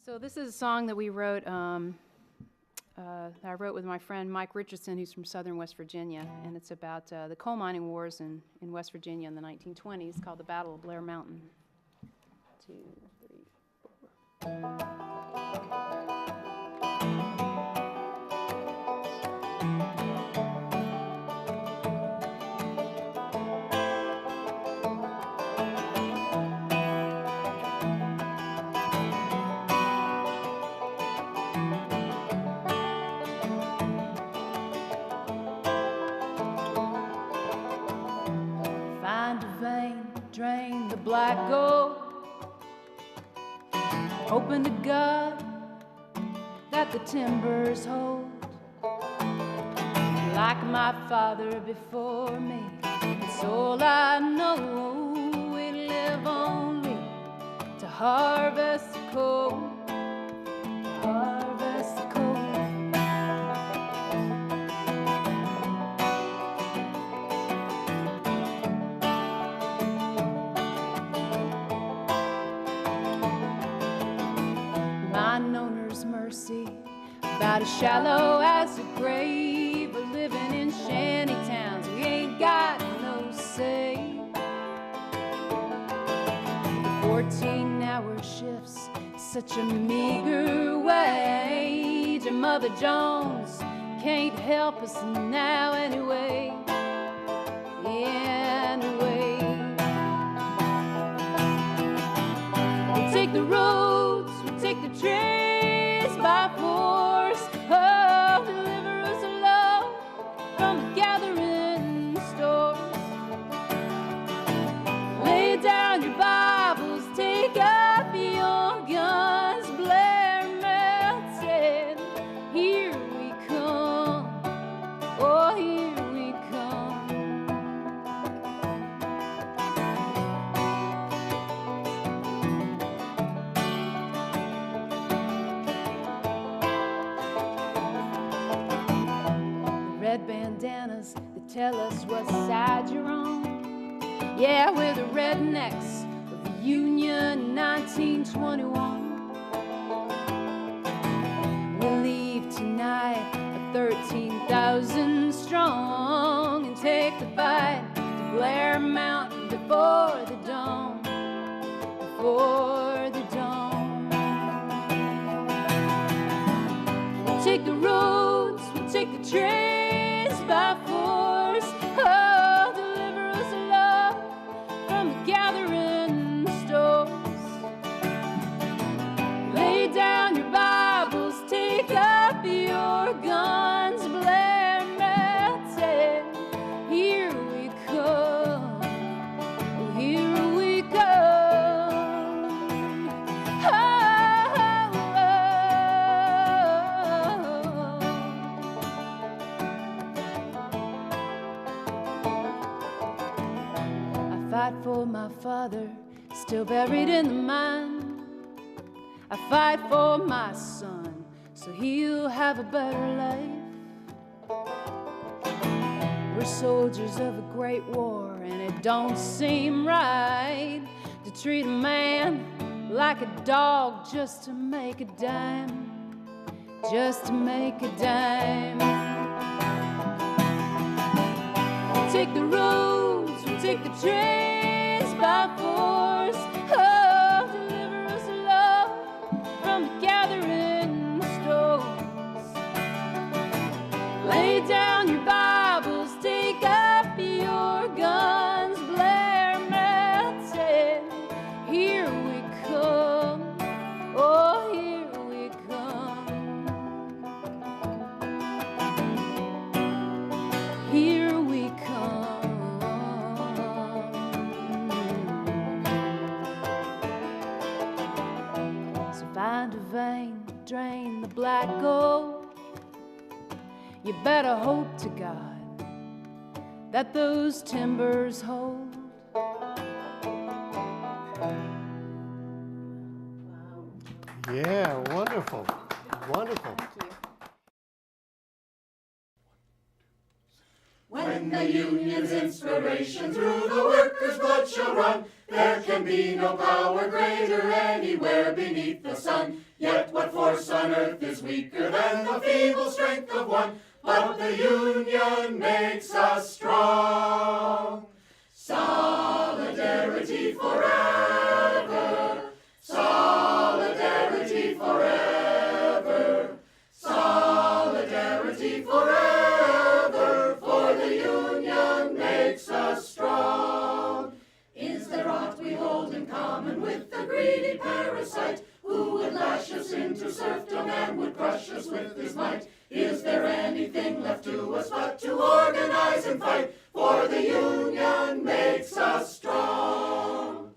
So this is a song that we wrote, that I wrote with my friend Mike Richardson, who's from southern West Virginia, and it's about the coal mining wars in West Virginia in the 1920s, called the Battle of Blair Mountain. 2, 3, 4. Find a vein, drain the black gold. Open to God that the timbers hold. Like my father before me, it's all I know. We live only to harvest the coal, harvest the coal. Mine owner's mercy, about as shallow as a grave, but living in shanty towns, we ain't got no say. The 14-hour shifts, such a meager wage, and Mother Jones can't help us now anyway, anyway. We'll take the roads, we'll take the trees by force. Oh, deliver us alone from the gathering stores. Lay down your Bibles, take up your guns. Blair melted, here we come. Oh, here we come. Red bandanas that tell us what side you're on. Yeah, we're the rednecks of the Union 1921. We'll leave tonight at 13,000 strong and take the fight to Blair Mountain before the dawn, before the dawn. We'll take the roads, we'll take the trains by force. Oh, deliver us alone from the gathering stores. Lay down your Bibles, take up your guns. Blair melted, here we come. Oh, here we come. Oh, I fight for my father, still buried in the mine. I fight for my son, so he'll have a better life. We're soldiers of a great war, and it don't seem right to treat a man like a dog just to make a dime, just to make a dime. We'll take the roads, we'll take the trains by force. Oh, deliver us alone from the gathering stores. Lay down your Bibles, take up your guns. Blair melted, here we come. Oh, here we come. Here we come. So find a vein, drain the black gold. You better hope to God that those timbers hold. Yeah, wonderful. Wonderful. Thank you. When the union's in inspiration through the workers' blood shall run. There can be no power greater anywhere beneath the sun. Yet what force on earth is weaker than the feeble strength of one? But the union makes us strong. Solidarity forever. Solidarity forever. Solidarity forever. For the union makes us strong. Is there aught we hold in common with the greedy parasite, who would lash us into serfdom and would crush us with his might? Is there anything left to us but to organize and fight? For the union makes us strong.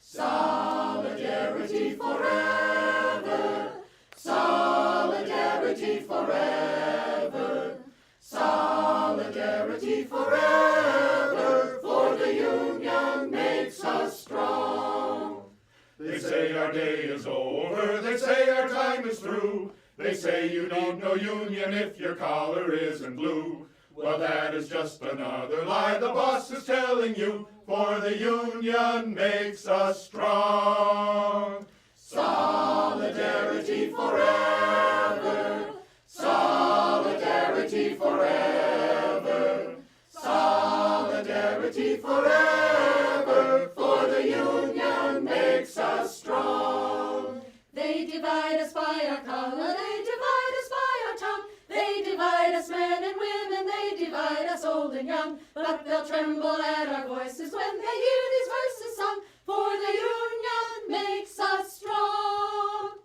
Solidarity forever. Solidarity forever. Solidarity forever. For the union makes us strong. They say our day is over. They say our time is through. They say you need no union if your collar isn't blue. Well, that is just another lie the boss is telling you, for the union makes us strong. Solidarity forever. Solidarity forever. Solidarity forever. For the union makes us strong. They divide us by our color, they divide us by our tongue. They divide us men and women, they divide us old and young. But they'll tremble at our voices when they hear these verses sung. For the union makes us strong.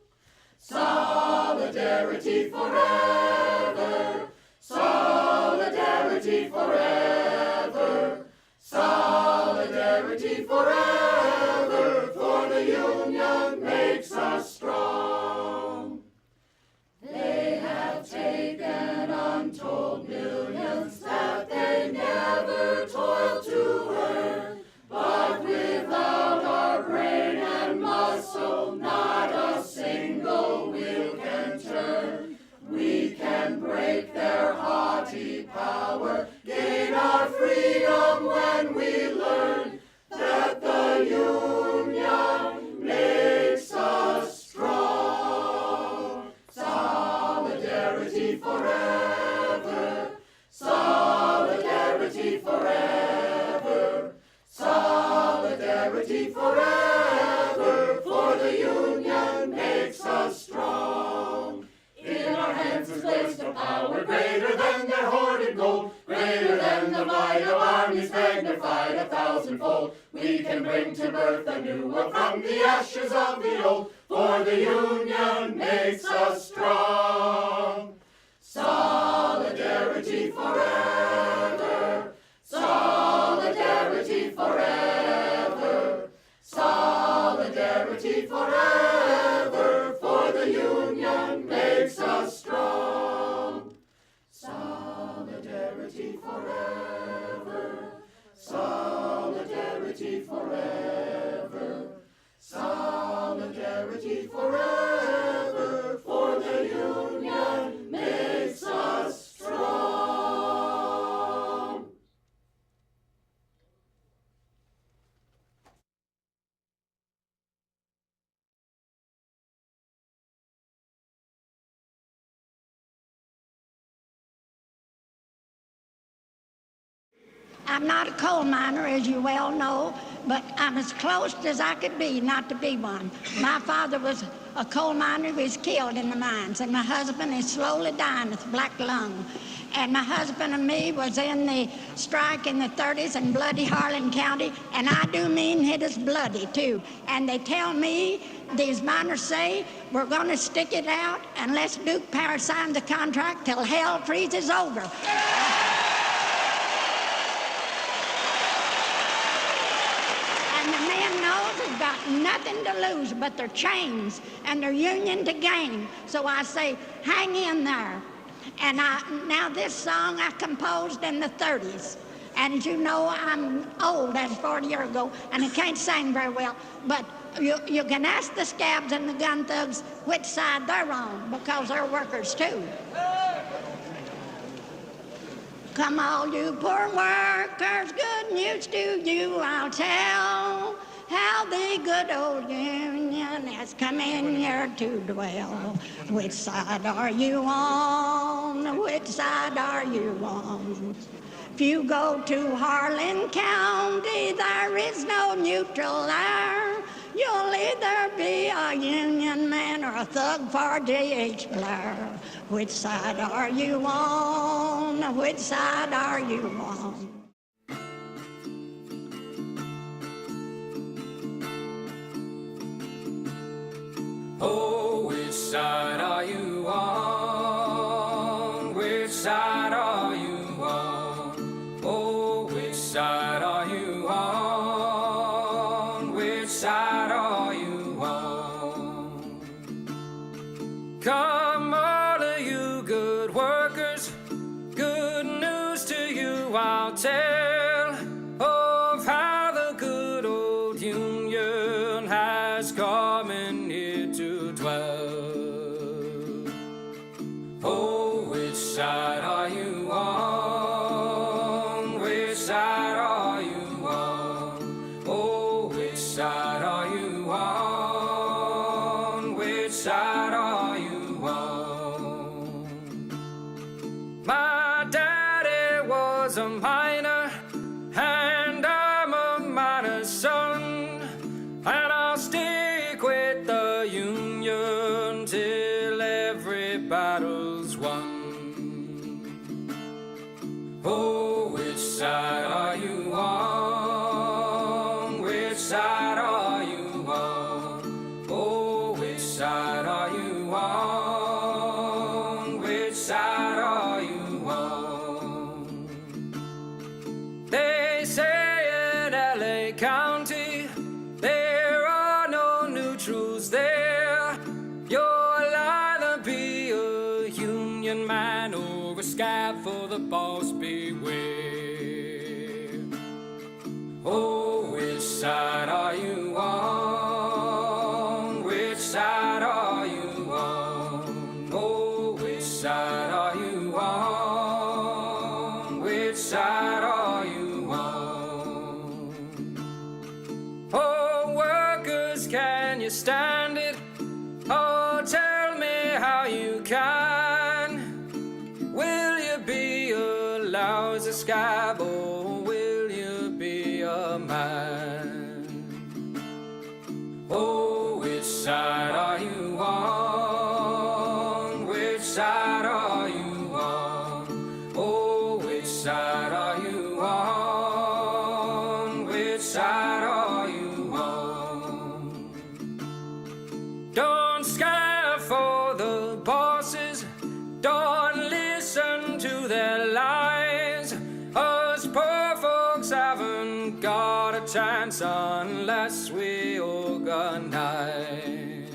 Solidarity forever. Solidarity forever. Solidarity forever. For the union makes us strong. They have taken untold millions that they never toiled to earn. But without our brain and muscle, not a single wheel can turn. We can break their haughty power, gain our freedom when we learn that the union makes us strong. Solidarity forever. Solidarity forever. Solidarity forever. For the union makes us strong. In our hands is placed a power greater than their hoarded gold, greater than the might of armies magnified 1,000-fold. We can bring to birth a new world from the ashes of the old, for the union makes us strong. Solidarity forever. Solidarity forever. Solidarity forever. For the union makes us strong. Solidarity forever. Solidarity forever. Solidarity forever. For the union makes us strong. I'm not a coal miner, as you well know, but I'm as close as I could be not to be one. My father was a coal miner who was killed in the mines, and my husband is slowly dying with black lung. And my husband and me was in the strike in the 30s in bloody Harlan County, and I do mean it is bloody too. And they tell me, these miners say, we're going to stick it out unless Duke Power signs the contract till hell freezes over. They've got nothing to lose but their chains and their union to gain. So I say, hang in there. And now this song I composed in the 30s. And as you know, I'm old, as 40 years ago, and I can't sing very well. But you can ask the scabs and the gun thugs which side they're on, because they're workers too. Come all you poor workers, good news to you I'll tell, how the good old Union has come in here to dwell. Which side are you on? Which side are you on? If you go to Harlan County, there is no neutral there. You'll either be a Union man or a thug for J.H. Blair. Which side are you on? Which side are you on? Oh, which side are you on? Which side are you on? Oh, which side are you on? Which side are you on? Come all of you good workers, good news to you I'll tell of how the good old Union has come in here to dwell. Oh, which side are you on? Which side are you on? Oh, which side are you on? Which side are you on? My daddy was a miner, and I'm a miner's son, and I'll stick with the Union till every battle's won. Oh, which side are you on? Which side are you on? Oh, which side are you on? Which side are you on? They say in LA County there are no neutrals there. You'll either be a Union man or a scab for the boss, beware. Oh, which side are you on? Which side are you on? Oh, which side are you on? Which side are you on? Oh, workers, can you stand it? Oh, tell me how you can. Will you be a lousy scab or will you be a man? Oh, which side are you on? Which side are you on? Oh, which side are you on? Which side are you on? Don't scare for the bosses, don't listen to their lies. Us poor folks haven't got a chance unless we organize.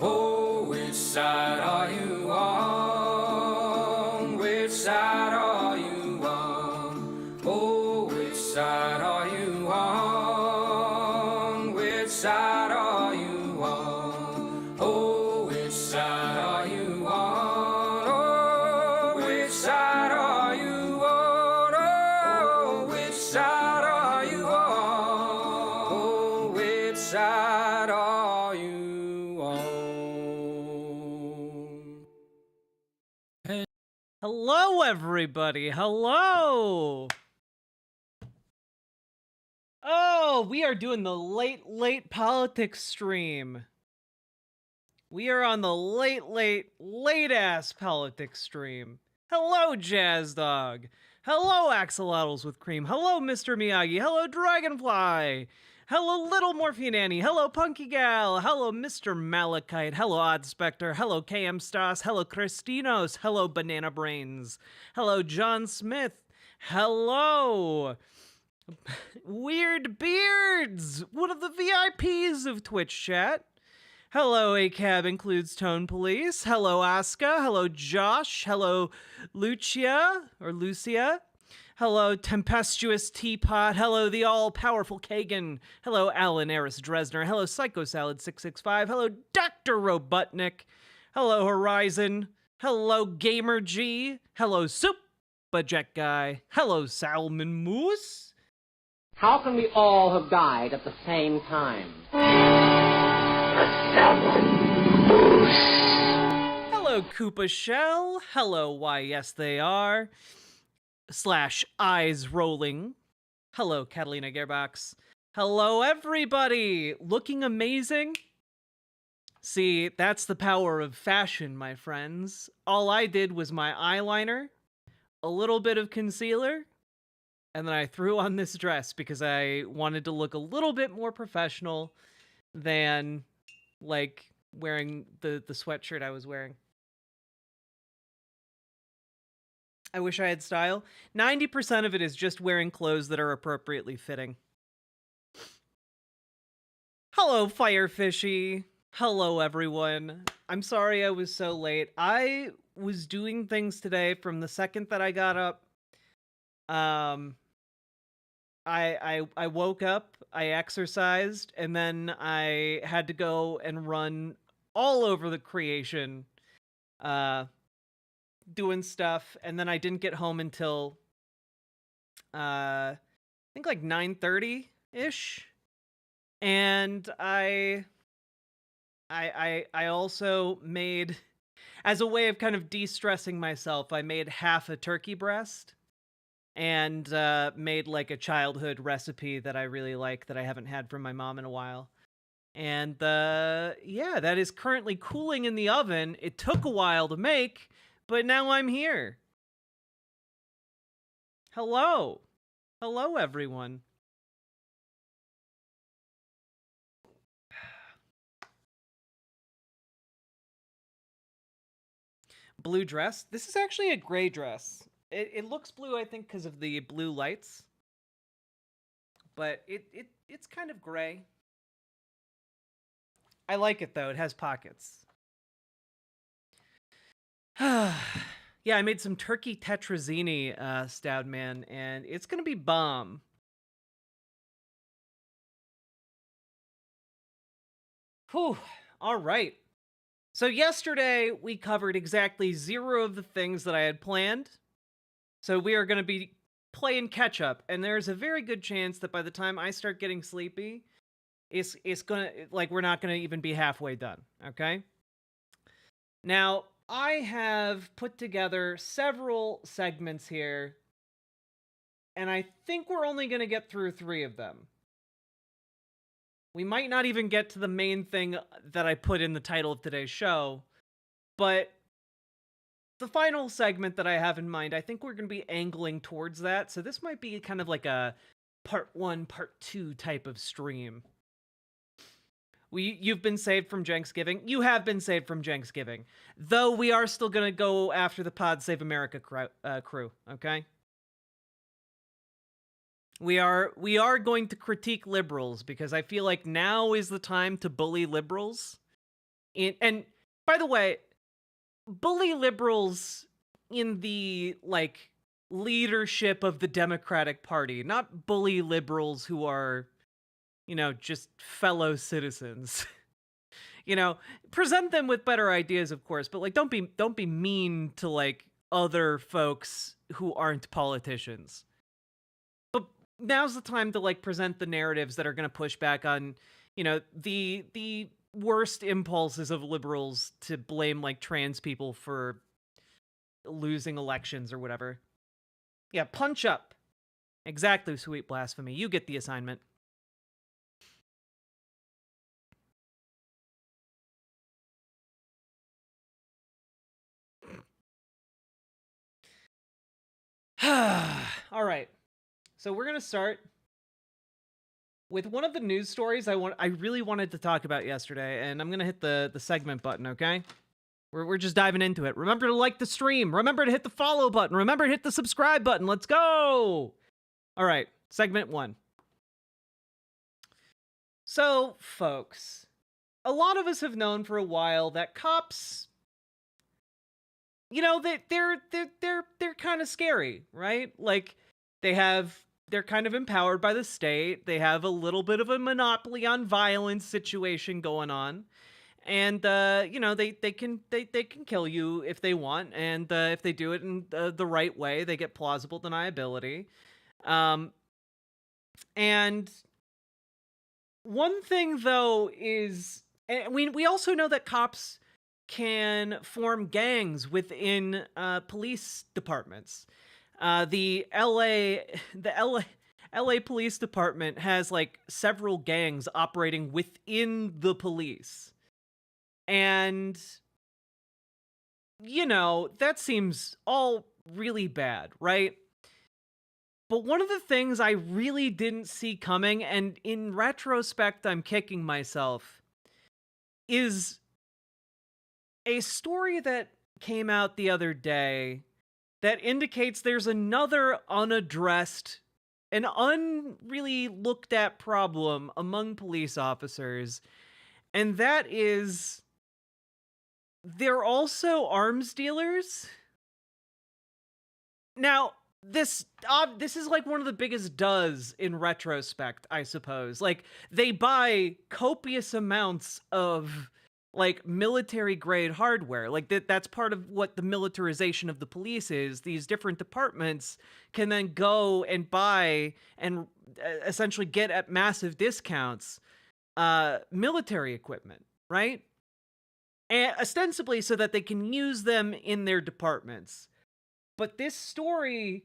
Oh, which side are you on? Which side are you on? Oh, which side are you on? Which side are you on? Oh, which side are you on? Oh, which side are you on? Oh, which side are you on? Oh, which side are you on? Hello, everybody. Hello. Oh, we are doing the late politics stream. We are on the late-ass politics stream. Hello, Jazz Dog. Hello, Axolotls with Cream. Hello, Mr. Miyagi. Hello, Dragonfly. Hello, Little Morphine Annie. Hello, Punky Gal. Hello, Mr. Malachite. Hello, Odd Spectre. Hello, KM Stas. Hello, Christinos. Hello, Banana Brains. Hello, John Smith. Hello, Weird Beards, one of the VIPs of Twitch chat. Hello, A Cab includes Tone Police. Hello, Aska. Hello, Josh. Hello, Lucia. Hello, Tempestuous Teapot. Hello, the all-powerful Kagan. Hello, Alan Eris Dresner. Hello, Psycho Salad 665. Hello, Dr. Robotnik. Hello, Horizon. Hello, Gamer G. Hello, Super Jet Guy. Hello, Salmon Moose. How can we all have died at the same time? Hello, Koopa Shell. Hello, Why Yes They Are. / Eyes Rolling. Hello, Catalina Gearbox. Hello, everybody. Looking amazing? See, that's the power of fashion, my friends. All I did was my eyeliner, a little bit of concealer, and then I threw on this dress because I wanted to look a little bit more professional than, like, wearing the sweatshirt I was wearing. I wish I had style. 90% of it is just wearing clothes that are appropriately fitting. Hello, Firefishy. Hello, everyone. I'm sorry I was so late. I was doing things today from the second that I got up. I woke up, I exercised, and then I had to go and run all over the creation, doing stuff, and then I didn't get home until I think like 9:30-ish. And I also made, as a way of kind of de-stressing myself, I made half a turkey breast and made like a childhood recipe that I really like that I haven't had from my mom in a while. And yeah, that is currently cooling in the oven. It took a while to make, but now I'm here. Hello. Hello, everyone. Blue dress. This is actually a gray dress. It looks blue, I think, because of the blue lights. But it's kind of gray. I like it, though. It has pockets. Yeah, I made some turkey tetrazzini, Stoudman, and it's gonna be bomb. Whew. All right. So yesterday, we covered exactly 0 of the things that I had planned. So we are going to be playing catch up, and there's a very good chance that by the time I start getting sleepy, it's going to, like, we're not going to even be halfway done, okay? Now, I have put together several segments here, and I think we're only going to get through 3 of them. We might not even get to the main thing that I put in the title of today's show, but the final segment that I have in mind, I think we're going to be angling towards that, so this might be kind of like a part 1, part 2 type of stream. You've been saved from Jenksgiving. You have been saved from Jenksgiving. Though we are still going to go after the Pod Save America crew, okay? We are going to critique liberals because I feel like now is the time to bully liberals. And by the way, bully liberals in the, like, leadership of the Democratic Party, not bully liberals who are, you know, just fellow citizens. You know, present them with better ideas, of course, but, like, don't be mean to, like, other folks who aren't politicians. But now's the time to, like, present the narratives that are going to push back on, you know, the worst impulses of liberals to blame, like, trans people for losing elections or whatever. Yeah, punch up. Exactly, Sweet Blasphemy. You get the assignment. All right. So we're going to start with one of the news stories I really wanted to talk about yesterday, and I'm going to hit the segment button, okay? We're just diving into it. Remember to like the stream. Remember to hit the follow button. Remember to hit the subscribe button. Let's go! All right, segment 1. So, folks, a lot of us have known for a while that cops, you know, they're kind of scary, right? Like, they're kind of empowered by the state. They have a little bit of a monopoly on violence situation going on. And you know, they can kill you if they want, and if they do it in the right way, they get plausible deniability. And one thing though is, we also know that cops can form gangs within police departments. The LA Police Department has like several gangs operating within the police. And you know, that seems all really bad, right? But one of the things I really didn't see coming, and in retrospect I'm kicking myself, is a story that came out the other day that indicates there's another unaddressed and unreally looked at problem among police officers, and that is they're also arms dealers. Now, this is like one of the biggest does in retrospect, I suppose. Like, they buy copious amounts of like military grade hardware. Like that's part of what the militarization of the police is. These different departments can then go and buy and essentially get at massive discounts military equipment, right? And ostensibly so that they can use them in their departments. But this story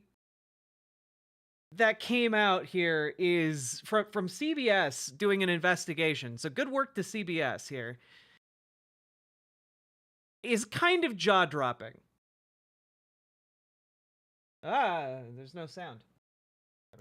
that came out here is from CBS doing an investigation. So good work to CBS here. Is kind of jaw-dropping. There's no sound.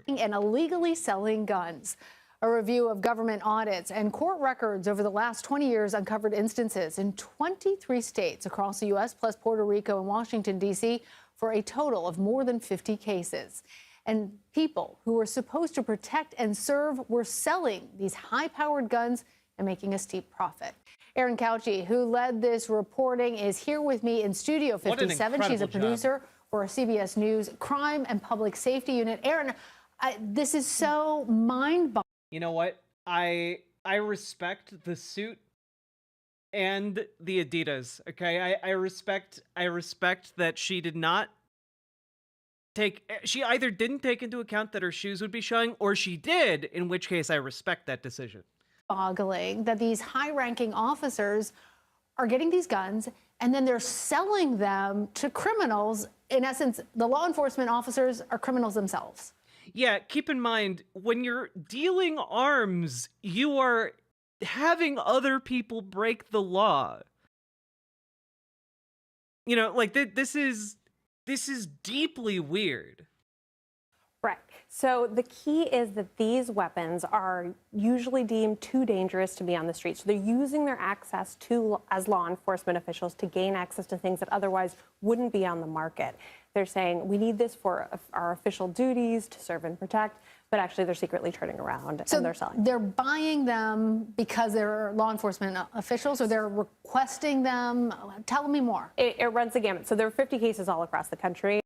And illegally selling guns. A review of government audits and court records over the last 20 years uncovered instances in 23 states across the U.S., plus Puerto Rico and Washington, D.C., for a total of more than 50 cases. And people who were supposed to protect and serve were selling these high-powered guns and making a steep profit. Erin Couchy, who led this reporting, is here with me in Studio 57. She's a producer for CBS News Crime and Public Safety Unit. Erin, this is so mind-boggling. You know what? I respect the suit and the Adidas. Okay, I respect that she did not she either didn't take into account that her shoes would be showing, or she did, in which case I respect that decision. Boggling that these high-ranking officers are getting these guns and then they're selling them to criminals. In essence, the law enforcement officers are criminals themselves. Yeah, keep in mind, when you're dealing arms, you are having other people break the law. You know, like this is deeply weird. Right. So the key is that these weapons are usually deemed too dangerous to be on the street. So they're using their access as law enforcement officials to gain access to things that otherwise wouldn't be on the market. They're saying we need this for our official duties to serve and protect, but actually they're secretly turning around and they're selling. They're buying them because they're law enforcement officials, or they're requesting them? Tell me more. It runs the gamut. So there are 50 cases all across the country.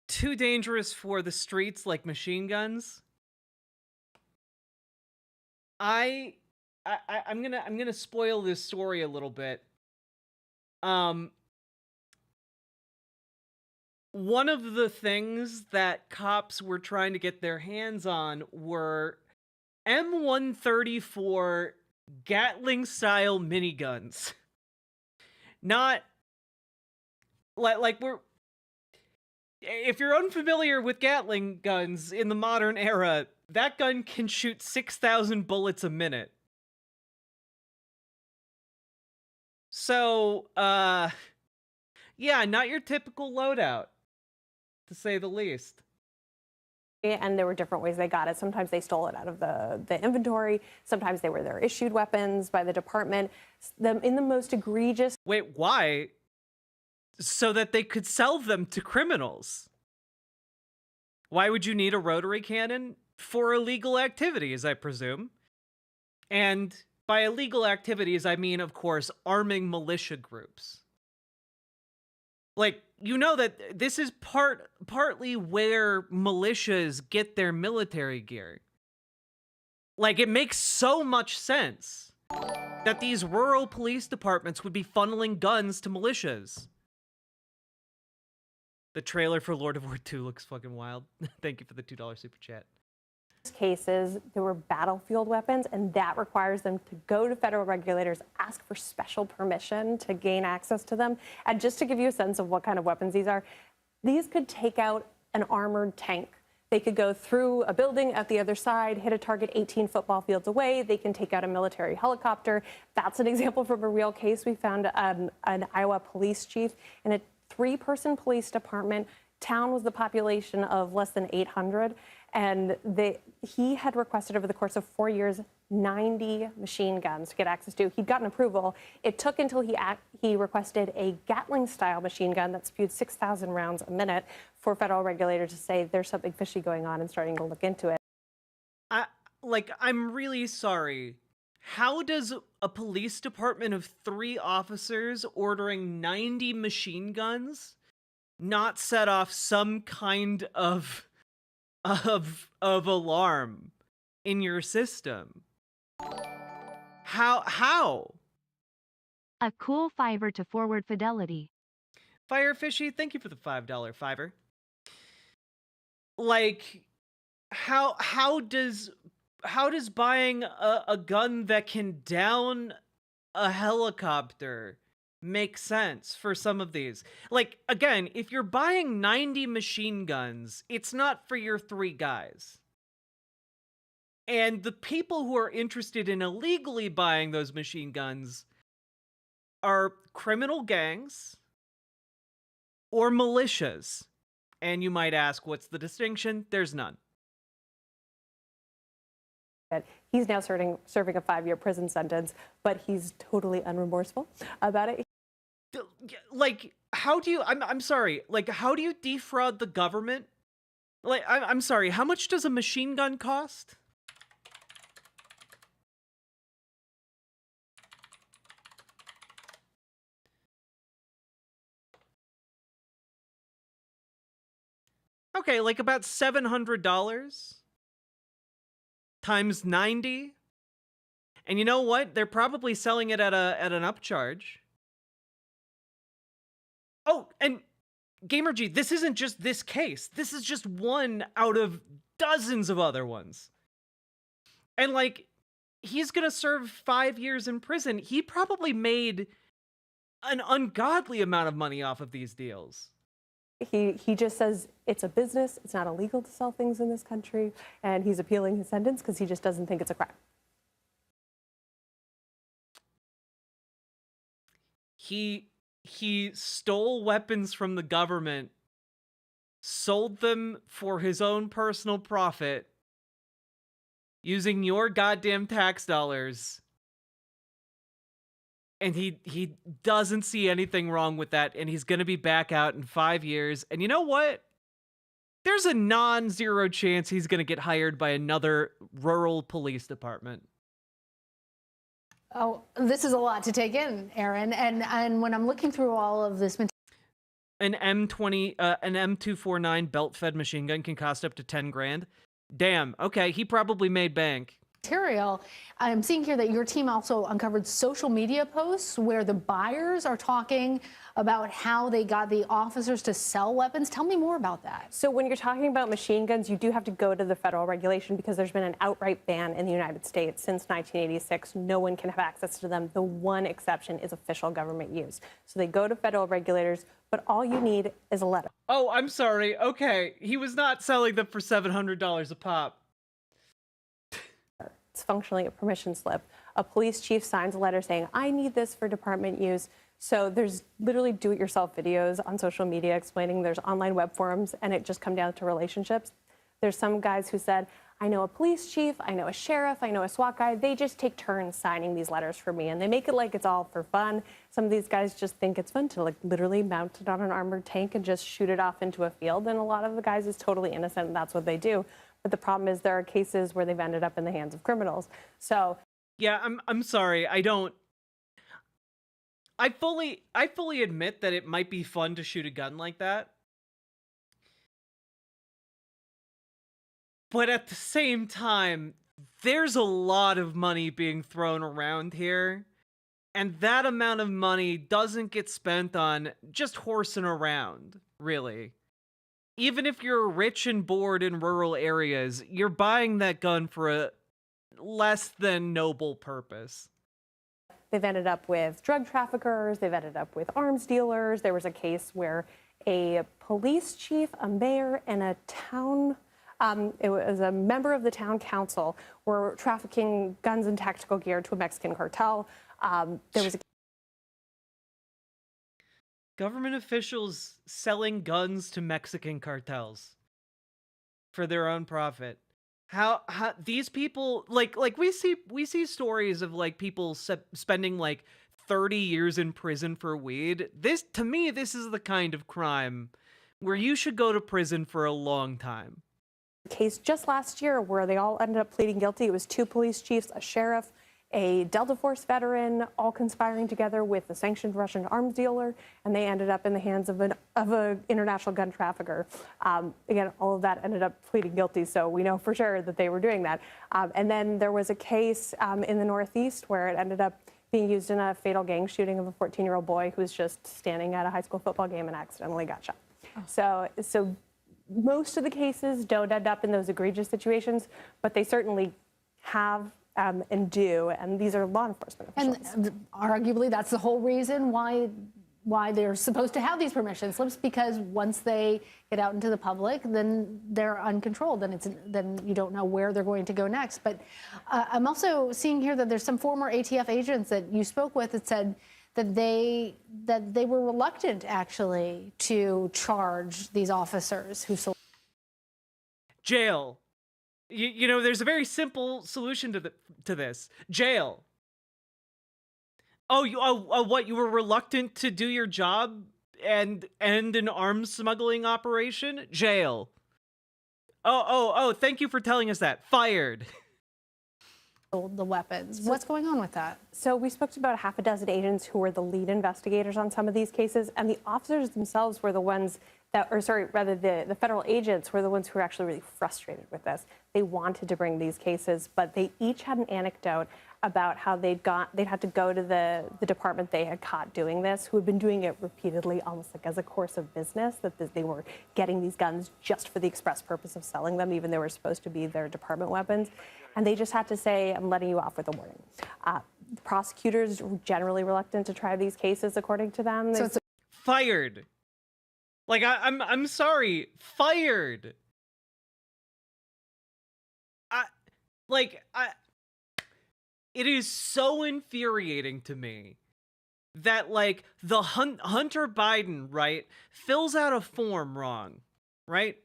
Too dangerous for the streets, like machine guns. I'm gonna spoil this story a little bit. One of the things that cops were trying to get their hands on were M134 Gatling-style miniguns. Not like we're. If you're unfamiliar with Gatling guns in the modern era, that gun can shoot 6,000 bullets a minute. So, yeah, not your typical loadout, to say the least. And there were different ways they got it. Sometimes they stole it out of the inventory. Sometimes they were their issued weapons by the department. In the most egregious... Wait, why? So that they could sell them to criminals. Why would you need a rotary cannon? For illegal activities, I presume. And by illegal activities, I mean, of course, arming militia groups. Like, you know that this is partly where militias get their military gear. Like, it makes so much sense. that these rural police departments would be funneling guns to militias. The trailer for Lord of War 2 looks fucking wild. Thank you for the $2 super chat. Cases, there were battlefield weapons, and that requires them to go to federal regulators, ask for special permission to gain access to them. And just to give you a sense of what kind of weapons these could take out an armored tank. They could go through a building at the other side, hit a target 18 football fields away. They can take out a military helicopter. That's an example from a real case. We found an Iowa police chief in a 3-person police department. Town was the population of less than 800. And he had requested over the course of 4 years 90 machine guns to get access to. He'd gotten approval. It took until he requested a Gatling-style machine gun that spewed 6,000 rounds a minute for federal regulators to say there's something fishy going on and starting to look into it. I'm really sorry. How does a police department of 3 officers ordering 90 machine guns not set off some kind of alarm in your system? How? A cool fiver to Forward Fidelity. Firefishy, thank you for the $5 fiver. Like, how does buying a gun that can down a helicopter make sense for some of these? Like, again, if you're buying 90 machine guns, it's not for your 3 guys. And the people who are interested in illegally buying those machine guns are criminal gangs or militias. And you might ask, what's the distinction? There's none. He's now serving a 5-year prison sentence, but he's totally unremorseful about it. Like, how do you, I'm sorry, like, how do you defraud the government? Like, I'm sorry, how much does a machine gun cost? Okay, like about $700 times 90. And you know what? They're probably selling it at an upcharge. Oh, and GamerG, this isn't just this case. This is just one out of dozens of other ones. And like, he's gonna serve 5 years in prison. He probably made an ungodly amount of money off of these deals. He just says it's a business. It's not illegal to sell things in this country. And he's appealing his sentence because he just doesn't think it's a crime. He stole weapons from the government, sold them for his own personal profit, using your goddamn tax dollars. And he doesn't see anything wrong with that, and he's gonna be back out in 5 years. And you know what? There's a non-zero chance he's gonna get hired by another rural police department. Oh, this is a lot to take in, Aaron. And when I'm looking through all of this An M249 belt-fed machine gun can cost up to 10 grand. Damn. Okay, he probably made bank. material, I'm seeing here that your team also uncovered social media posts where the buyers are talking about how they got the officers to sell weapons. Tell me more about that. So when you're talking about machine guns, you do have to go to the federal regulation because there's been an outright ban in the United States since 1986. No one can have access to them. The one exception is official government use. So they go to federal regulators, but all you need is a letter. Oh, I'm sorry. Okay. He was not selling them for $700 a pop. It's functionally a permission slip. A police chief signs a letter saying, I need this for department use. So there's literally do-it-yourself videos on social media explaining there's online web forums, and it just comes down to relationships. There's some guys who said, I know a police chief, I know a sheriff, I know a SWAT guy. They just take turns signing these letters for me, and they make it like it's all for fun. Some of these guys just think it's fun to like literally mount it on an armored tank and just shoot it off into a field. And a lot of the guys is totally innocent, and that's what they do. But the problem is there are cases where they've ended up in the hands of criminals. So yeah, I'm sorry. I fully admit that it might be fun to shoot a gun like that. But at the same time, there's a lot of money being thrown around here, and that amount of money doesn't get spent on just horsing around, really. Even if you're rich and bored in rural areas, you're buying that gun for a less than noble purpose. They've ended up with drug traffickers, they've ended up with arms dealers. There was a case where a police chief, a mayor, and a town, it was a member of the town council, were trafficking guns and tactical gear to a Mexican cartel. There was a Government officials selling guns to Mexican cartels for their own profit. How these people like we see stories of like people spending like 30 years in prison for weed. This, to me, this is the kind of crime where you should go to prison for a long time. case just last year where they all ended up pleading guilty. It was 2 police chiefs, a sheriff, a Delta Force veteran, all conspiring together with a sanctioned Russian arms dealer, and they ended up in the hands of an international gun trafficker. Again, all of that ended up pleading guilty, so we know for sure that they were doing that. And then there was a case in the Northeast where it ended up being used in a fatal gang shooting of a 14-year-old boy who was just standing at a high school football game and accidentally got shot. So most of the cases don't end up in those egregious situations, but they certainly have and do, and these are law enforcement officials. And arguably, that's the whole reason why they're supposed to have these permission slips, because once they get out into the public, then they're uncontrolled, and then you don't know where they're going to go next. But I'm also seeing here that there's some former ATF agents that you spoke with that said that they were reluctant actually to charge these officers who sold. Jail. You know, there's a very simple solution to this. Jail. What, you were reluctant to do your job and end an arms smuggling operation? Jail. Thank you for telling us that. Fired. The weapons. What's going on with that? So we spoke to about 6 agents who were the lead investigators on some of these cases, and the officers themselves were the ones that, or sorry, rather the federal agents were the ones who were actually really frustrated with this. They wanted to bring these cases, but they each had an anecdote about how they'd had to go to the department they had caught doing this, who had been doing it repeatedly, almost like as a course of business, that they were getting these guns just for the express purpose of selling them, even though they were supposed to be their department weapons. And they just had to say, I'm letting you off with a warning. Prosecutors were generally reluctant to try these cases, according to them. So it's fired. Like, I'm sorry, fired. It is so infuriating to me that, like, the Hunter Biden, right, fills out a form wrong, right?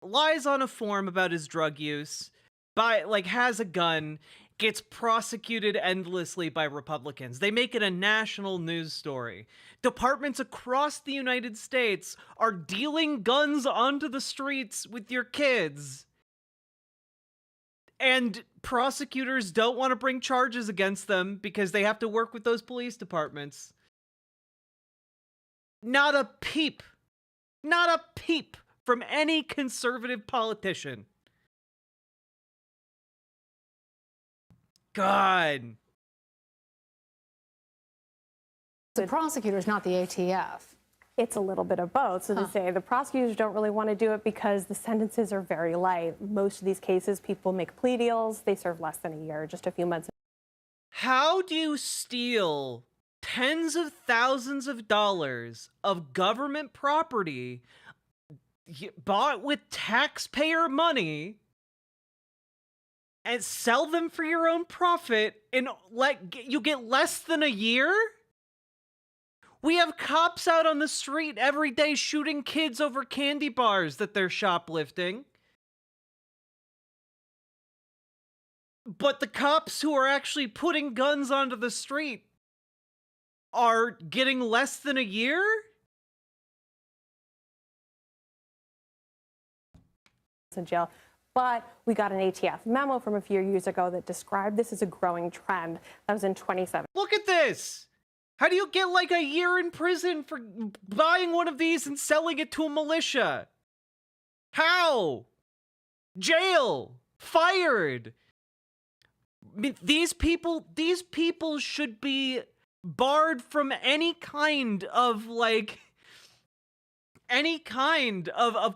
Lies on a form about his drug use, has a gun, gets prosecuted endlessly by Republicans. They make it a national news story. Departments across the United States are dealing guns onto the streets with your kids. And prosecutors don't want to bring charges against them because they have to work with those police departments. Not a peep from any conservative politician. God. the prosecutors, not the ATF. It's a little bit of both. So to say the prosecutors don't really want to do it because the sentences are very light. Most of these cases, people make plea deals. They serve less than a year, just a few months. How do you steal tens of thousands of dollars of government property bought with taxpayer money and sell them for your own profit and you get less than a year? We have cops out on the street every day shooting kids over candy bars that they're shoplifting. But the cops who are actually putting guns onto the street are getting less than a year? In jail. But we got an ATF memo from a few years ago that described this as a growing trend. That was in 2017. Look at this! How do you get like a year in prison for buying one of these and selling it to a militia? How? Jail! Fired. I mean, these people should be barred from any kind of like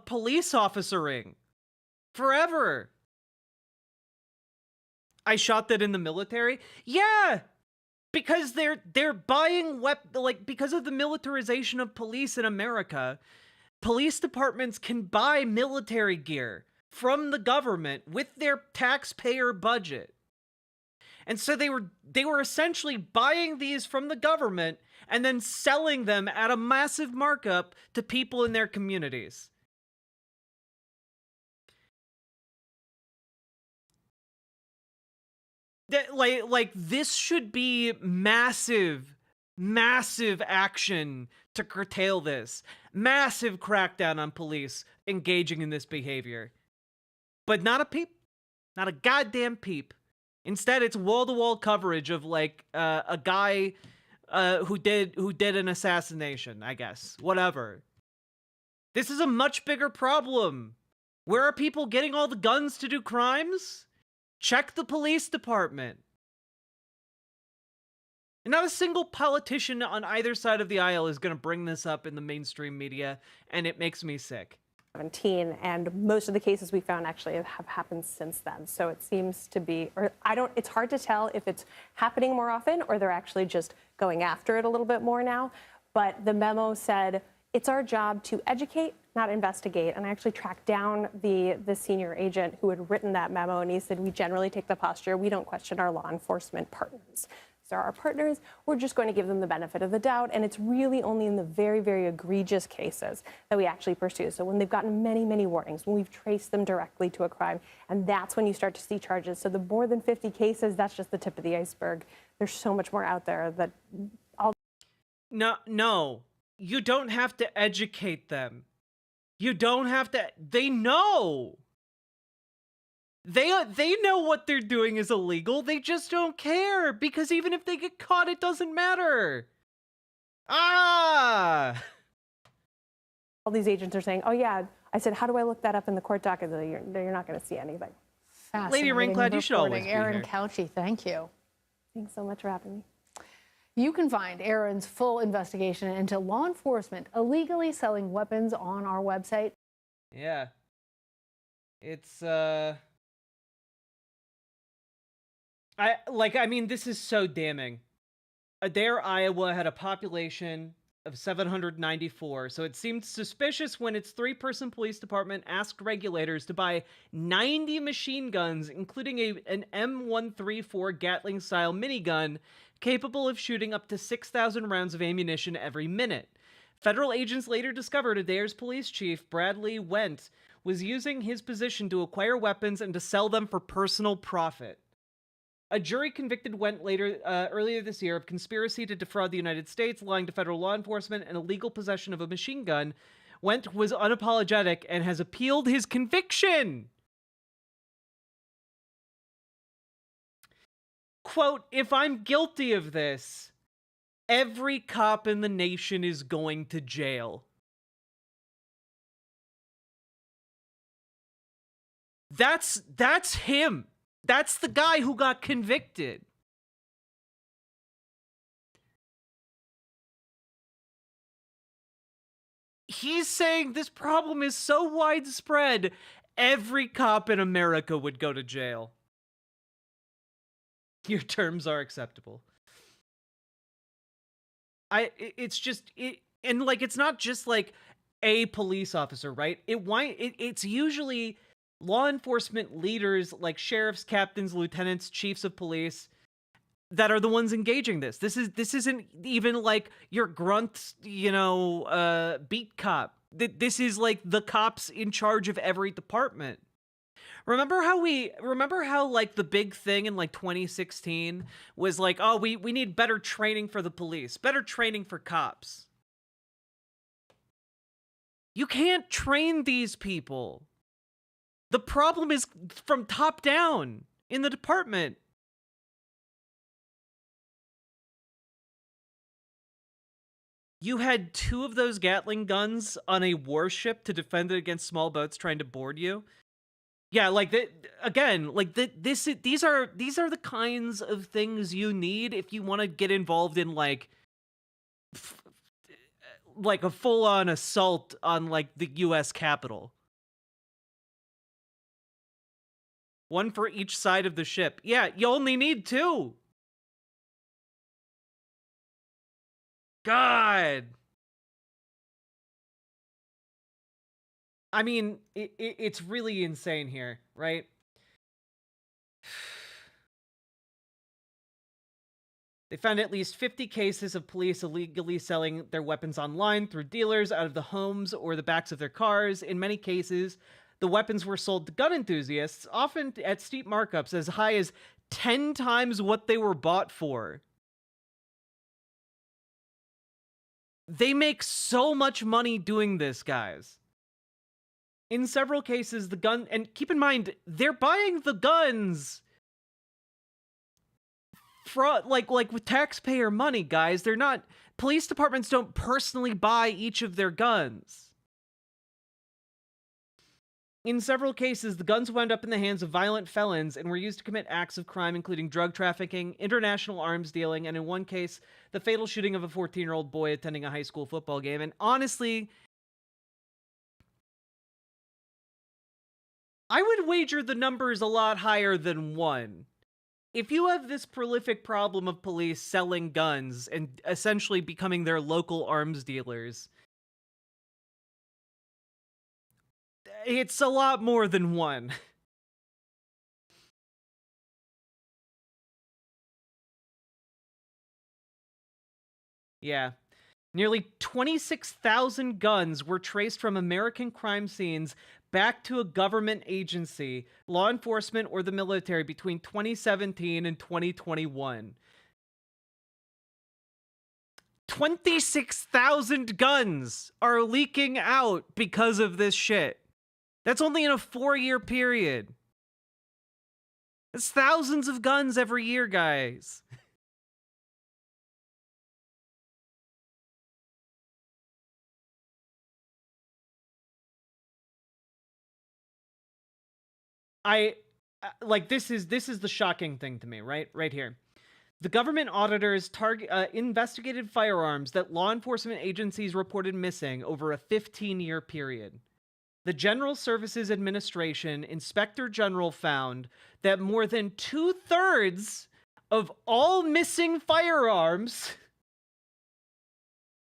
police officering forever. I shot that in the military. Yeah, because they're buying because of the militarization of police in America. Police departments can buy military gear from the government with their taxpayer budget. And so they were essentially buying these from the government and then selling them at a massive markup to people in their communities. Like this should be massive action to curtail this. Massive crackdown on police engaging in this behavior. But not a peep. Not a goddamn peep. Instead, it's wall-to-wall coverage of like a guy who did an assassination, I guess. Whatever. This is a much bigger problem. Where are people getting all the guns to do crimes? Check the police department. And not a single politician on either side of the aisle is going to bring this up in the mainstream media, and it makes me sick. 17, and most of the cases we found actually have happened since then. So it seems to be, it's hard to tell if it's happening more often or they're actually just going after it a little bit more now. But the memo said it's our job to educate, not investigate. And I actually tracked down the senior agent who had written that memo, and he said, we generally take the posture, we don't question our law enforcement partners. They're our partners, we're just going to give them the benefit of the doubt, and it's really only in the very, very egregious cases that we actually pursue. So when they've gotten many, many warnings, when we've traced them directly to a crime, and that's when you start to see charges. So the more than 50 cases, that's just the tip of the iceberg. There's so much more out there that all... No, you don't have to educate them. You don't have to, they know. They know what they're doing is illegal. They just don't care because even if they get caught, it doesn't matter. Ah! All these agents are saying, oh yeah, I said, how do I look that up in the court docket? You're not going to see anything. Lady Raincloud, you should always be Erin here. Couchy, thank you. Thanks so much for having me. You can find Erin's full investigation into law enforcement illegally selling weapons on our website. Yeah. It's, I mean, this is so damning. Adair, Iowa had a population of 794, so it seemed suspicious when its 3-person police department asked regulators to buy 90 machine guns, including an M134 Gatling-style minigun capable of shooting up to 6,000 rounds of ammunition every minute. Federal agents later discovered Adair's police chief, Bradley Went, was using his position to acquire weapons and to sell them for personal profit. A jury convicted Went earlier this year of conspiracy to defraud the United States, lying to federal law enforcement, and illegal possession of a machine gun. Went was unapologetic and has appealed his conviction. Quote, if I'm guilty of this, every cop in the nation is going to jail. That's him. That's the guy who got convicted. He's saying this problem is so widespread, every cop in America would go to jail. Your terms are acceptable. And like, it's not just like a police officer, right? It's usually law enforcement leaders like sheriffs, captains, lieutenants, chiefs of police that are the ones engaging this. This isn't even like your grunt, beat cop. This is like the cops in charge of every department. Remember how like the big thing in like 2016 was like, oh, we need better training for the police, better training for cops. You can't train these people. The problem is from top down in the department. You had 2 of those Gatling guns on a warship to defend it against small boats trying to board you. Yeah, like again, like these are the kinds of things you need if you want to get involved in like a full-on assault on like the US Capitol. One for each side of the ship. Yeah, you only need 2. God. I mean, it's really insane here, right? They found at least 50 cases of police illegally selling their weapons online through dealers out of the homes or the backs of their cars. In many cases, the weapons were sold to gun enthusiasts, often at steep markups as high as 10 times what they were bought for. They make so much money doing this, guys. In several cases, the gun... And keep in mind, they're buying the guns like with taxpayer money, guys. They're not... Police departments don't personally buy each of their guns. In several cases, the guns wound up in the hands of violent felons and were used to commit acts of crime, including drug trafficking, international arms dealing, and in one case, the fatal shooting of a 14-year-old boy attending a high school football game. And honestly, I would wager the number is a lot higher than 1. If you have this prolific problem of police selling guns and essentially becoming their local arms dealers, it's a lot more than 1. Yeah. Nearly 26,000 guns were traced from American crime scenes back to a government agency, law enforcement, or the military between 2017 and 2021. 26,000 guns are leaking out because of this shit. That's only in a 4-year period. That's thousands of guns every year, guys. This is the shocking thing to me, right here. The government auditors investigated firearms that law enforcement agencies reported missing over a 15-year period. The General Services Administration Inspector General found that more than 2/3 of all missing firearms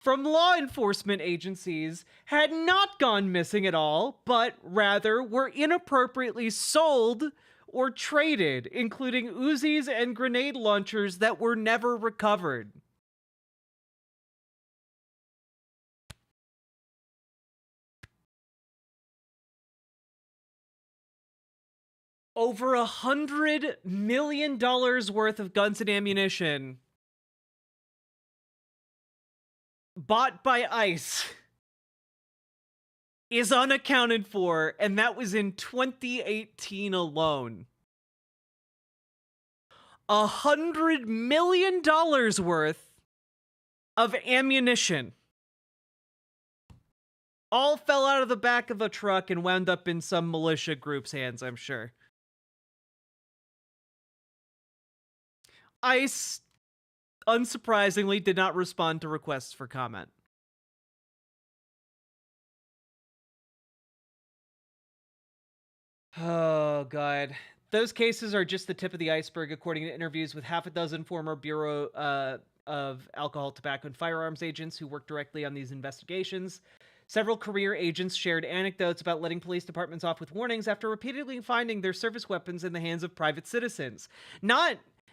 from law enforcement agencies had not gone missing at all, but rather were inappropriately sold or traded, including Uzis and grenade launchers that were never recovered. Over $100 million worth of guns and ammunition bought by ICE is unaccounted for, and that was in 2018 alone. $100 million worth of ammunition all fell out of the back of a truck and wound up in some militia group's hands, I'm sure. ICE, unsurprisingly, did not respond to requests for comment. Oh, God. Those cases are just the tip of the iceberg, according to interviews with half a dozen former Bureau of Alcohol, Tobacco, and Firearms agents who worked directly on these investigations. Several career agents shared anecdotes about letting police departments off with warnings after repeatedly finding their service weapons in the hands of private citizens.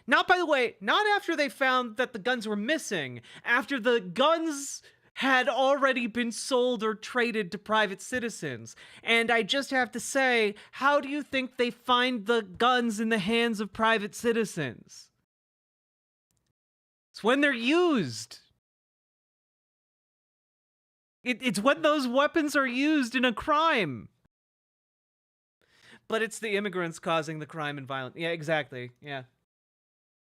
Not, by the way, not after they found that the guns were missing, after the guns had already been sold or traded to private citizens. And I just have to say, how do you think they find the guns in the hands of private citizens? It's when they're used. It's when those weapons are used in a crime. But it's the immigrants causing the crime and violence. Yeah, exactly. Yeah.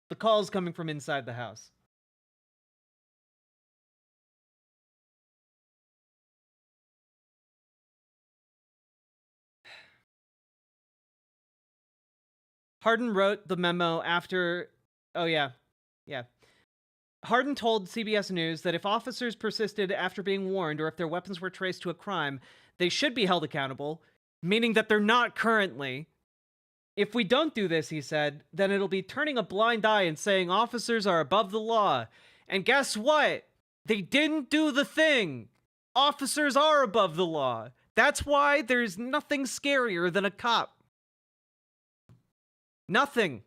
The call's coming from inside the house. Hardin wrote the memo after... Oh, yeah. Yeah. Hardin told CBS News that if officers persisted after being warned or if their weapons were traced to a crime, they should be held accountable, meaning that they're not currently. If we don't do this, he said, then it'll be turning a blind eye and saying officers are above the law. And guess what? They didn't do the thing. Officers are above the law. That's why there's nothing scarier than a cop. Nothing.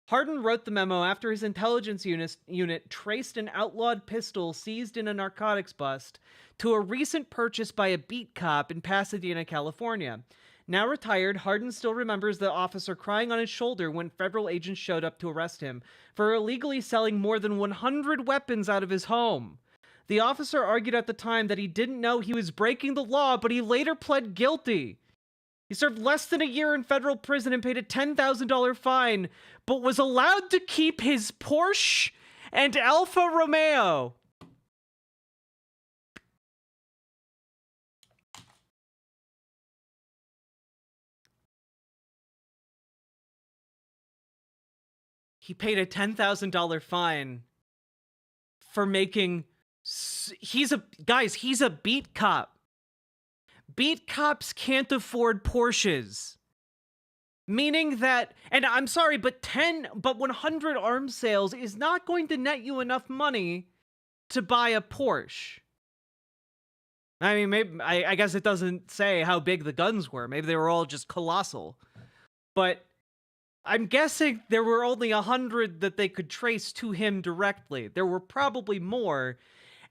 Hardin wrote the memo after his intelligence unit traced an outlawed pistol seized in a narcotics bust to a recent purchase by a beat cop in Pasadena, California. Now retired, Hardin still remembers the officer crying on his shoulder when federal agents showed up to arrest him for illegally selling more than 100 weapons out of his home. The officer argued at the time that he didn't know he was breaking the law, but he later pled guilty. He served less than a year in federal prison and paid a $10,000 fine, but was allowed to keep his Porsche and Alfa Romeo. He paid a $10,000 fine for making... He's a beat cop. Beat cops can't afford Porsches. Meaning that, and I'm sorry, but 100 arms sales is not going to net you enough money to buy a Porsche. I mean, maybe, I guess it doesn't say how big the guns were. Maybe they were all just colossal. But I'm guessing there were only 100 that they could trace to him directly. There were probably more.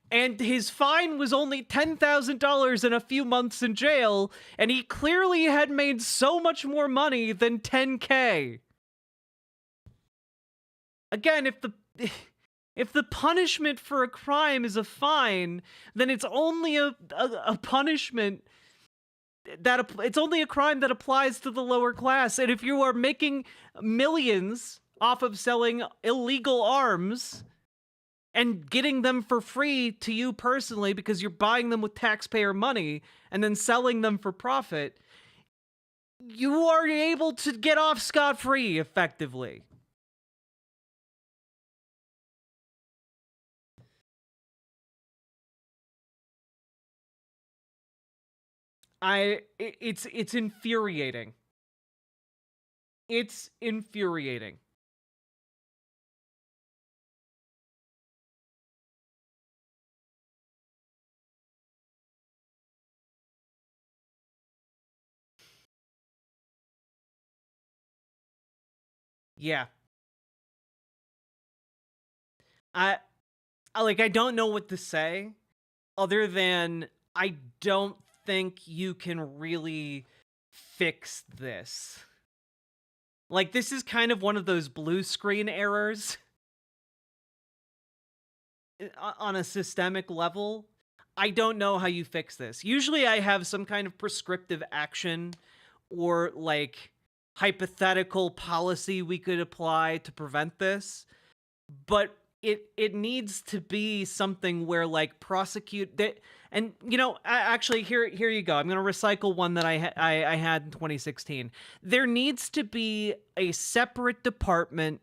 And his fine was only $10,000 and a few months in jail, and he clearly had made so much more money than $10K. Again, if the punishment for a crime is a fine, then it's only a punishment that it's only a crime that applies to the lower class. And if you are making millions off of selling illegal arms and getting them for free to you personally because you're buying them with taxpayer money and then selling them for profit, you are able to get off scot-free, effectively. It's infuriating. It's infuriating. Yeah. I don't know what to say other than I don't think you can really fix this. Like, this is kind of one of those blue screen errors on a systemic level. I don't know how you fix this. Usually I have some kind of prescriptive action or like hypothetical policy we could apply to prevent this, but it needs to be something where like prosecute that. And you know, actually here you go. I'm going to recycle one that I had in 2016. There needs to be a separate department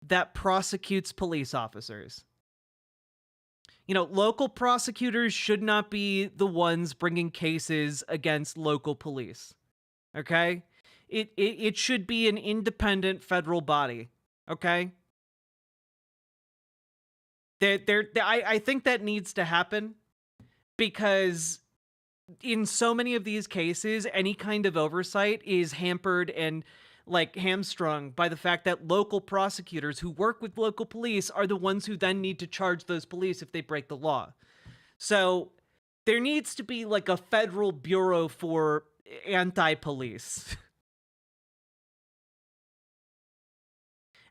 that prosecutes police officers. You know, local prosecutors should not be the ones bringing cases against local police. Okay? It should be an independent federal body. Okay? I think that needs to happen because in so many of these cases, any kind of oversight is hampered and like hamstrung by the fact that local prosecutors who work with local police are the ones who then need to charge those police if they break the law. So there needs to be like a federal bureau for anti-police.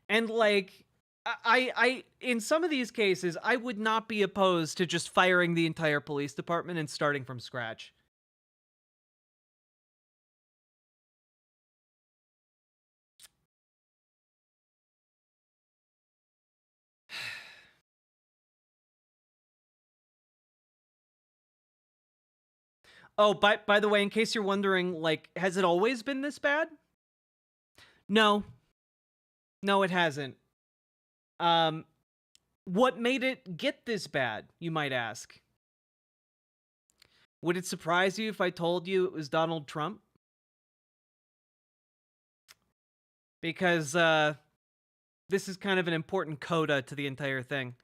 And like, I in some of these cases, I would not be opposed to just firing the entire police department and starting from scratch. Oh, by the way, in case you're wondering, like, has it always been this bad? No. No, it hasn't. What made it get this bad, you might ask? Would it surprise you if I told you it was Donald Trump? Because this is kind of an important coda to the entire thing.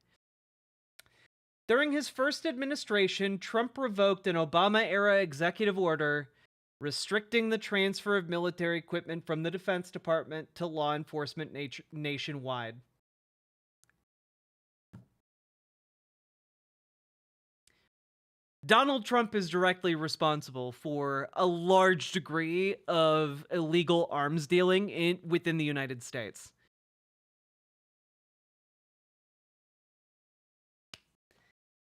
During his first administration, Trump revoked an Obama-era executive order restricting the transfer of military equipment from the Defense Department to law enforcement nationwide. Donald Trump is directly responsible for a large degree of illegal arms dealing within the United States.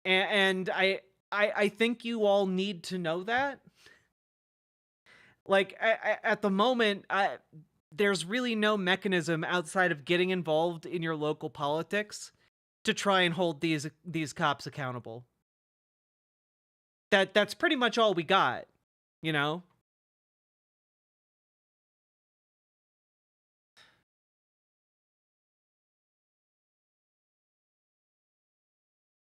And I think you all need to know that. Like, at the moment, there's really no mechanism outside of getting involved in your local politics to try and hold these cops accountable. That's pretty much all we got, you know?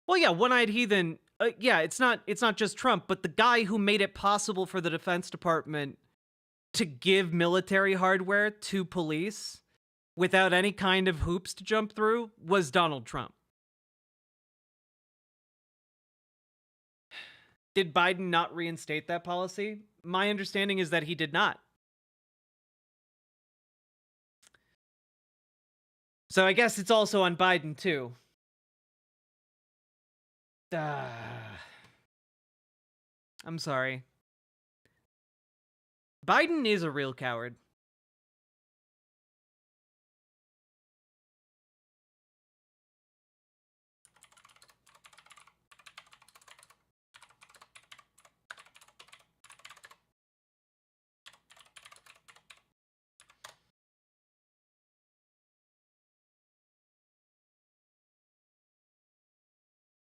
Well, yeah, One-Eyed Heathen, yeah, it's not just Trump, but the guy who made it possible for the Defense Department to give military hardware to police without any kind of hoops to jump through was Donald Trump. Did Biden not reinstate that policy? My understanding is that he did not. So I guess it's also on Biden, too. I'm sorry. Biden is a real coward.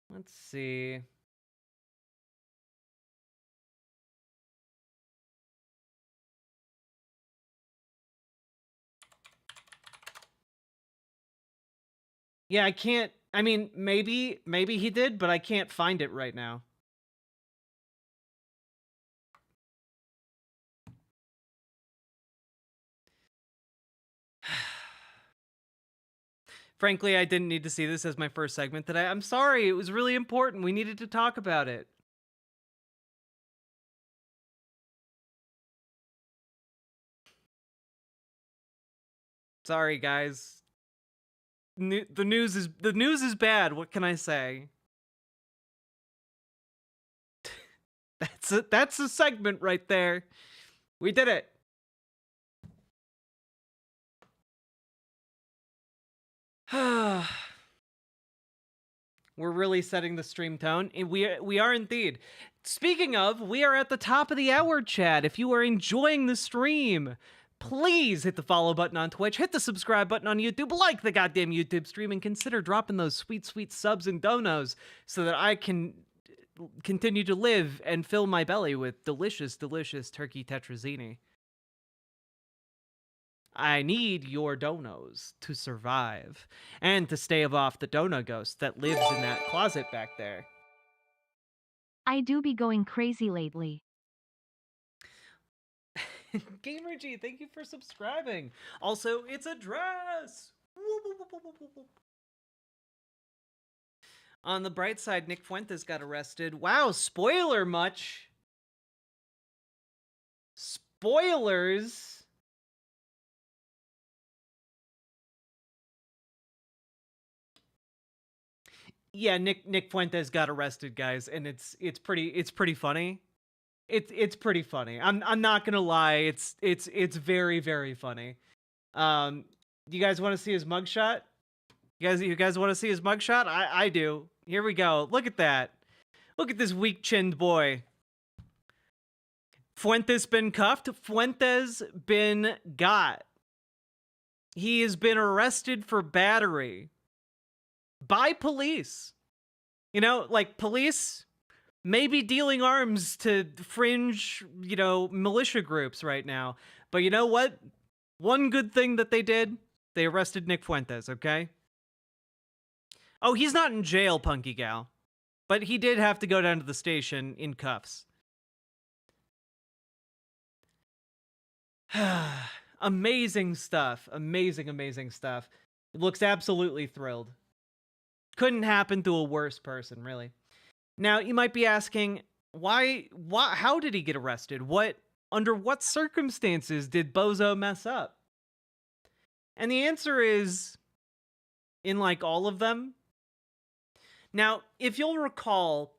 Let's see. Yeah, I can't. I mean, maybe he did, but I can't find it right now. Frankly, I didn't need to see this as my first segment today. I'm sorry, it was really important. We needed to talk about it. Sorry, guys. The news is bad. What can I say? That's a segment right there. We did it. We're really setting the stream tone. We are indeed. Speaking of, we are at the top of the hour, Chad. If you are enjoying the stream, please hit the follow button on Twitch, hit the subscribe button on YouTube, like the goddamn YouTube stream, and consider dropping those sweet, sweet subs and donos so that I can continue to live and fill my belly with delicious, delicious turkey tetrazzini. I need your donos to survive and to stave off the dono ghost that lives in that closet back there. I do be going crazy lately. GamerG, thank you for subscribing. Also, it's a dress. On the bright side, Nick Fuentes got arrested. Wow, spoiler much. Spoilers. Yeah, Nick Fuentes got arrested, guys, and it's pretty funny. It's pretty funny. I'm not gonna lie. It's very, very funny. You guys want to see his mugshot? You guys want to see his mugshot? I do. Here we go. Look at that. Look at this weak-chinned boy. Fuentes been cuffed. Fuentes been got. He has been arrested for battery by police. You know, like, police may be dealing arms to fringe, militia groups right now. But you know what? One good thing that they did, they arrested Nick Fuentes, okay? Oh, he's not in jail, Punky Gal. But he did have to go down to the station in cuffs. Amazing stuff. Amazing, amazing stuff. It looks absolutely thrilled. Couldn't happen to a worse person, really. Now, you might be asking, how did he get arrested? Under what circumstances did Bozo mess up? And the answer is, in like all of them. Now, if you'll recall,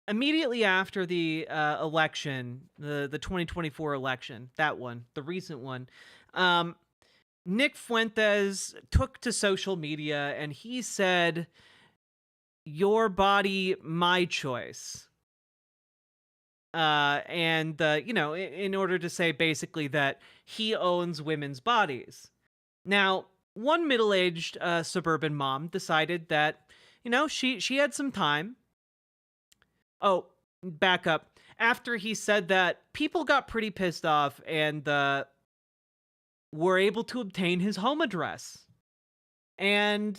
immediately after the election, the 2024 election, that one, the recent one, Nick Fuentes took to social media and he said, "Your body, my choice." In order to say basically that he owns women's bodies. Now, one middle-aged suburban mom decided that, she had some time. Oh, back up. After he said that, people got pretty pissed off and were able to obtain his home address. And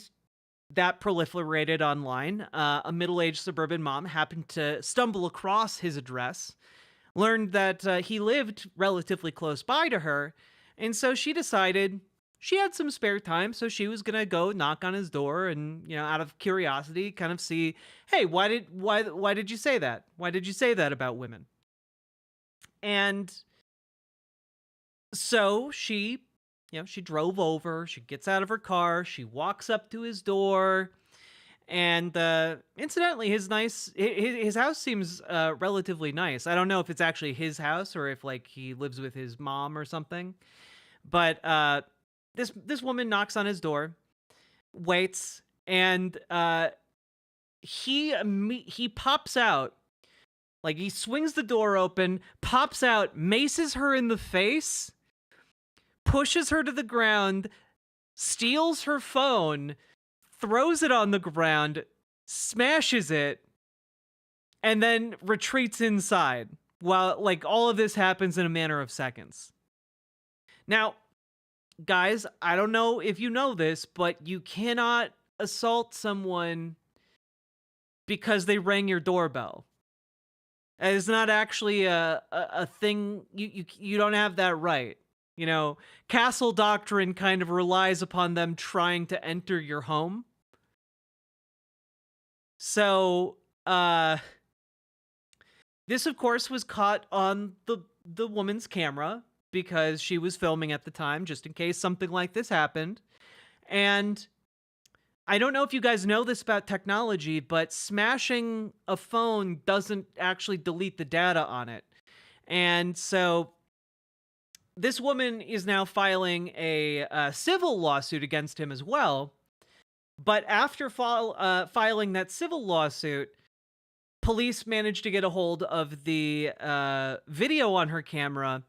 that proliferated online. A middle-aged suburban mom happened to stumble across his address, learned that he lived relatively close by to her, and so she decided she had some spare time, so she was gonna go knock on his door and, out of curiosity, kind of see, hey, why did you say that? Why did you say that about women? And so she drove over, she gets out of her car, she walks up to his door, and incidentally, his house seems relatively nice. I don't know if it's actually his house or if like he lives with his mom or something. But this woman knocks on his door, waits, and he pops out. Like, he swings the door open, pops out, maces her in the face, pushes her to the ground, steals her phone, throws it on the ground, smashes it, and then retreats inside. While, like, all of this happens in a matter of seconds. Now, guys, I don't know if you know this, but you cannot assault someone because they rang your doorbell. It's not actually a thing. You don't have that right. Castle doctrine kind of relies upon them trying to enter your home. So, this, of course, was caught on the woman's camera because she was filming at the time, just in case something like this happened. And I don't know if you guys know this about technology, but smashing a phone doesn't actually delete the data on it. And so this woman is now filing a civil lawsuit against him as well. But after filing that civil lawsuit, police managed to get a hold of the video on her camera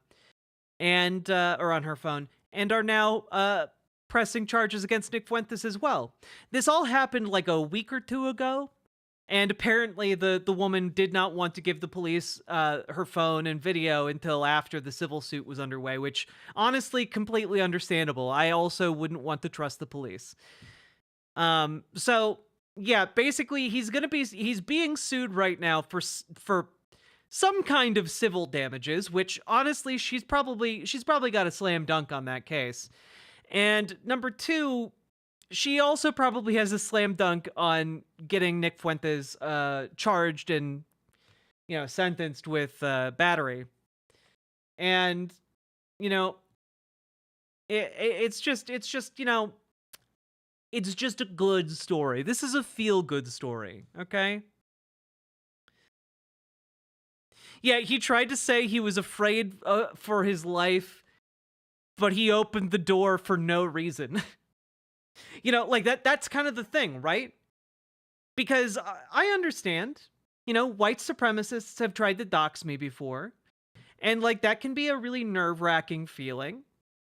and or on her phone, and are now pressing charges against Nick Fuentes as well. This all happened like a week or two ago, and apparently the woman did not want to give the police her phone and video until after the civil suit was underway, which honestly, completely understandable. I also wouldn't want to trust the police. So yeah, basically he's being sued right now for some kind of civil damages, which honestly, she's probably got a slam dunk on that case. And number two, she also probably has a slam dunk on getting Nick Fuentes charged and, sentenced with battery. And, it's just a good story. This is a feel-good story, okay? Yeah, he tried to say he was afraid for his life, but he opened the door for no reason. Like that's kind of the thing, right? Because I understand, white supremacists have tried to dox me before. And like that can be a really nerve-wracking feeling,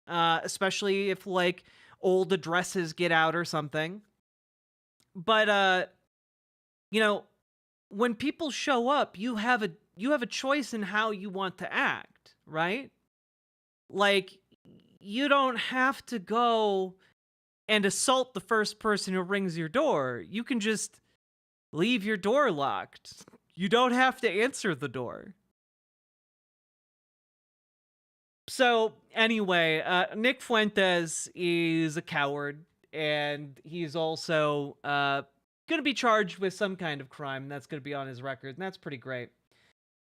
especially if like old addresses get out or something. But when people show up, you have a choice in how you want to act, right? Like you don't have to go and assault the first person who rings your door. You can just leave your door locked. You don't have to answer the door. So, anyway, Nick Fuentes is a coward, and he's also going to be charged with some kind of crime. That's going to be on his record, and that's pretty great.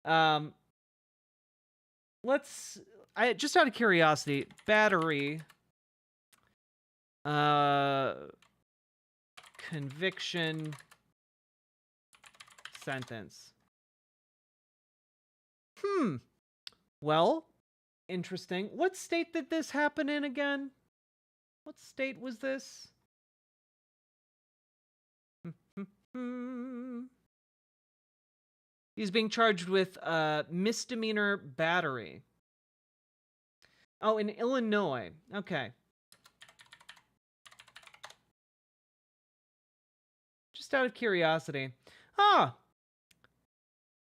Just out of curiosity, battery, conviction, sentence. Well, interesting. What state did this happen in again? What state was this? He's being charged with misdemeanor battery. Oh, in Illinois. Okay. Just out of curiosity.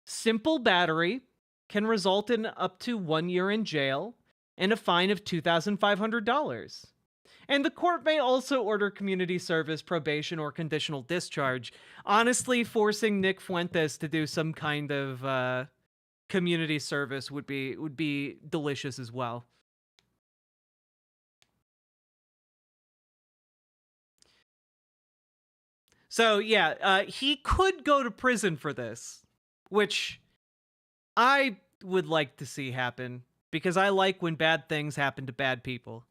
Simple battery can result in up to 1 year in jail and a fine of $2,500. And the court may also order community service, probation, or conditional discharge. Honestly, forcing Nick Fuentes to do some kind of community service would be delicious as well. So yeah, he could go to prison for this, which I would like to see happen, because I like when bad things happen to bad people.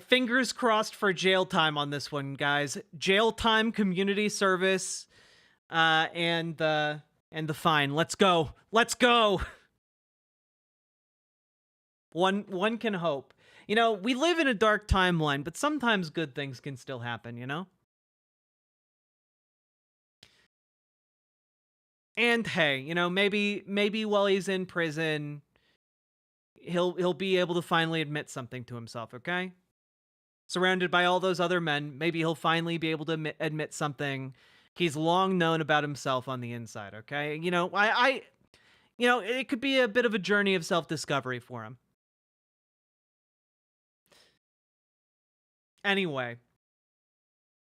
Fingers crossed for jail time on this one, guys. Jail time, community service, and the fine. Let's go. Let's go. One can hope. You know, we live in a dark timeline, but sometimes good things can still happen, you know? And hey, you know, maybe while he's in prison, he'll be able to finally admit something to himself, okay? Surrounded by all those other men, maybe he'll finally be able to admit something he's long known about himself on the inside, okay? You know, you know, it could be a bit of a journey of self-discovery for him. Anyway,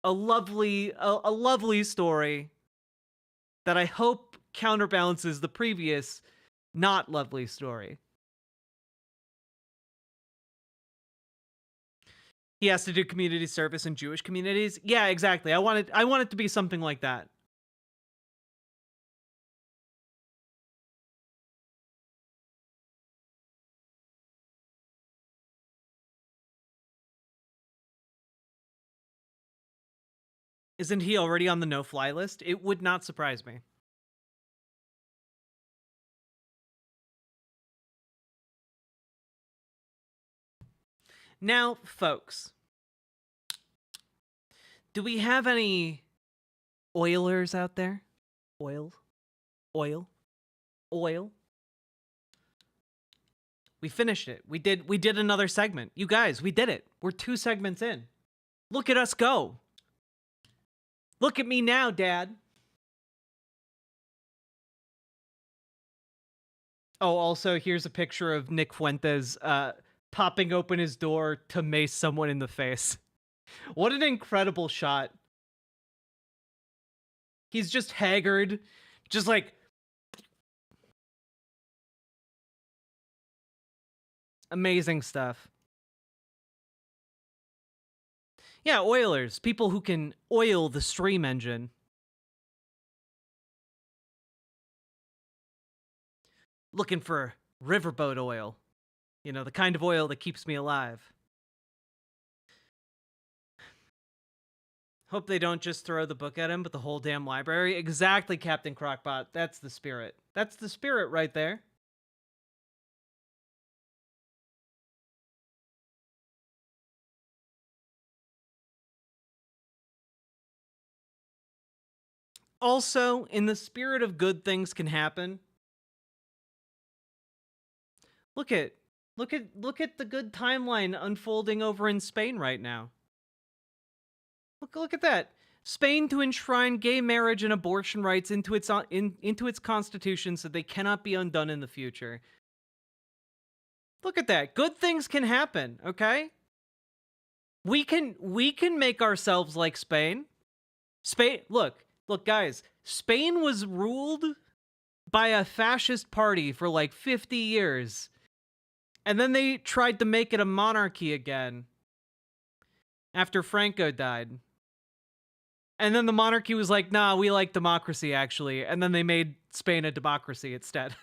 a lovely story that I hope counterbalances the previous not lovely story. He has to do community service in Jewish communities. Yeah, exactly. I want it to be something like that. Isn't he already on the no-fly list? It would not surprise me. Now, folks, do we have any oilers out there? Oil? We finished it. We did another segment. You guys, we did it. We're 2 segments in. Look at us go. Look at me now, Dad. Oh, also, here's a picture of Nick Fuentes popping open his door to mace someone in the face. What an incredible shot. He's just haggard, just like... Amazing stuff. Yeah, oilers. People who can oil the stream engine. Looking for riverboat oil. You know, the kind of oil that keeps me alive. Hope they don't just throw the book at him, but the whole damn library. Exactly, Captain Crockpot. That's the spirit. That's the spirit right there. Also, in the spirit of good things can happen. Look at the good timeline unfolding over in Spain right now. Look at that. Spain to enshrine gay marriage and abortion rights into its constitution so they cannot be undone in the future. Look at that. Good things can happen, okay? We can make ourselves like Spain. Look guys, Spain was ruled by a fascist party for like 50 years. And then they tried to make it a monarchy again after Franco died. And then the monarchy was like, nah, we like democracy, actually. And then they made Spain a democracy instead.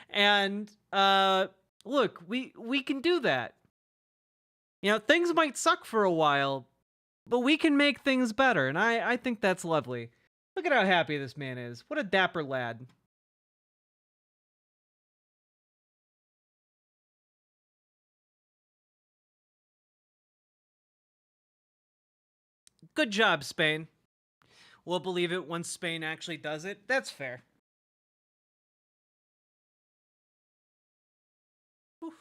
And, look, we can do that. You know, things might suck for a while, but we can make things better. And I think that's lovely. Look at how happy this man is. What a dapper lad. Good job, Spain. We'll believe it once Spain actually does it. That's fair. Oof.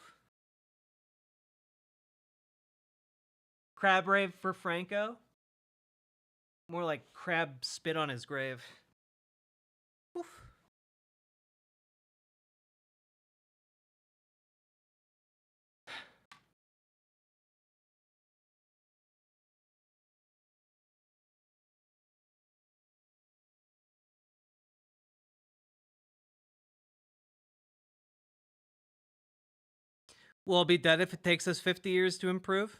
Crab rave for Franco? More like crab spit on his grave. Oof. We'll be dead if it takes us 50 years to improve?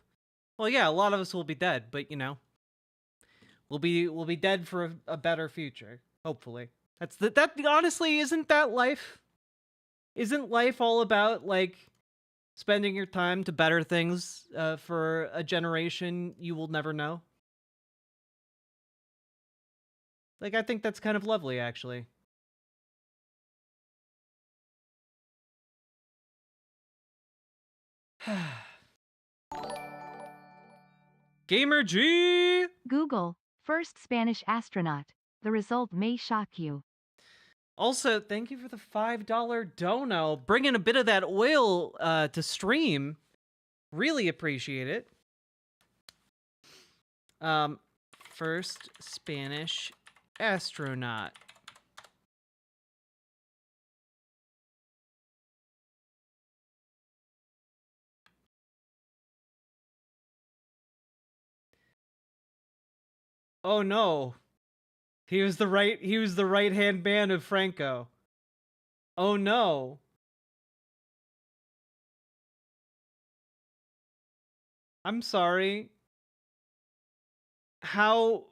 Well, yeah, a lot of us will be dead, but you know, we'll be dead for a better future, hopefully. That honestly, isn't that life? Isn't life all about like spending your time to better things for a generation you will never know? Like, I think that's kind of lovely, actually. Gamer G! Google, first Spanish astronaut. The result may shock you. Also, thank you for the $5 dono. Bringing a bit of that oil to stream. Really appreciate it. First Spanish astronaut. Oh no. He was the right-hand man of Franco. Oh no. I'm sorry. How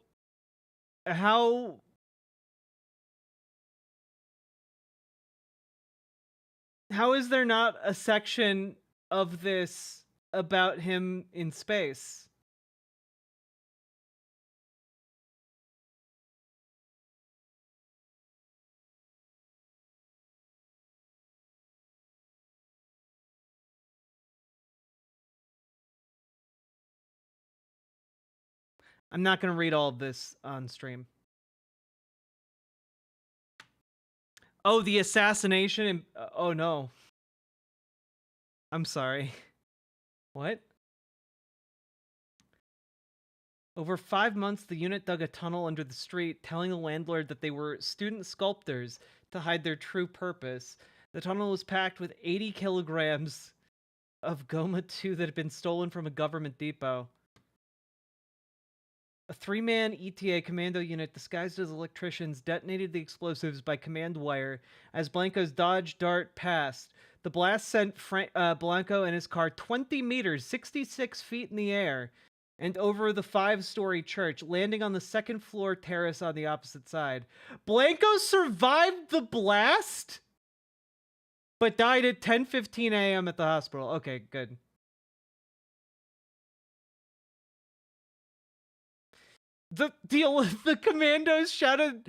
is there not a section of this about him in space? I'm not going to read all of this on stream. Oh, the assassination and oh no. I'm sorry. What? Over 5 months, the unit dug a tunnel under the street, telling the landlord that they were student sculptors to hide their true purpose. The tunnel was packed with 80 kilograms of Goma 2 that had been stolen from a government depot. A 3-man ETA commando unit disguised as electricians detonated the explosives by command wire as Blanco's Dodge Dart passed. The blast sent Blanco and his car 20 meters, 66 feet in the air, and over the 5-story church, landing on the second-floor terrace on the opposite side. Blanco survived the blast, but died at 10:15 a.m. at the hospital. Okay, good. The commandos shouted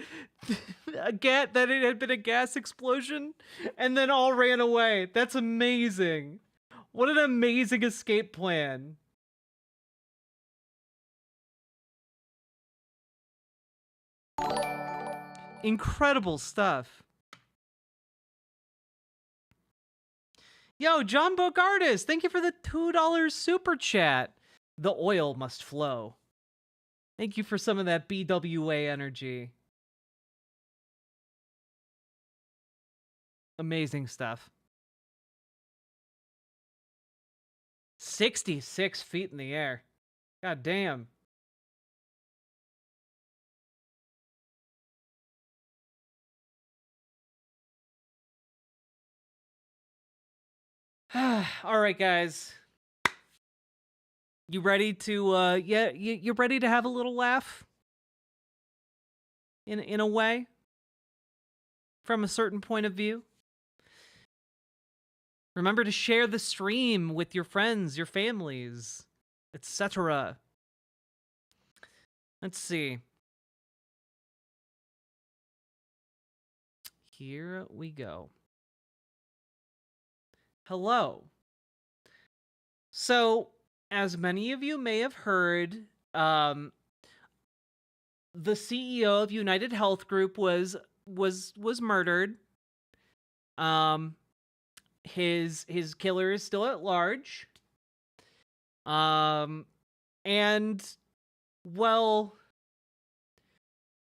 that it had been a gas explosion, and then all ran away. That's amazing. What an amazing escape plan. Incredible stuff. Yo, John Bogardus, thank you for the $2 super chat. The oil must flow. Thank you for some of that BWA energy. Amazing stuff. 66 feet in the air. God damn. All right, guys. You ready to you ready to have a little laugh? In a way? From a certain point of view? Remember to share the stream with your friends, your families, etc. Let's see. Here we go. Hello. So, as many of you may have heard, the CEO of United Health Group was murdered. His killer is still at large. And well,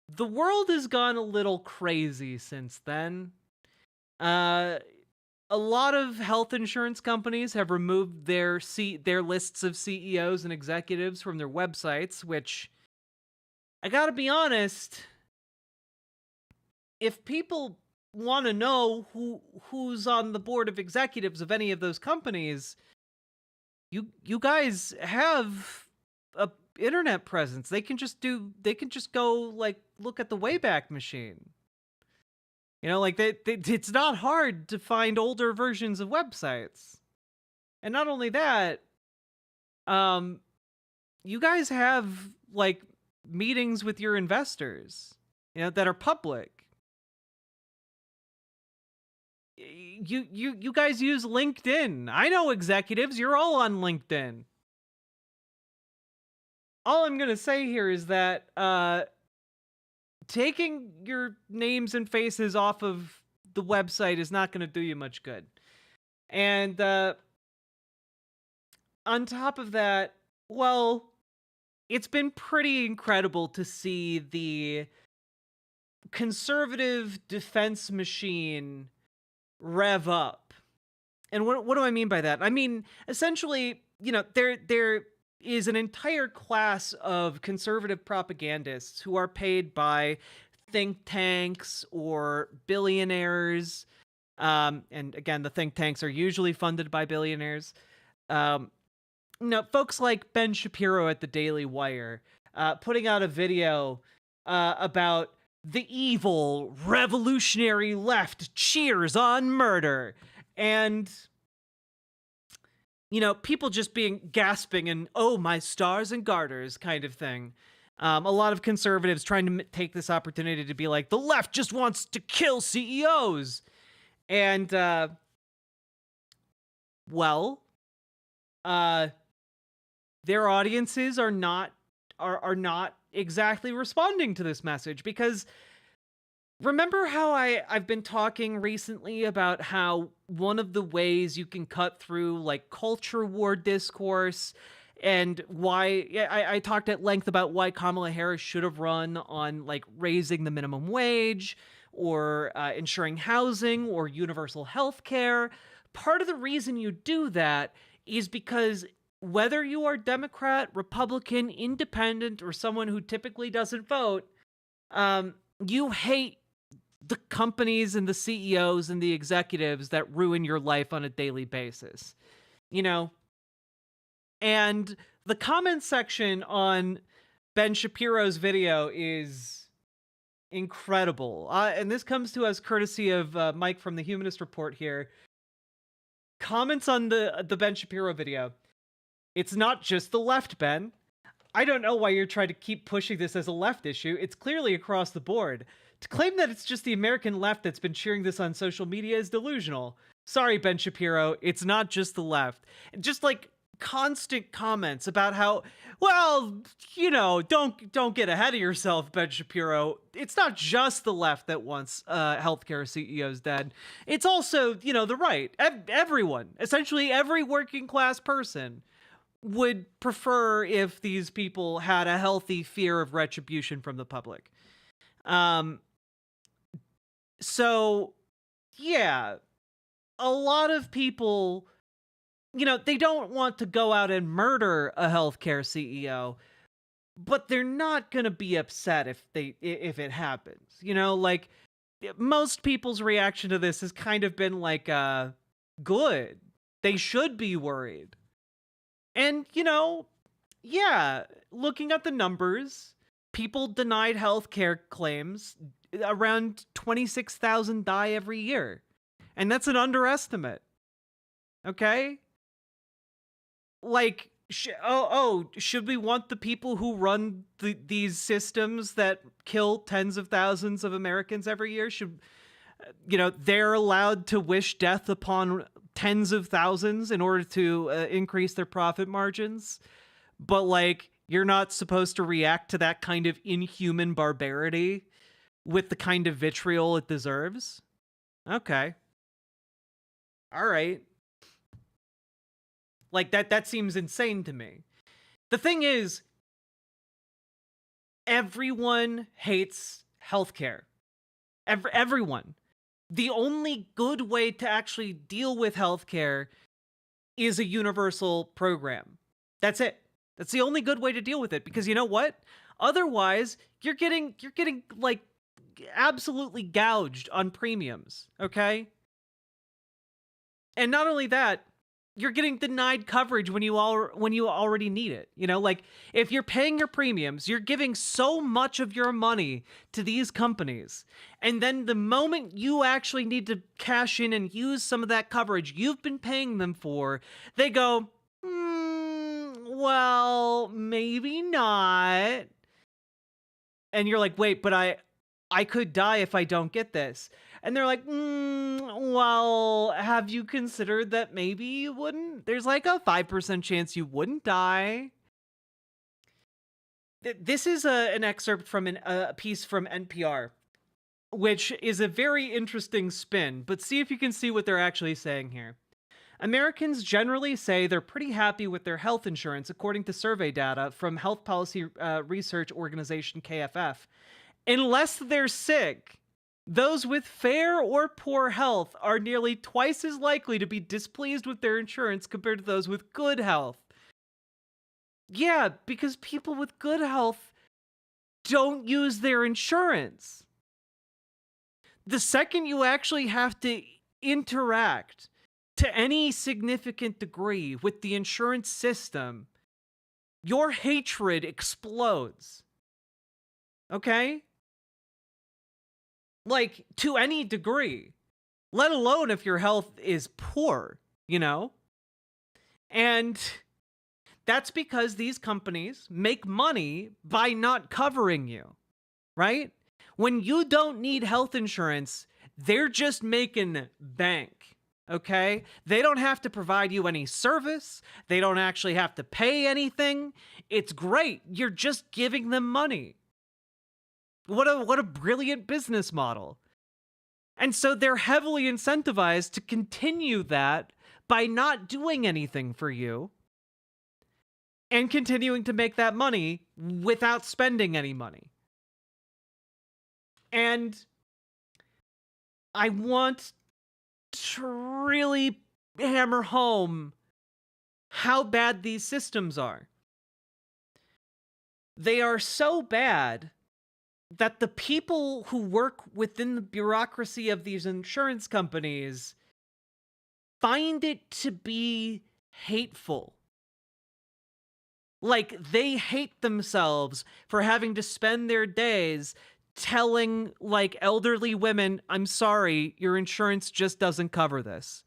the world has gone a little crazy since then. A lot of health insurance companies have removed their lists of CEOs and executives from their websites, which, I gotta be honest, if people want to know who's on the board of executives of any of those companies, you guys have a internet presence. They can just go like look at the Wayback Machine. You know, like it's not hard to find older versions of websites. And not only that, you guys have like meetings with your investors, you know, that are public. You guys use LinkedIn. I know executives, you're all on LinkedIn. All I'm going to say here is that taking your names and faces off of the website is not going to do you much good. And on top of that, well, it's been pretty incredible to see the conservative defense machine rev up. And what do I mean by that? I mean, essentially, you know, there is an entire class of conservative propagandists who are paid by think tanks or billionaires. And again, the think tanks are usually funded by billionaires. Folks like Ben Shapiro at the Daily Wire, putting out a video about the evil revolutionary left cheers on murder. And, you know, people just gasping and, oh, my stars and garters kind of thing. A lot of conservatives trying to take this opportunity to be like, the left just wants to kill CEOs. And, their audiences are not exactly responding to this message, because remember how I've been talking recently about how one of the ways you can cut through like culture war discourse, and why I talked at length about why Kamala Harris should have run on like raising the minimum wage or ensuring housing or universal health care. Part of the reason you do that is because whether you are Democrat, Republican, Independent, or someone who typically doesn't vote, you hate the companies and the CEOs and the executives that ruin your life on a daily basis, you know? And the comment section on Ben Shapiro's video is incredible. And this comes to us courtesy of Mike from the Humanist Report here. Comments on the Ben Shapiro video. It's not just the left, Ben. I don't know why you're trying to keep pushing this as a left issue. It's clearly across the board. To claim that it's just the American left that's been cheering this on social media is delusional. Sorry, Ben Shapiro, it's not just the left. Just like constant comments about how, well, you know, don't get ahead of yourself, Ben Shapiro. It's not just the left that wants healthcare CEOs dead. It's also, you know, the right. Everyone, essentially every working class person would prefer if these people had a healthy fear of retribution from the public. So, yeah, a lot of people, they don't want to go out and murder a healthcare CEO, but they're not going to be upset if it happens. Like, most people's reaction to this has kind of been like, good. They should be worried. And, yeah, looking at the numbers, people denied healthcare claims, around 26,000 die every year. And that's an underestimate. Okay? Like, should we want the people who run these systems that kill tens of thousands of Americans every year? Should, they're allowed to wish death upon tens of thousands in order to increase their profit margins? But, like, you're not supposed to react to that kind of inhuman barbarity with the kind of vitriol it deserves? Okay. All right. Like, that seems insane to me. The thing is, everyone hates healthcare. Everyone. The only good way to actually deal with healthcare is a universal program. That's it. That's the only good way to deal with it, because you know what? Otherwise, you're getting like absolutely gouged on premiums, okay? And not only that, you're getting denied coverage when you already need it. Like, if you're paying your premiums, you're giving so much of your money to these companies, and then the moment you actually need to cash in and use some of that coverage you've been paying them for, they go, well, maybe not. And you're like, wait, but I could die if I don't get this. And they're like, well, have you considered that maybe you wouldn't? There's like a 5% chance you wouldn't die. This is an excerpt from a piece from NPR, which is a very interesting spin, but see if you can see what they're actually saying here. Americans generally say they're pretty happy with their health insurance, according to survey data from health policy research organization KFF. Unless they're sick, those with fair or poor health are nearly twice as likely to be displeased with their insurance compared to those with good health. Yeah, because people with good health don't use their insurance. The second you actually have to interact to any significant degree with the insurance system, your hatred explodes. Okay? Like, to any degree, let alone if your health is poor, And that's because these companies make money by not covering you, right? When you don't need health insurance, they're just making bank, okay? They don't have to provide you any service. They don't actually have to pay anything. It's great. You're just giving them money. What a brilliant business model. And so they're heavily incentivized to continue that by not doing anything for you and continuing to make that money without spending any money. And I want to really hammer home how bad these systems are. They are so bad that the people who work within the bureaucracy of these insurance companies find it to be hateful. Like, they hate themselves for having to spend their days telling, like, elderly women, I'm sorry, your insurance just doesn't cover this.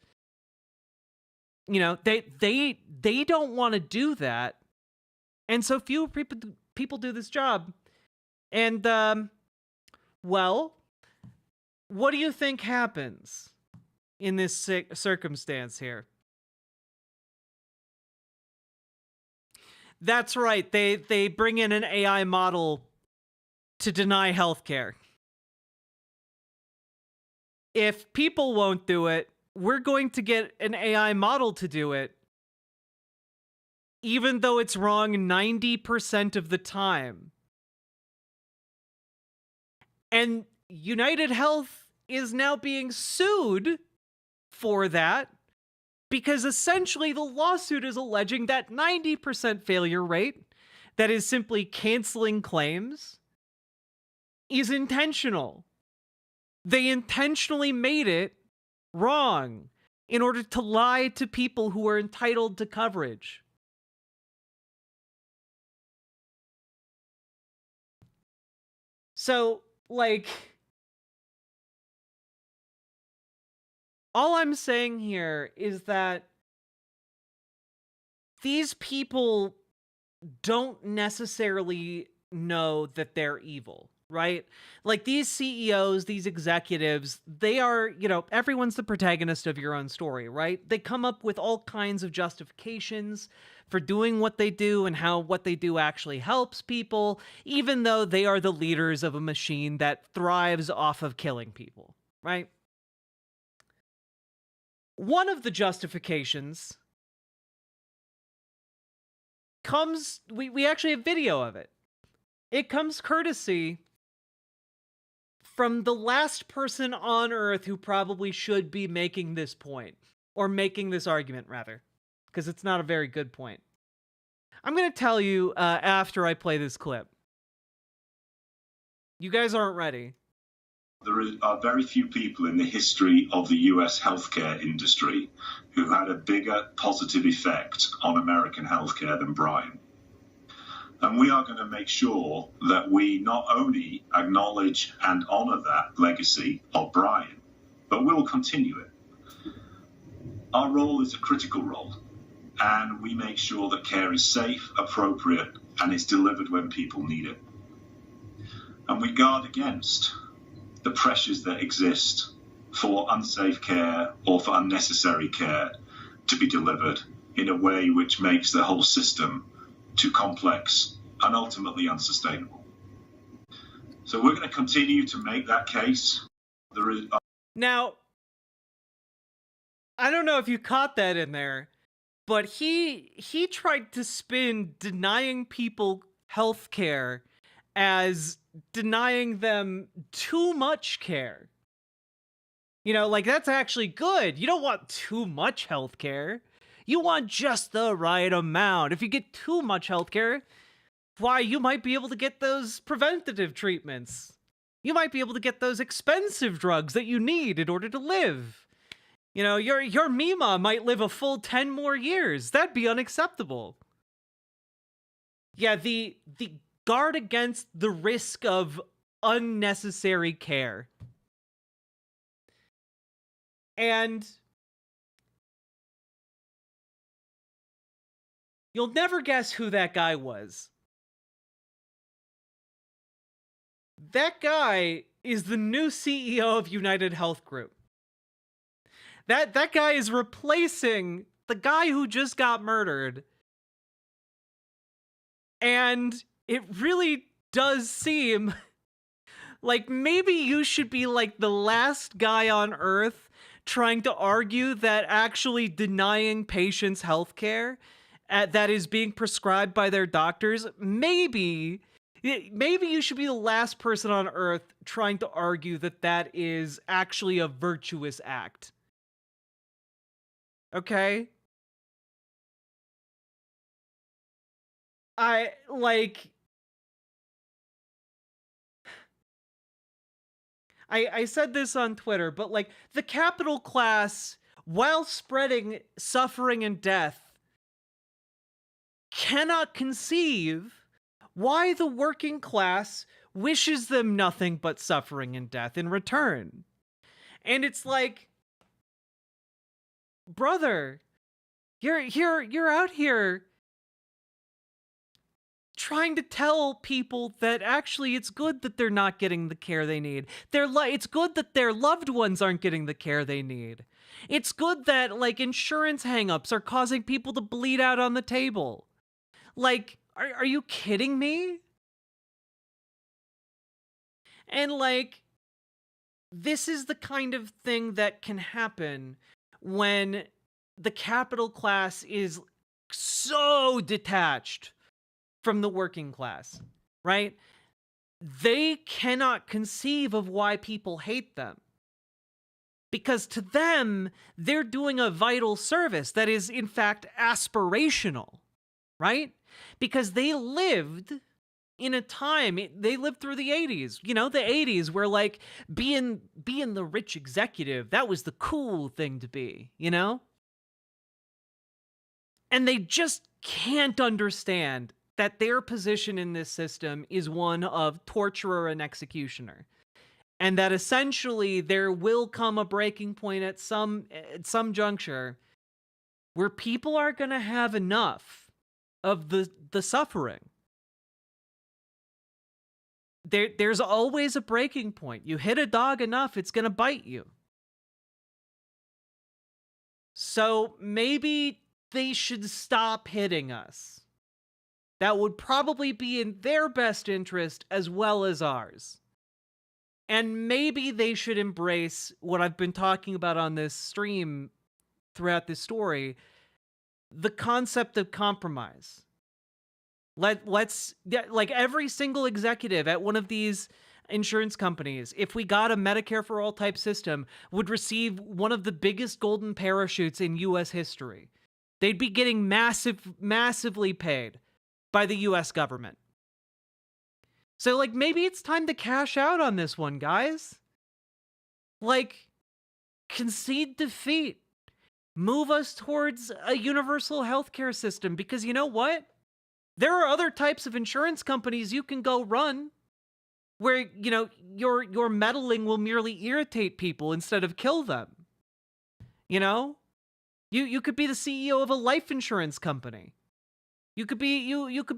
They don't want to do that. And so few people do this job. And, well, what do you think happens in this circumstance here? That's right. They bring in an AI model to deny healthcare. If people won't do it, we're going to get an AI model to do it. even though it's wrong 90% of the time. And United Health is now being sued for that because essentially the lawsuit is alleging that 90% failure rate, that is simply canceling claims, is intentional. They intentionally made it wrong in order to lie to people who are entitled to coverage. So, like, all I'm saying here is that these people don't necessarily know that they're evil, right? Like, these CEOs, these executives, they are, you know, everyone's the protagonist of your own story, right? They come up with all kinds of justifications for doing what they do and how what they do actually helps people, even though they are the leaders of a machine that thrives off of killing people, right? One of the justifications comes, we actually have video of it. It comes courtesy from the last person on Earth who probably should be making this point, or making this argument, rather, because it's not a very good point. I'm going to tell you after I play this clip. You guys aren't ready. There are very few people in the history of the US healthcare industry who had a bigger positive effect on American healthcare than Brian. And we are going to make sure that we not only acknowledge and honor that legacy of Brian, but we'll continue it. Our role is a critical role, and we make sure that care is safe, appropriate, and is delivered when people need it. And we guard against the pressures that exist for unsafe care or for unnecessary care to be delivered in a way which makes the whole system too complex and ultimately unsustainable. So we're going to continue to make that case. Now, I don't know if you caught that in there, but he tried to spin denying people health care as denying them too much care. You know, like, that's actually good. You don't want too much health care. You want just the right amount. If you get too much health care, why, you might be able to get those preventative treatments. You might be able to get those expensive drugs that you need in order to live. You know, your Mima might live a full 10 more years. That'd be unacceptable. Yeah, the guard against the risk of unnecessary care. And you'll never guess who that guy was. That guy is the new CEO of United Health Group. That guy is replacing the guy who just got murdered. And it really does seem like maybe you should be like the last guy on Earth trying to argue that actually denying patients healthcare that is being prescribed by their doctors, maybe you should be the last person on Earth trying to argue that that is actually a virtuous act. Okay? I said this on Twitter, but like, the capital class, while spreading suffering and death, cannot conceive why the working class wishes them nothing but suffering and death in return. And it's like, brother, you're out here trying to tell people that actually it's good that they're not getting the care they need. It's good that their loved ones aren't getting the care they need. It's good that, like, insurance hangups are causing people to bleed out on the table. Like, are you kidding me? And, like, this is the kind of thing that can happen when the capital class is so detached from the working class, right? They cannot conceive of why people hate them. Because to them, they're doing a vital service that is, in fact, aspirational, right? Because they lived in a time, they lived through the 80s, you know, the 80s where, like, being the rich executive, that was the cool thing to be, you know? And they just can't understand that their position in this system is one of torturer and executioner. And that essentially there will come a breaking point at some juncture where people are going to have enough of the suffering. There's always a breaking point. You hit a dog enough, it's going to bite you. So maybe they should stop hitting us. That would probably be in their best interest as well as ours. And maybe they should embrace what I've been talking about on this stream throughout this story, the concept of compromise. Let's like every single executive at one of these insurance companies, if we got a Medicare for all type system, would receive one of the biggest golden parachutes in US history. They'd be getting massively paid by the US government. So, like, maybe it's time to cash out on this one, guys. Like, concede defeat. Move us towards a universal healthcare system, because you know what? There are other types of insurance companies you can go run where, you know, your meddling will merely irritate people instead of kill them. You know? You could be the CEO of a life insurance company. You could be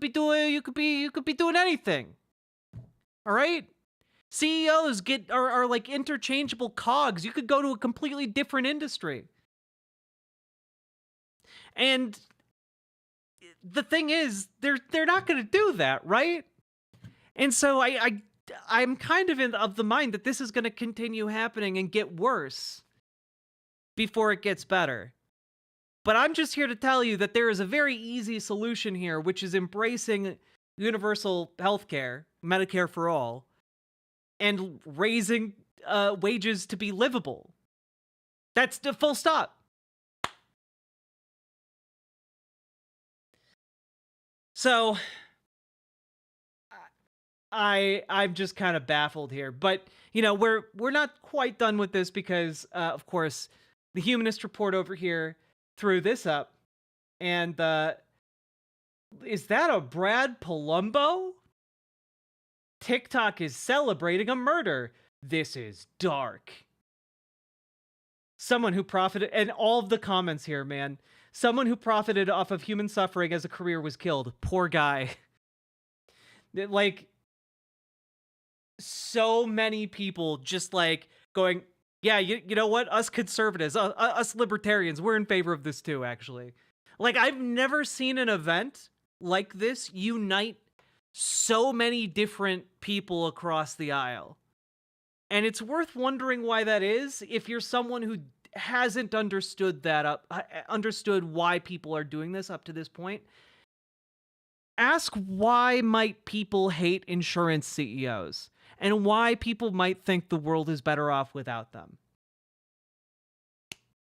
doing anything. All right? CEOs are like interchangeable cogs. You could go to a completely different industry. And the thing is, they're not going to do that, right? And so I'm kind of the mind that this is going to continue happening and get worse before it gets better. But I'm just here to tell you that there is a very easy solution here, which is embracing universal healthcare, Medicare for all, and raising wages to be livable. That's the full stop. So I'm just kind of baffled here, but you know, we're not quite done with this because of course the Humanist Report over here threw this up, and is that a Brad Palumbo? TikTok is celebrating a murder. This is dark. Someone who profited, and all of the comments here, man. Someone who profited off of human suffering as a career was killed. Poor guy. Like, so many people just like going, yeah, you know what? Us conservatives, us libertarians, we're in favor of this too, actually. Like, I've never seen an event like this unite so many different people across the aisle. And it's worth wondering why that is if you're someone who hasn't understood why people are doing this up to this point. Ask why might people hate insurance CEOs and why people might think the world is better off without them.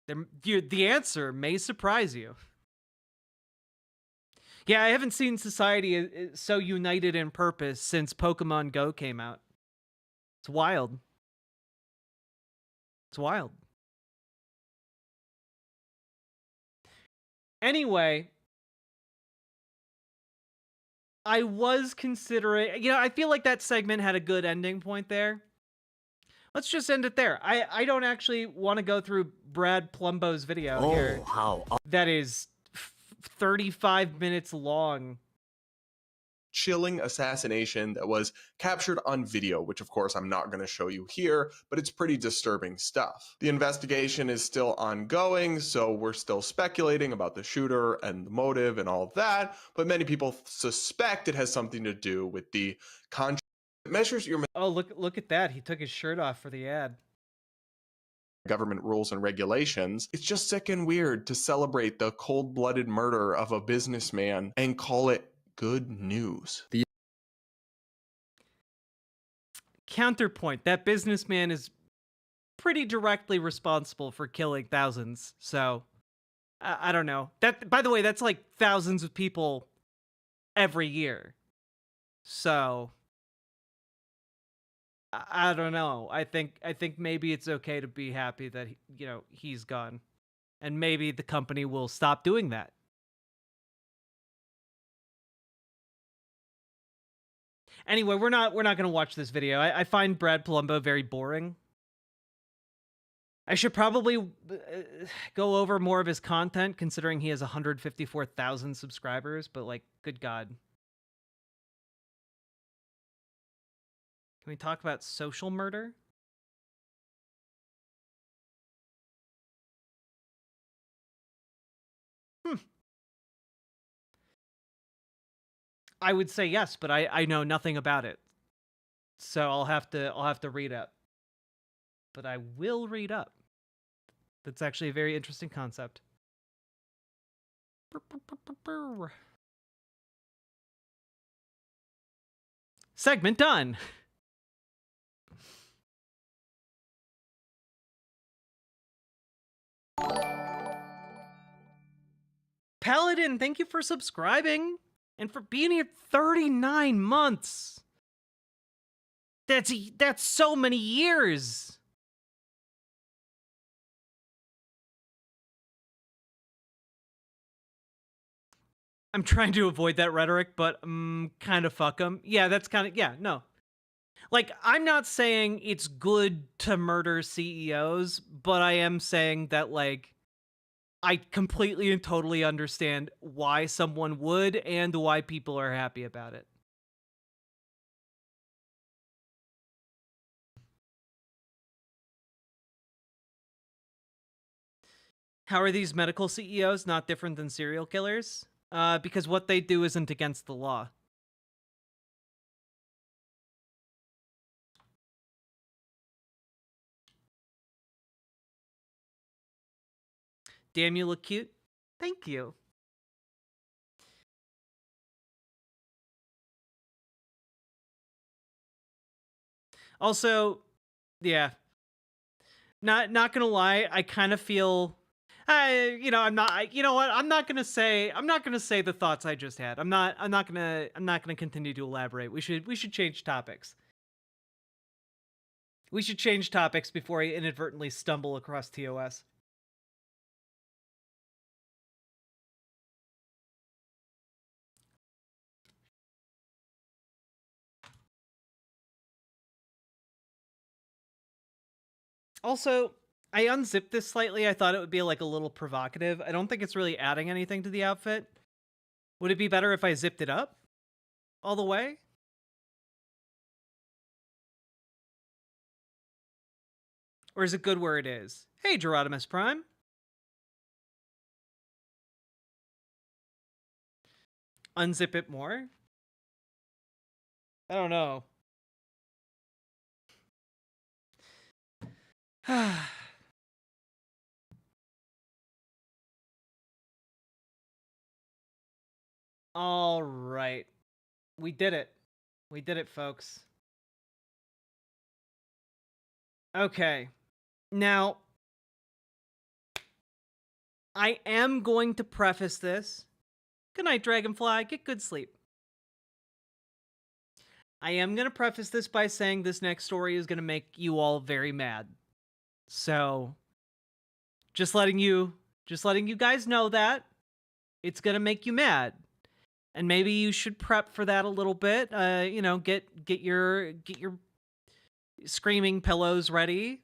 The answer may surprise you. Yeah, I haven't seen society so united in purpose since Pokemon Go came out. It's wild. It's wild. Anyway, I was considering, you know, I feel like that segment had a good ending point there. Let's just end it there. I don't actually want to go through Brad Plumbo's video here. That is 35 minutes long. Chilling assassination that was captured on video, which of course I'm not going to show you here, but it's pretty disturbing stuff. The investigation is still ongoing, so we're still speculating about the shooter and the motive and all of that, but many people suspect it has something to do with the measures your... Oh, look at that. He took his shirt off for the ad. government rules and regulations. It's just sick and weird to celebrate the cold-blooded murder of a businessman and call it good news. Counterpoint, that businessman is pretty directly responsible for killing thousands, so I don't know. That, by the way, that's like thousands of people every year. So I don't know. I think maybe it's okay to be happy that he's gone, and maybe the company will stop doing that. Anyway, we're not going to watch this video. I find Brad Palumbo very boring. I should probably go over more of his content, considering he has 154,000 subscribers, but like, good God. Can we talk about social murder? I would say yes, but I know nothing about it. So I'll have to read up. But I will read up. That's actually a very interesting concept. Segment done. Paladin, thank you for subscribing and for being here 39 months. That's so many years. I'm trying to avoid that rhetoric, but kind of fuck them. Yeah, that's kind of, yeah, no. Like, I'm not saying it's good to murder CEOs, but I am saying that, like, I completely and totally understand why someone would and why people are happy about it. How are these medical CEOs not different than serial killers? Because what they do isn't against the law. Damn, you look cute. Thank you. Also, yeah. Not gonna lie, I kind of feel I'm not you know what? I'm not gonna say the thoughts I just had. I'm not gonna continue to elaborate. We should change topics. We should change topics before I inadvertently stumble across TOS. Also, I unzipped this slightly. I thought it would be like a little provocative. I don't think it's really adding anything to the outfit. Would it be better if I zipped it up all the way? Or is it good where it is? Hey, Gerodimus Prime. Unzip it more? I don't know. All right. We did it. We did it, folks. Okay. Now, I am going to preface this. Good night, Dragonfly. Get good sleep. I am going to preface this by saying this next story is going to make you all very mad. So, just letting you guys know that it's going to make you mad. And maybe you should prep for that a little bit. Get your screaming pillows ready.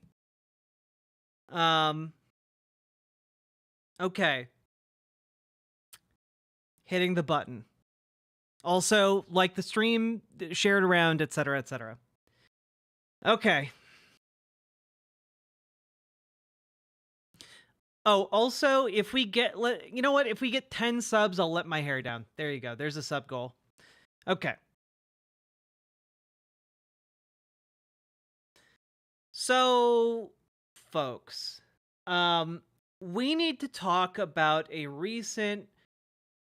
Okay. Hitting the button. Also, like the stream, share it around, etc., etc. Okay. Oh, also, if we get, you know what? If we get 10 subs, I'll let my hair down. There you go. There's a sub goal. Okay. So, folks, we need to talk about a recent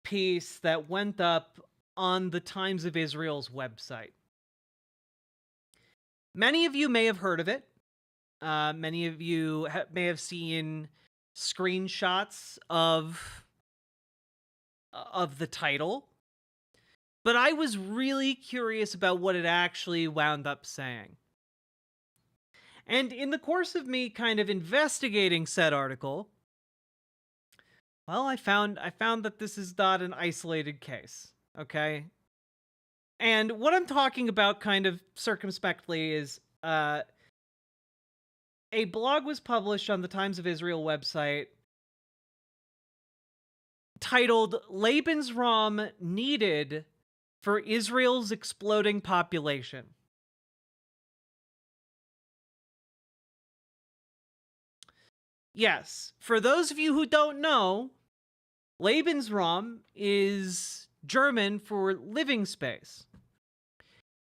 piece that went up on the Times of Israel's website. Many of you may have heard of it. Many of you may have seen screenshots of the title. But I was really curious about what it actually wound up saying. And in the course of me kind of investigating said article, well, I found that this is not an isolated case, okay? And what I'm talking about kind of circumspectly is a blog was published on the Times of Israel website titled Lebensraum Needed for Israel's Exploding Population. Yes, for those of you who don't know, Lebensraum is German for living space.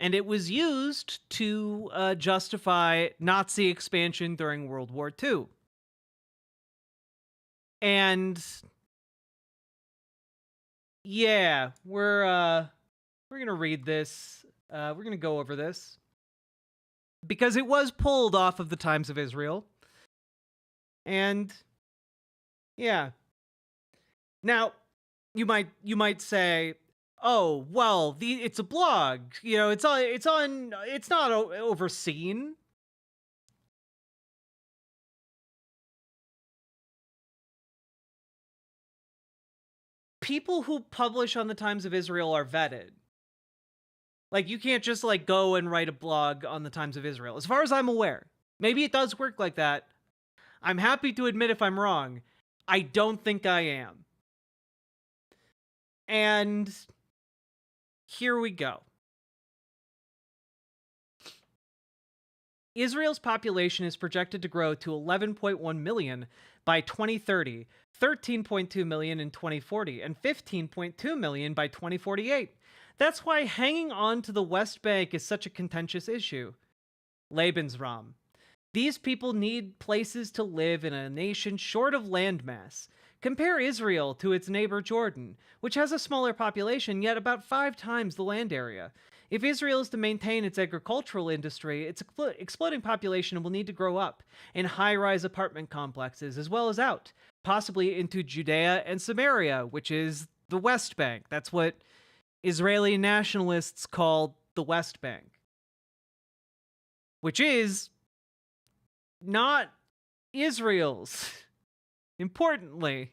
And it was used to justify Nazi expansion during World War II. And yeah, we're going to read this. We're going to go over this. Because it was pulled off of the Times of Israel. And yeah. Now, you might say, "Oh, well, it's a blog. You know, it's not overseen." People who publish on the Times of Israel are vetted. Like, you can't just, like, go and write a blog on the Times of Israel. As far as I'm aware. Maybe it does work like that. I'm happy to admit if I'm wrong. I don't think I am. And here we go. Israel's population is projected to grow to 11.1 million by 2030, 13.2 million in 2040, and 15.2 million by 2048. That's why hanging on to the West Bank is such a contentious issue. Lebensraum. These people need places to live in a nation short of landmass. Compare Israel to its neighbor Jordan, which has a smaller population, yet about 5 times the land area. If Israel is to maintain its agricultural industry, its exploding population will need to grow up in high-rise apartment complexes as well as out, possibly into Judea and Samaria, which is the West Bank. That's what Israeli nationalists call the West Bank. Which is not Israel's, importantly.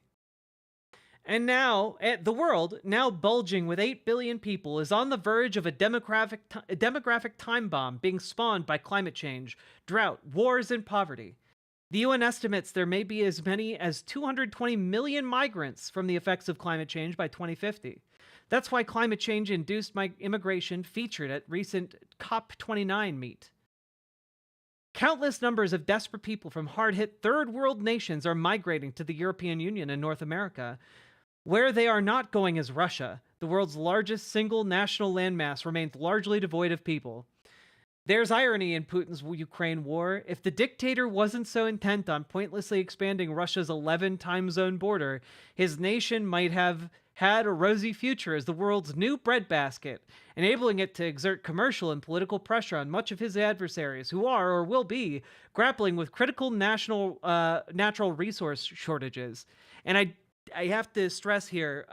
And now, the world, now bulging with 8 billion people, is on the verge of a demographic time bomb being spawned by climate change, drought, wars, and poverty. The UN estimates there may be as many as 220 million migrants from the effects of climate change by 2050. That's why climate change-induced immigration featured at recent COP29 meet. Countless numbers of desperate people from hard-hit third world nations are migrating to the European Union and North America. Where they are not going is Russia. The world's largest single national landmass remains largely devoid of people. There's irony in Putin's Ukraine war. If the dictator wasn't so intent on pointlessly expanding Russia's 11 time zone border, his nation might have had a rosy future as the world's new breadbasket, enabling it to exert commercial and political pressure on much of his adversaries who are, or will be, grappling with critical natural resource shortages. And I have to stress here,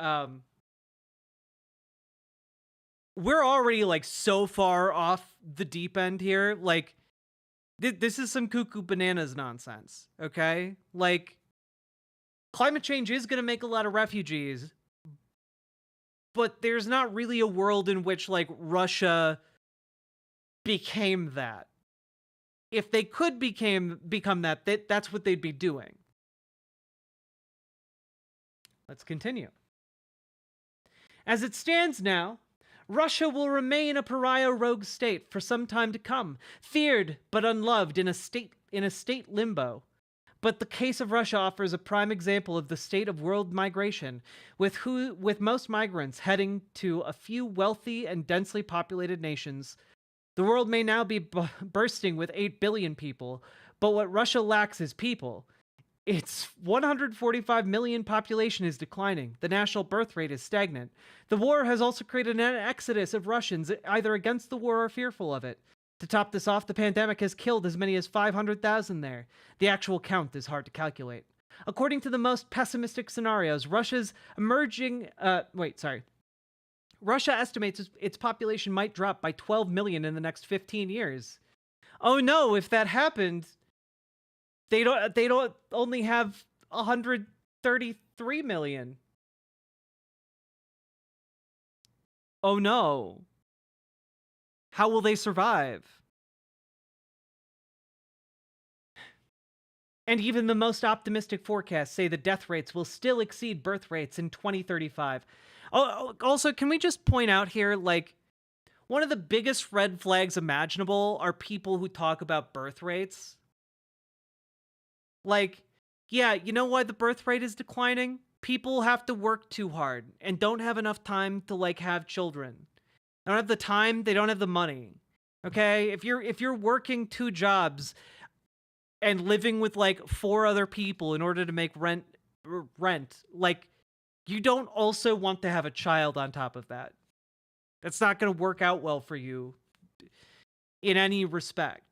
we're already, like, so far off the deep end here. Like, this is some cuckoo bananas nonsense, okay? Like, climate change is going to make a lot of refugees, but there's not really a world in which, like, Russia became that. If they could become that, that's what they'd be doing. Let's continue. As it stands now, Russia will remain a pariah rogue state for some time to come, feared but unloved in a state limbo. But the case of Russia offers a prime example of the state of world migration, with most migrants heading to a few wealthy and densely populated nations. The world may now be bursting with 8 billion people, But what Russia lacks is people. Its 145 million population is declining. The national birth rate is stagnant. The war has also created an exodus of Russians, either against the war or fearful of it. To top this off, the pandemic has killed as many as 500,000 there. The actual count is hard to calculate. According to the most pessimistic scenarios, Russia estimates its population might drop by 12 million in the next 15 years. Oh no, if that happened, they don't only have 133 million. Oh no. How will they survive? And even the most optimistic forecasts say the death rates will still exceed birth rates in 2035. Oh, also, can we just point out here, like, one of the biggest red flags imaginable are people who talk about birth rates. Like, yeah, you know why the birth rate is declining? People have to work too hard and don't have enough time to, like, have children. They don't have the time, they don't have the money. Okay? If you're working 2 jobs and living with like 4 other people in order to make rent, like, you don't also want to have a child on top of that. That's not going to work out well for you in any respect.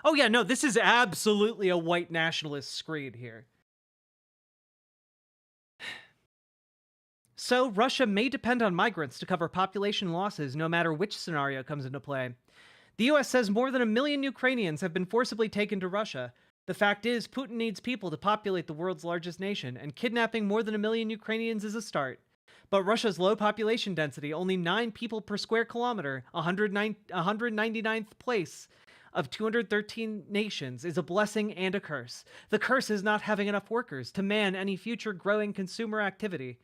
Oh yeah, no, this is absolutely a white nationalist screed here. So, Russia may depend on migrants to cover population losses no matter which scenario comes into play. The US says more than 1 million Ukrainians have been forcibly taken to Russia. The fact is, Putin needs people to populate the world's largest nation, and kidnapping more than 1 million Ukrainians is a start. But Russia's low population density, only 9 people per square kilometer, 199th place of 213 nations, is a blessing and a curse. The curse is not having enough workers to man any future growing consumer activity.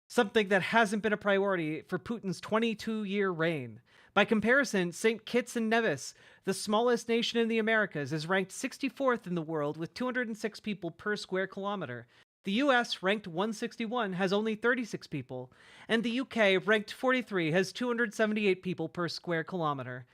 Something that hasn't been a priority for Putin's 22-year reign. By comparison, St. Kitts and Nevis, the smallest nation in the Americas, is ranked 64th in the world with 206 people per square kilometer. The US, ranked 161, has only 36 people, and the UK, ranked 43, has 278 people per square kilometer.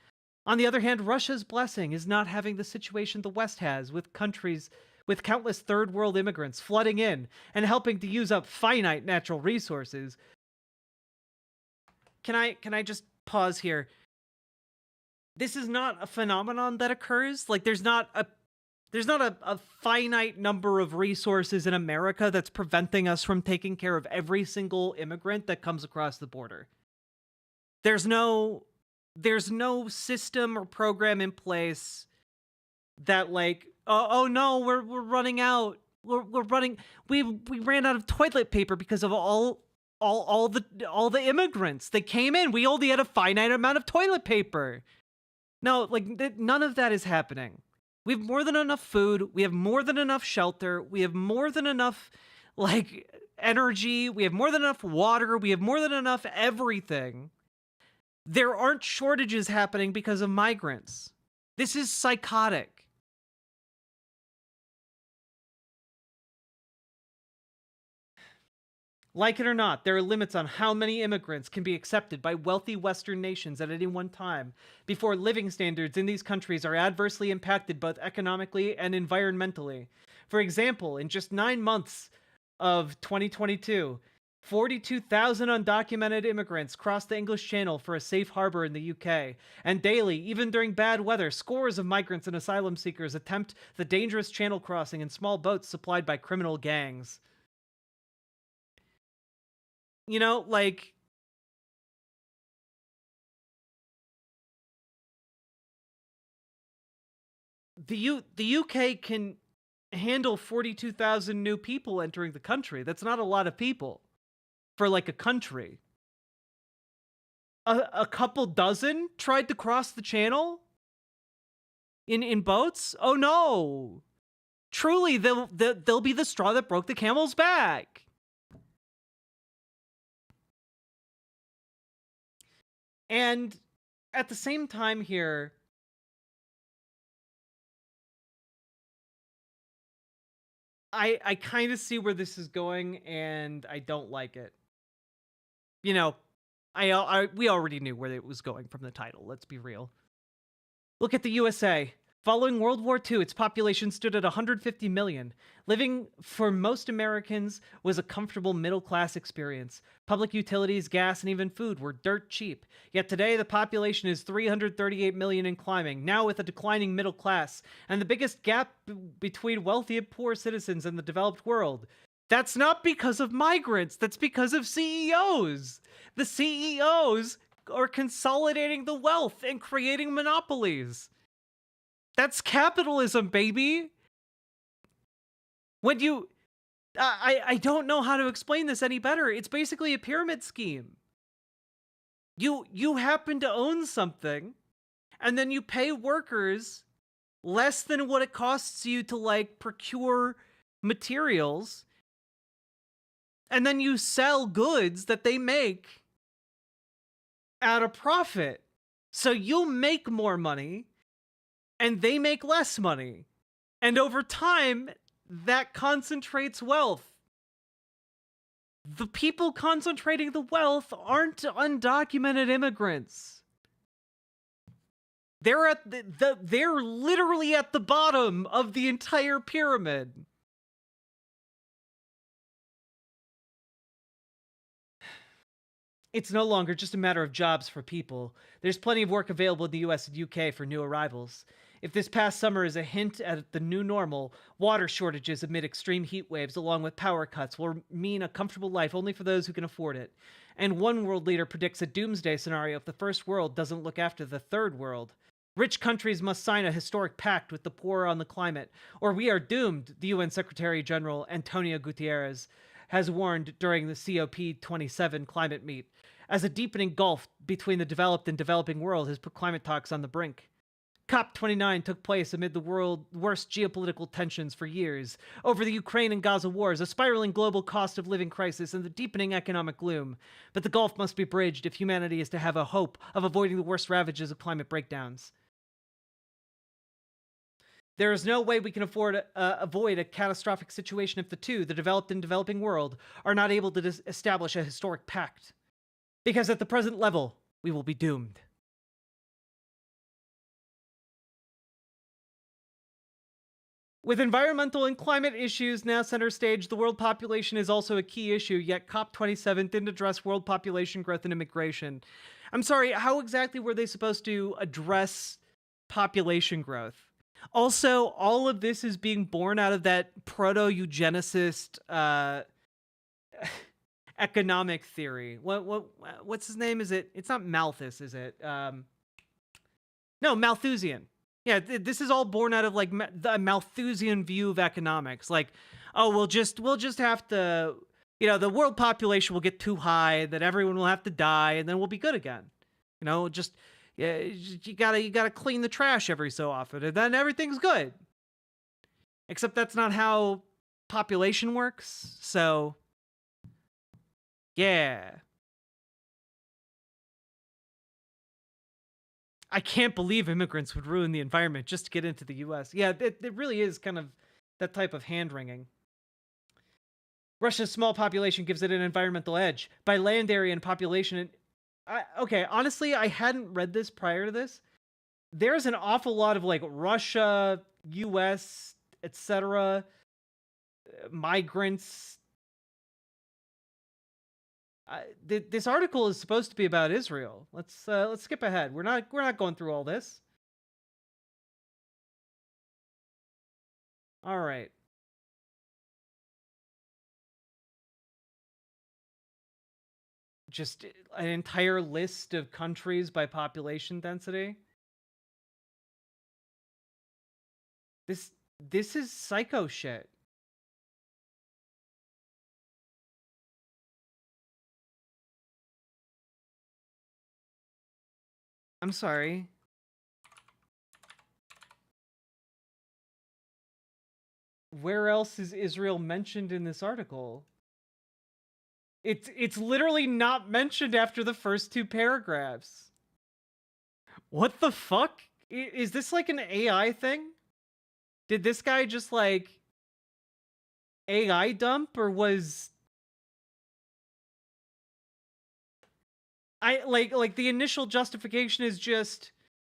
On the other hand, Russia's blessing is not having the situation the West has, with countless third world immigrants flooding in and helping to use up finite natural resources. Can I just pause here? This is not a phenomenon that occurs. Like, there's not a finite number of resources in America that's preventing us from taking care of every single immigrant that comes across the border. There's no system or program in place that, like, oh no, we're running out. We ran out of toilet paper because of all the immigrants that came in. We only had a finite amount of toilet paper. No, like, none of that is happening. We have more than enough food. We have more than enough shelter. We have more than enough, like, energy. We have more than enough water. We have more than enough everything. There aren't shortages happening because of migrants. This is psychotic. Like it or not, there are limits on how many immigrants can be accepted by wealthy Western nations at any one time before living standards in these countries are adversely impacted both economically and environmentally. For example, in just 9 months of 2022, 42,000 undocumented immigrants crossed the English Channel for a safe harbor in the UK. And daily, even during bad weather, scores of migrants and asylum seekers attempt the dangerous channel crossing in small boats supplied by criminal gangs. You know, like, the UK can handle 42,000 new people entering the country. That's not a lot of people for, like, a country. A couple dozen tried to cross the channel in boats? Oh no! Truly, they'll be the straw that broke the camel's back. And at the same time here, I kind of see where this is going, and I don't like it. you know, we already knew where it was going from the title. Let's be real. Look at the USA. Following World War II, its population stood at 150 million. Living for most Americans was a comfortable middle-class experience. Public utilities, gas, and even food were dirt cheap. Yet today, the population is 338 million and climbing, now with a declining middle class, and the biggest gap between wealthy and poor citizens in the developed world. That's not because of migrants, that's because of CEOs. The CEOs are consolidating the wealth and creating monopolies. That's capitalism, baby. When you... I don't know how to explain this any better. It's basically a pyramid scheme. You happen to own something, and then you pay workers less than what it costs you to, like, procure materials, and then you sell goods that they make at a profit. So you make more money, and they make less money. And over time, that concentrates wealth. The people concentrating the wealth aren't undocumented immigrants. They're at they're literally at the bottom of the entire pyramid. It's no longer just a matter of jobs for people. There's plenty of work available in the US and UK for new arrivals. If this past summer is a hint at the new normal, water shortages amid extreme heat waves along with power cuts will mean a comfortable life only for those who can afford it. And one world leader predicts a doomsday scenario if the first world doesn't look after the third world. Rich countries must sign a historic pact with the poor on the climate, or we are doomed, the UN Secretary General Antonio Guterres has warned during the COP27 climate meet, as a deepening gulf between the developed and developing world has put climate talks on the brink. COP29 took place amid the world's worst geopolitical tensions for years, over the Ukraine and Gaza wars, a spiraling global cost of living crisis, and the deepening economic gloom. But the gulf must be bridged if humanity is to have a hope of avoiding the worst ravages of climate breakdowns. There is no way we can avoid a catastrophic situation if the developed and developing world, are not able to establish a historic pact. Because at the present level, we will be doomed. With environmental and climate issues now center stage, the world population is also a key issue, yet COP27 didn't address world population growth and immigration. I'm sorry, how exactly were they supposed to address population growth? Also, all of this is being born out of that proto-eugenicist economic theory. What's his name? Is it? It's not Malthus, is it? No, Malthusian. Yeah, this is all born out of like the Malthusian view of economics. Like, oh, we'll just have to, you know, the world population will get too high, that everyone will have to die, and then we'll be good again. You know, just yeah, you gotta clean the trash every so often, and then everything's good. Except that's not how population works. So, yeah. I can't believe immigrants would ruin the environment just to get into the US. Yeah, it really is kind of that type of hand-wringing. Russia's small population gives it an environmental edge. By land area and population... okay, honestly, I hadn't read this prior to this. There's an awful lot of, like, Russia, US, etc., migrants... this article is supposed to be about Israel. Let's skip ahead. We're not going through all this. All right. Just an entire list of countries by population density. This is psycho shit. I'm sorry. Where else is Israel mentioned in this article? It's literally not mentioned after the first two paragraphs. What the fuck? Is this like an AI thing? Did this guy just like AI dump, or was... like the initial justification is just,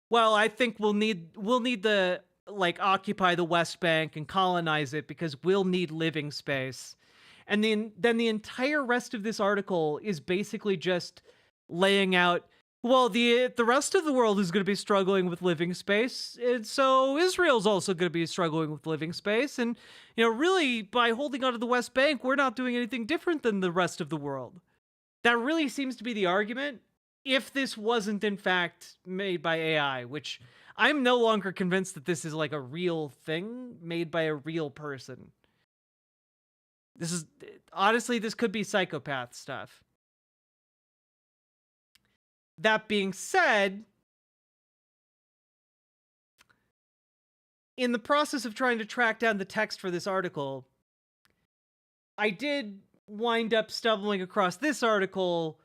well, I think we'll need to like occupy the West Bank and colonize it because we'll need living space. And then the entire rest of this article is basically just laying out, well, the rest of the world is going to be struggling with living space, and so Israel's also going to be struggling with living space. And really, by holding onto the West Bank, we're not doing anything different than the rest of the world. That really seems to be the argument, if this wasn't in fact made by AI, which I'm no longer convinced that this is like a real thing made by a real person. This is, honestly, this could be psychopath stuff. That being said, in the process of trying to track down the text for this article, I did wind up stumbling across this article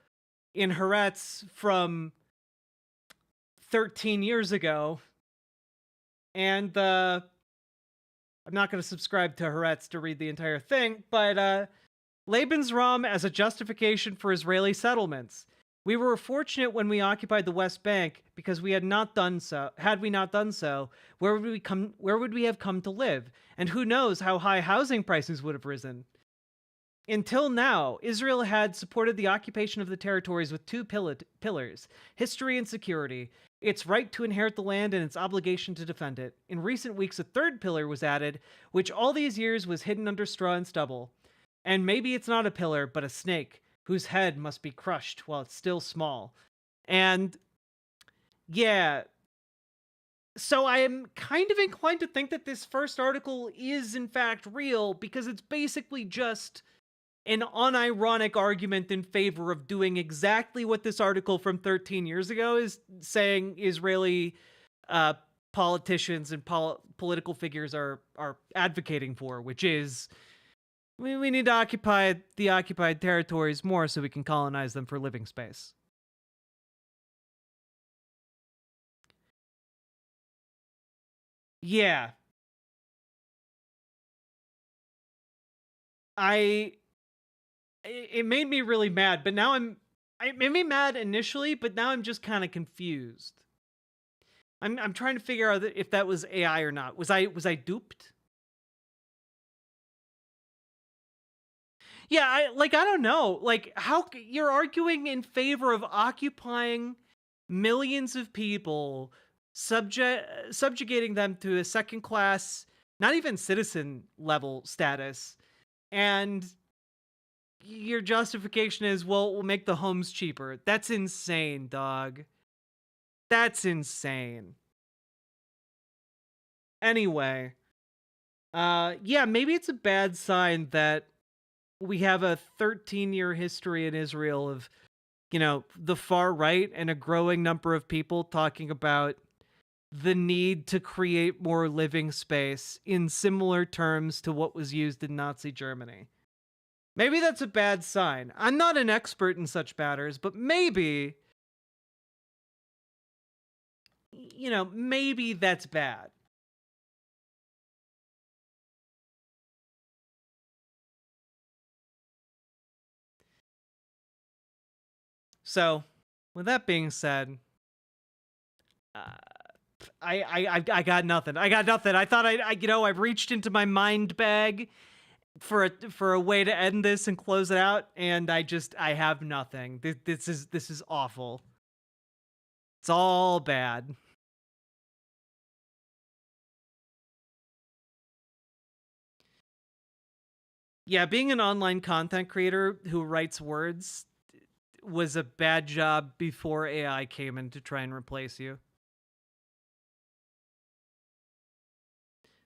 in Haaretz from 13 years ago. And I'm not going to subscribe to Haaretz to read the entire thing, but Lebensraum as a justification for Israeli settlements. We were fortunate when we occupied the West Bank because we had not done so. Had we not done so, where would we have come to live? And who knows how high housing prices would have risen? Until now, Israel had supported the occupation of the territories with two pillars: history and security, its right to inherit the land and its obligation to defend it. In recent weeks, a third pillar was added, which all these years was hidden under straw and stubble. And maybe it's not a pillar, but a snake, whose head must be crushed while it's still small. And yeah, so I am kind of inclined to think that this first article is in fact real, because it's basically just an unironic argument in favor of doing exactly what this article from 13 years ago is saying Israeli politicians and political figures are advocating for, which is, we need to occupy the occupied territories more so we can colonize them for living space. Yeah. It made me really mad, but now it made me mad initially, but now I'm just kind of confused. I'm trying to figure out if that was AI or not. Was I duped? Yeah, I don't know. Like, how you're arguing in favor of occupying millions of people, subjugating them to a second class, not even citizen level status, and your justification is, well, we'll make the homes cheaper. That's insane, dog. That's insane. Anyway, yeah, maybe it's a bad sign that we have a 13-year history in Israel of, the far right and a growing number of people talking about the need to create more living space in similar terms to what was used in Nazi Germany. Maybe that's a bad sign. I'm not an expert in such matters, but maybe, maybe that's bad. So, with that being said, I got nothing. I thought I've reached into my mind bag for a way to end this and close it out, and I have nothing. This is awful. It's all bad. Yeah, being an online content creator who writes words was a bad job before AI came in to try and replace you.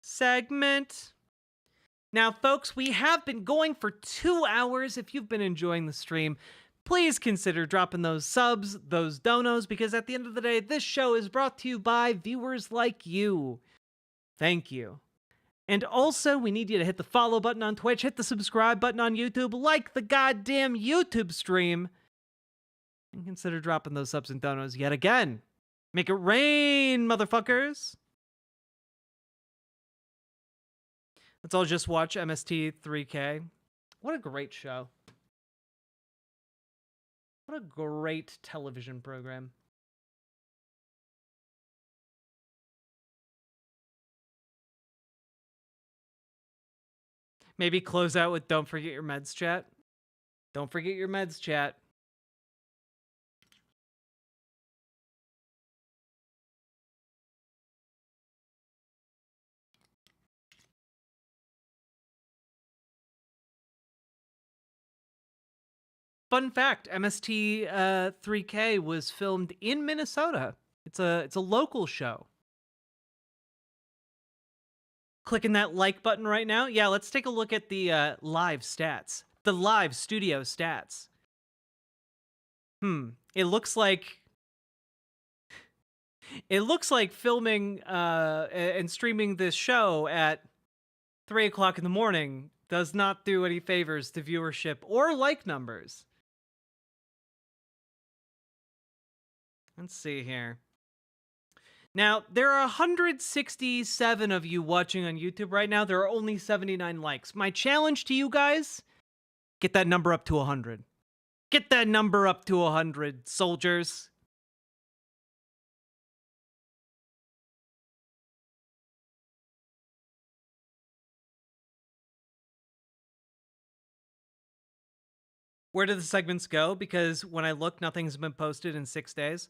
Segment. Now, folks, we have been going for 2 hours. If you've been enjoying the stream, please consider dropping those subs, those donos, because at the end of the day, this show is brought to you by viewers like you. Thank you. And also, we need you to hit the follow button on Twitch, hit the subscribe button on YouTube, like the goddamn YouTube stream, and consider dropping those subs and donos yet again. Make it rain, motherfuckers. Let's all just watch MST 3K. What a great show. What a great television program. Maybe close out with "Don't forget your meds, chat." Don't forget your meds, chat. Fun fact, MST 3K was filmed in Minnesota. It's a local show. Clicking that like button right now. Yeah, let's take a look at the live stats. The live studio stats. It looks like filming and streaming this show at 3 o'clock in the morning does not do any favors to viewership or like numbers. Let's see here. Now, there are 167 of you watching on YouTube right now. There are only 79 likes. My challenge to you guys, get that number up to 100. Get that number up to 100, soldiers. Where do the segments go? Because when I look, nothing's been posted in 6 days.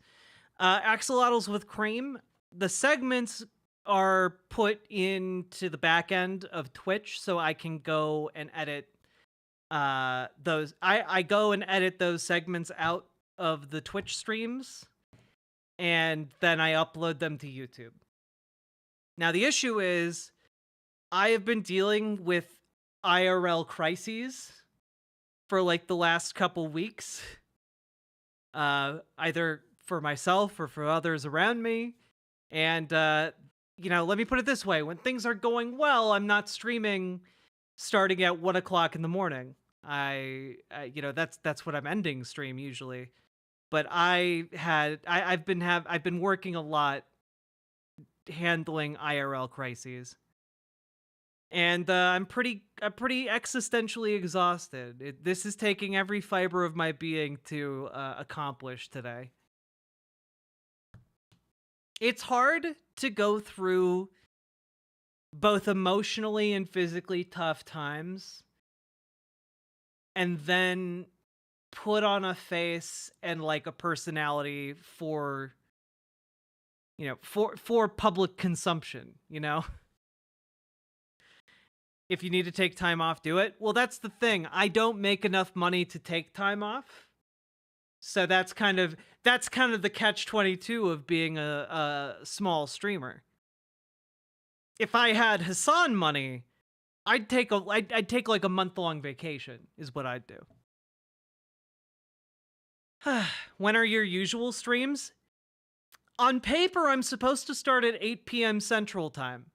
Axolotls with Cream. The segments are put into the back end of Twitch, so I can go and edit those. I go and edit those segments out of the Twitch streams, and then I upload them to YouTube. Now, the issue is, I have been dealing with IRL crises for like the last couple weeks, either for myself or for others around me. And, you know, let me put it this way. When things are going well, I'm not streaming starting at 1 o'clock in the morning. You know, that's what I'm ending stream usually. But I've been working a lot handling IRL crises. And I'm pretty existentially exhausted. This is taking every fiber of my being to accomplish today. It's hard to go through both emotionally and physically tough times and then put on a face and like a personality for, you know, for public consumption, you know? If you need to take time off, do it. Well, that's the thing. I don't make enough money to take time off. So that's kind of the catch-22 of being a small streamer. If I had Hassan money, I'd take like a month-long vacation is what I'd do. When are your usual streams? On paper, I'm supposed to start at 8 p.m. Central Time.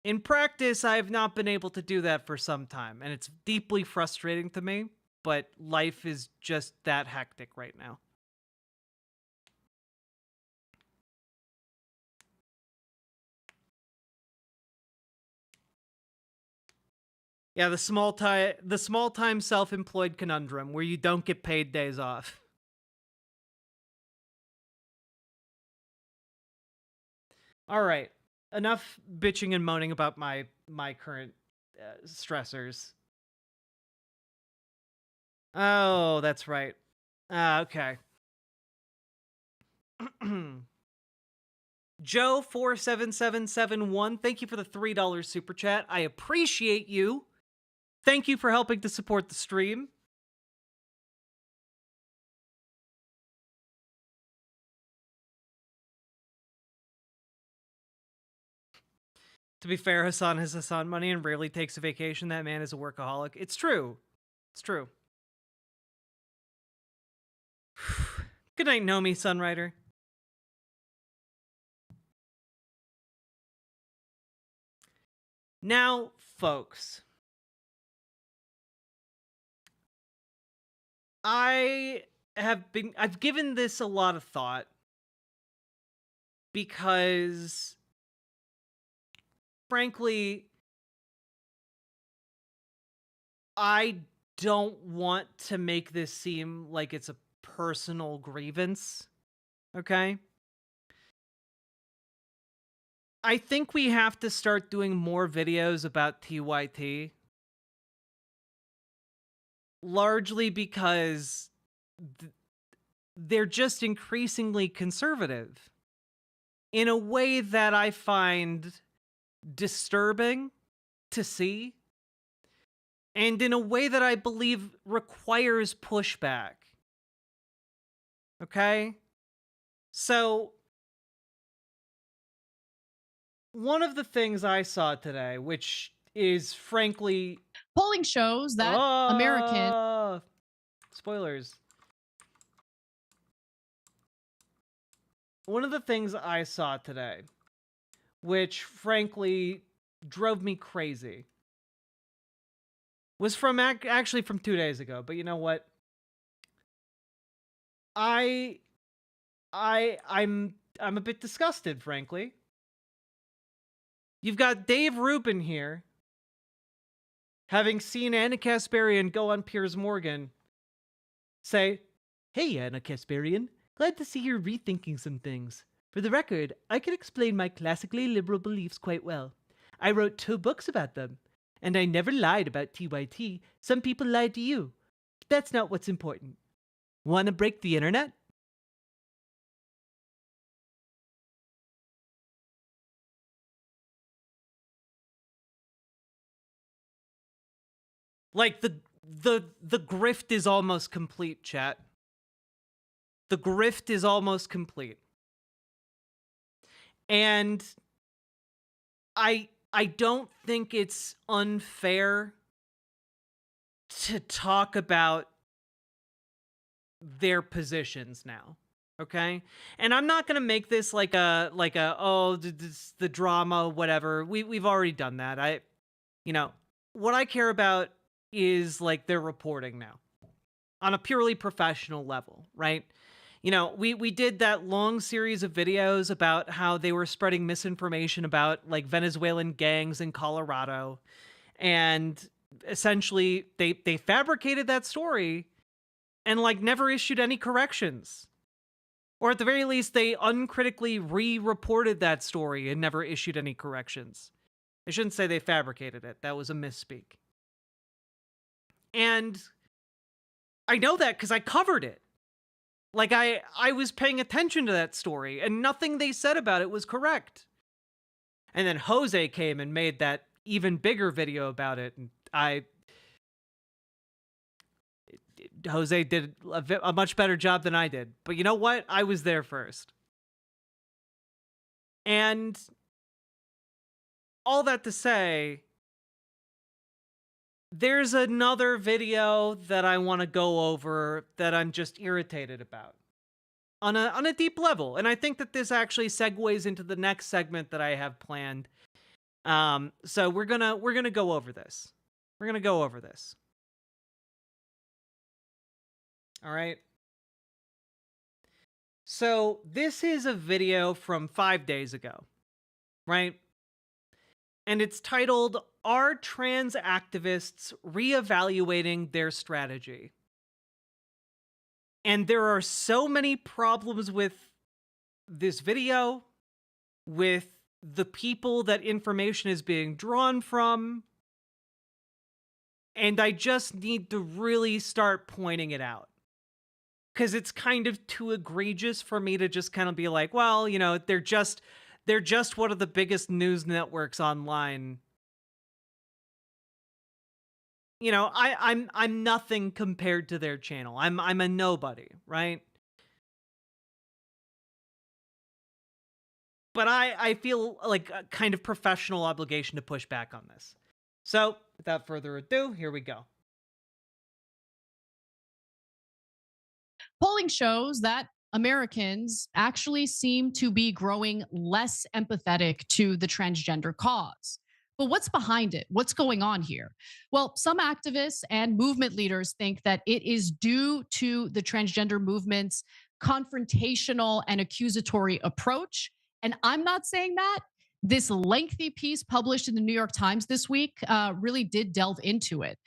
In practice, I have not been able to do that for some time, and it's deeply frustrating to me, but life is just that hectic right now. Yeah, the small-time self-employed conundrum, where you don't get paid days off. All right. Enough bitching and moaning about my current stressors. Oh, that's right. Okay. Joe47771, thank you for the $3 super chat. I appreciate you. Thank you for helping to support the stream. To be fair, Hassan has Hassan money and rarely takes a vacation. That man is a workaholic. It's true. It's true. Good night, Nomi, Sunrider. Now, folks, I've given this a lot of thought because, frankly, I don't want to make this seem like it's a personal grievance, okay? I think we have to start doing more videos about TYT. Largely because they're just increasingly conservative in a way that I find disturbing to see, and in a way that I believe requires pushback. Okay? So, one of the things I saw today, which is frankly... Polling shows that American... Spoilers. One of the things I saw today, which frankly drove me crazy, was from actually from 2 days ago. But you know what? I'm a bit disgusted, frankly. You've got Dave Rubin here, having seen Anna Kasparian go on Piers Morgan, say, "Hey, Anna Kasparian, glad to see you're rethinking some things. For the record, I can explain my classically liberal beliefs quite well. I wrote 2 books about them, and I never lied about TYT. Some people lied to you. But that's not what's important. Want to break the internet?" Like, the grift is almost complete, chat. The grift is almost complete. And I don't think it's unfair to talk about their positions now, okay? And I'm not gonna make this like a the drama, whatever. We've already done that. What I care about is like their reporting now on a purely professional level, right? We did that long series of videos about how they were spreading misinformation about like Venezuelan gangs in Colorado, and essentially they fabricated that story and like never issued any corrections, or at the very least they uncritically re-reported that story and never issued any corrections. I shouldn't say they fabricated it. That was a misspeak. And I know that because I covered it. Like, I was paying attention to that story, and nothing they said about it was correct. And then Jose came and made that even bigger video about it, and Jose did a much better job than I did. But you know what? I was there first. And all that to say, there's another video that I want to go over that I'm just irritated about on a deep level. And I think that this actually segues into the next segment that I have planned. So we're gonna go over this. We're gonna go over this. All right. So this is a video from 5 days ago, right? And it's titled, "Are Trans Activists Reevaluating Their Strategy?" And there are so many problems with this video, with the people that information is being drawn from, and I just need to really start pointing it out. Because it's kind of too egregious for me to just kind of be like, well, they're just one of the biggest news networks online. I'm nothing compared to their channel. I'm a nobody, right? But I feel like a kind of professional obligation to push back on this. So, without further ado, here we go. Polling shows that Americans actually seem to be growing less empathetic to the transgender cause. But what's behind it? What's going on here? Well, some activists and movement leaders think that it is due to the transgender movement's confrontational and accusatory approach. And I'm not saying that. This lengthy piece published in the New York Times this week really did delve into it.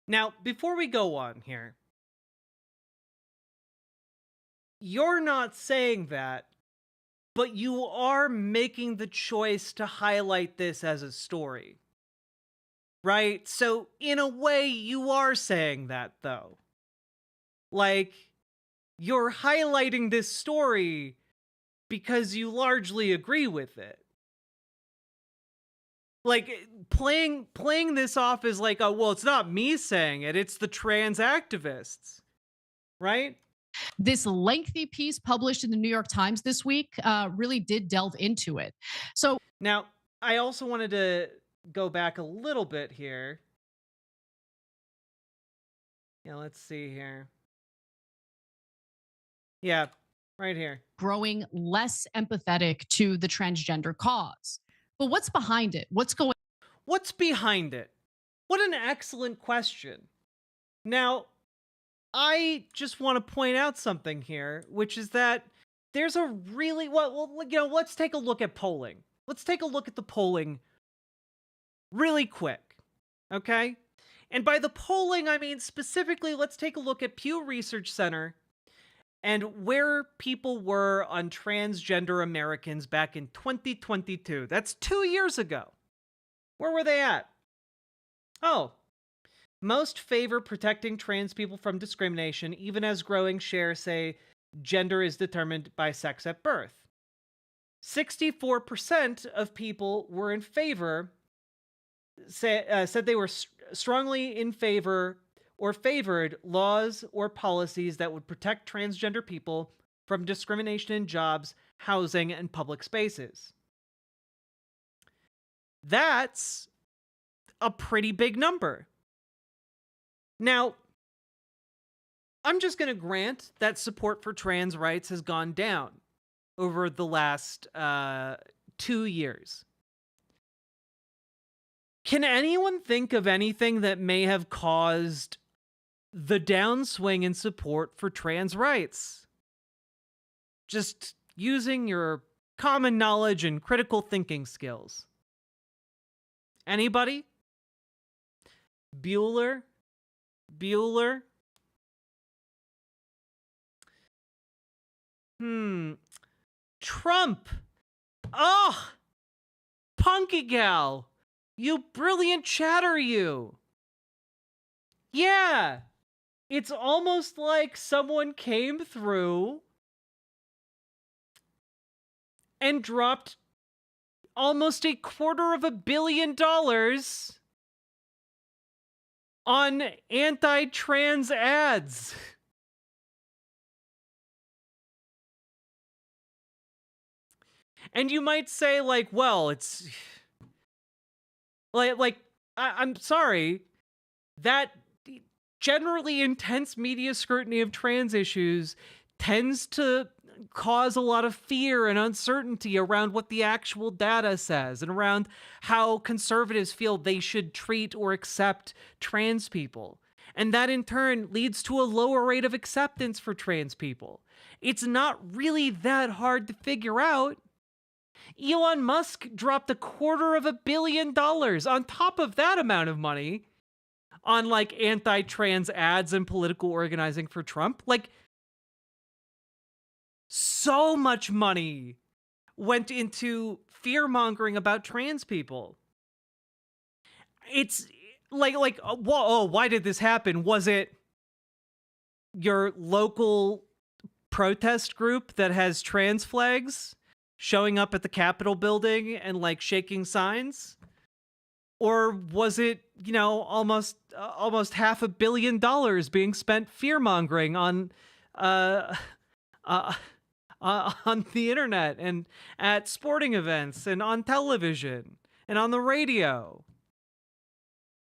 Now, before we go on here, you're not saying that, but you are making the choice to highlight this as a story. Right? So, in a way, you are saying that, though. Like, you're highlighting this story because you largely agree with it. Like, playing this off as like, oh, well, it's not me saying it, it's the trans activists. Right? This lengthy piece published in the New York Times this week really did delve into it. So now, I also wanted to go back a little bit here. Yeah, let's see here. Yeah, right here. Growing less empathetic to the transgender cause. But what's behind it? What's behind it? What an excellent question. Now, I just want to point out something here, which is that there's a really let's take a look at polling. Let's take a look at the polling really quick. Okay? And by the polling, I mean specifically, let's take a look at Pew Research Center and where people were on transgender Americans back in 2022. That's 2 years ago. Where were they at? Oh, most favor protecting trans people from discrimination, even as growing shares say gender is determined by sex at birth. 64% of people were in favor, said they were strongly in favor or favored laws or policies that would protect transgender people from discrimination in jobs, housing, and public spaces. That's a pretty big number. Now, I'm just going to grant that support for trans rights has gone down over the last 2 years. Can anyone think of anything that may have caused the downswing in support for trans rights? Just using your common knowledge and critical thinking skills. Anybody? Bueller? Trump. Oh, Punky Gal. You brilliant chatter, you. Yeah. It's almost like someone came through and dropped almost $250 million on anti-trans ads. And you might say, like, well, it's I'm sorry, that generally intense media scrutiny of trans issues tends to cause a lot of fear and uncertainty around what the actual data says and around how conservatives feel they should treat or accept trans people. And that in turn leads to a lower rate of acceptance for trans people. It's not really that hard to figure out. Elon Musk dropped $250 million on top of that amount of money on like anti-trans ads and political organizing for Trump. Like, so much money went into fear-mongering about trans people. It's like, whoa, why did this happen? Was it your local protest group that has trans flags showing up at the Capitol building and like shaking signs? Or was it, almost $500 million being spent fear-mongering on the internet and at sporting events and on television and on the radio?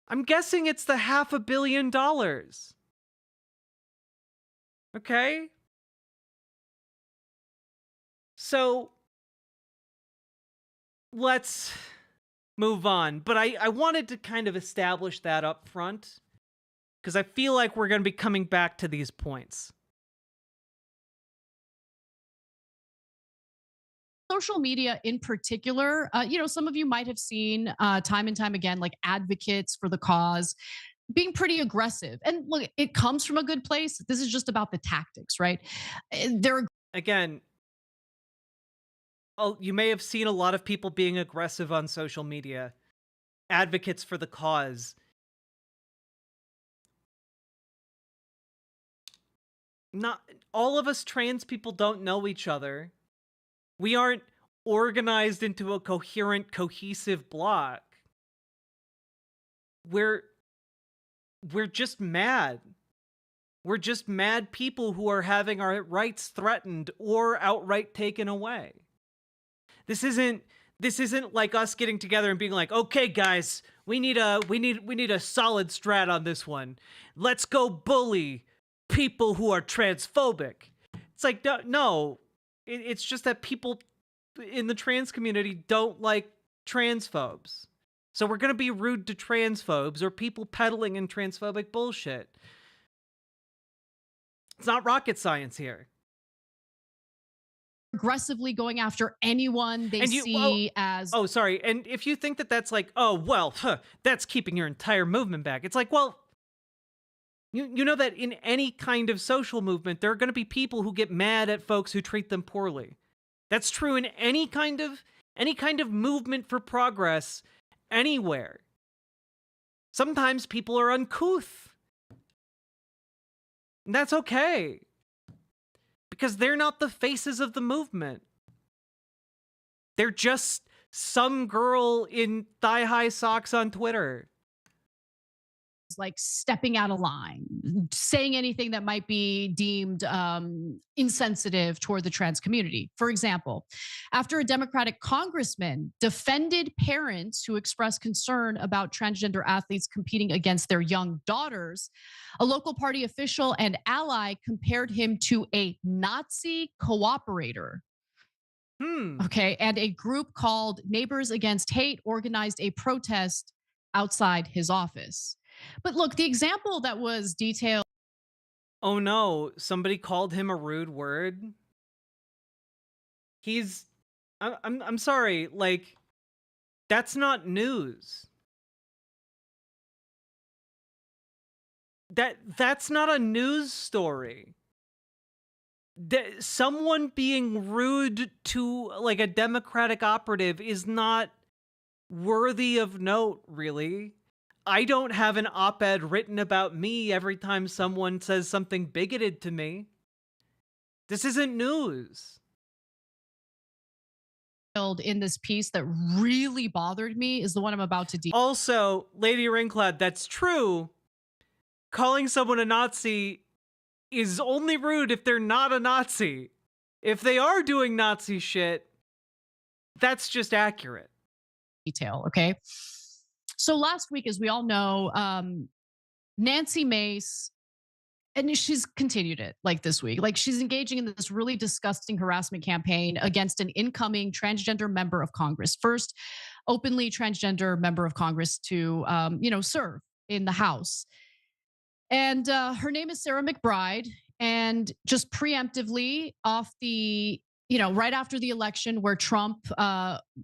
I'm guessing it's the $500 million. Okay? So let's move on. But I wanted to kind of establish that up front because I feel like we're going to be coming back to these points. social media in particular, some of you might have seen time and time again, like advocates for the cause being pretty aggressive. And look, it comes from a good place. This is just about the tactics, right? They're Again, you may have seen a lot of people being aggressive on social media, advocates for the cause. Not all of us trans people don't know each other. We aren't organized into a coherent, cohesive block. We're just mad. We're just mad people who are having our rights threatened or outright taken away. This isn't like us getting together and being like, okay, guys, we need a solid strat on this one. Let's go bully people who are transphobic. It's like, no, it's just that people in the trans community don't like transphobes. So we're going to be rude to transphobes or people peddling in transphobic bullshit. It's not rocket science here. aggressively going after anyone they see as... Oh, sorry. And if you think that that's like, oh, well, that's keeping your entire movement back. It's like, well, you know that in any kind of social movement, there are going to be people who get mad at folks who treat them poorly. That's true in any kind of movement for progress anywhere. Sometimes people are uncouth. And that's okay. Because they're not the faces of the movement. They're just some girl in thigh-high socks on Twitter. Like stepping out of line, saying anything that might be deemed insensitive toward the trans community. For example, after a Democratic congressman defended parents who expressed concern about transgender athletes competing against their young daughters, a local party official and ally compared him to a Nazi cooperator. Okay, and a group called Neighbors Against Hate organized a protest outside his office. But look, the example that was detailed... Oh no, somebody called him a rude word. I'm sorry, like, that's not news. That's not a news story. Someone being rude to like a Democratic operative is not worthy of note, really. I don't have an op-ed written about me every time someone says something bigoted to me. This isn't news. In this piece that really bothered me is the one I'm about to Also, Lady Ringcloud, that's true. Calling someone a Nazi is only rude if they're not a Nazi. If they are doing Nazi shit, that's just accurate. Detail, okay? So last week, as we all know, Nancy Mace, and she's continued it like this week, like she's engaging in this really disgusting harassment campaign against an incoming transgender member of Congress, first openly transgender member of Congress to, serve in the House. And her name is Sarah McBride. And just preemptively off the, right after the election where Trump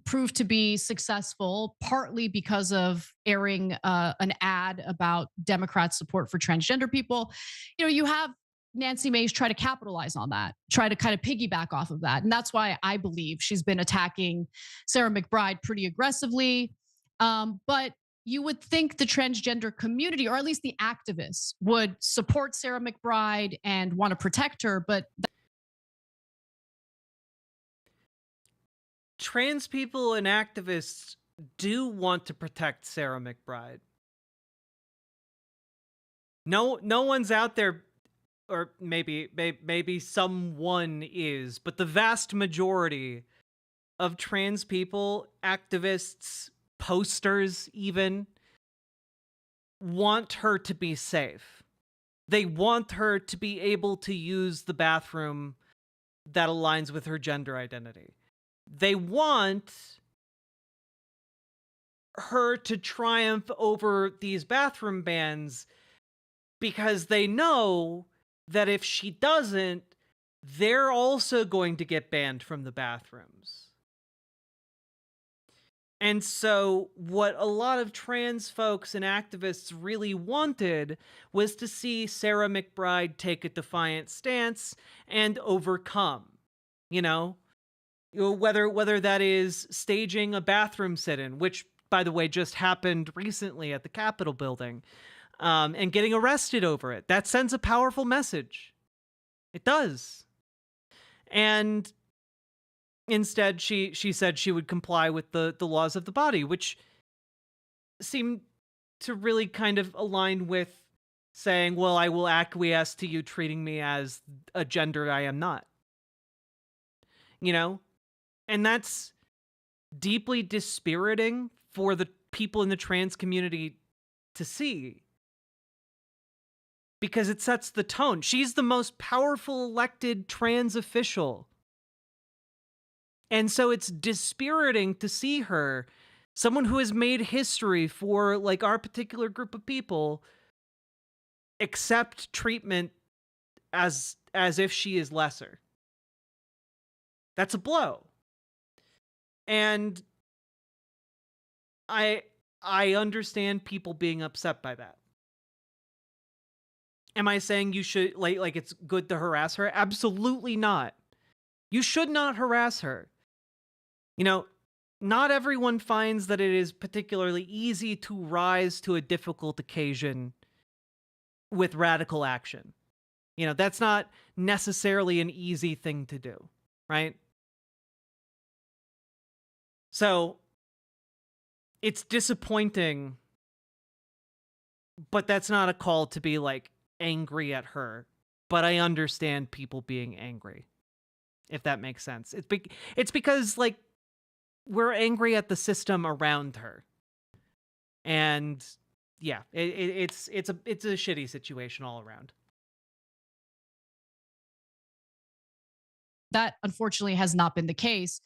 proved to be successful, partly because of airing an ad about Democrats' support for transgender people, you have Nancy Mace try to capitalize on that, try to kind of piggyback off of that. And that's why I believe she's been attacking Sarah McBride pretty aggressively. But you would think the transgender community, or at least the activists, would support Sarah McBride and want to protect her, but... Trans people and activists do want to protect Sarah McBride. No one's out there, or maybe someone is, but the vast majority of trans people, activists, posters even, want her to be safe. They want her to be able to use the bathroom that aligns with her gender identity. They want her to triumph over these bathroom bans because they know that if she doesn't, they're also going to get banned from the bathrooms. And so what a lot of trans folks and activists really wanted was to see Sarah McBride take a defiant stance and overcome, you know, whether that is staging a bathroom sit-in, which, by the way, just happened recently at the Capitol building, and getting arrested over it. That sends a powerful message. It does. And instead, she said she would comply with the laws of the body, which seemed to really kind of align with saying, well, I will acquiesce to you treating me as a gender I am not. You know? And that's deeply dispiriting for the people in the trans community to see, because it sets the tone. She's the most powerful elected trans official. And so it's dispiriting to see her, someone who has made history for like our particular group of people, accept treatment as if she is lesser. That's a blow. And I understand people being upset by that. Am I saying you should like it's good to harass her? Absolutely not. You should not harass her. You know, not everyone finds that it is particularly easy to rise to a difficult occasion with radical action. You know, that's not necessarily an easy thing to do, right? So it's disappointing, but that's not a call to be like angry at her. But I understand people being angry, if that makes sense. It's because like we're angry at the system around her, and yeah, it's a shitty situation all around. That unfortunately has not been the case.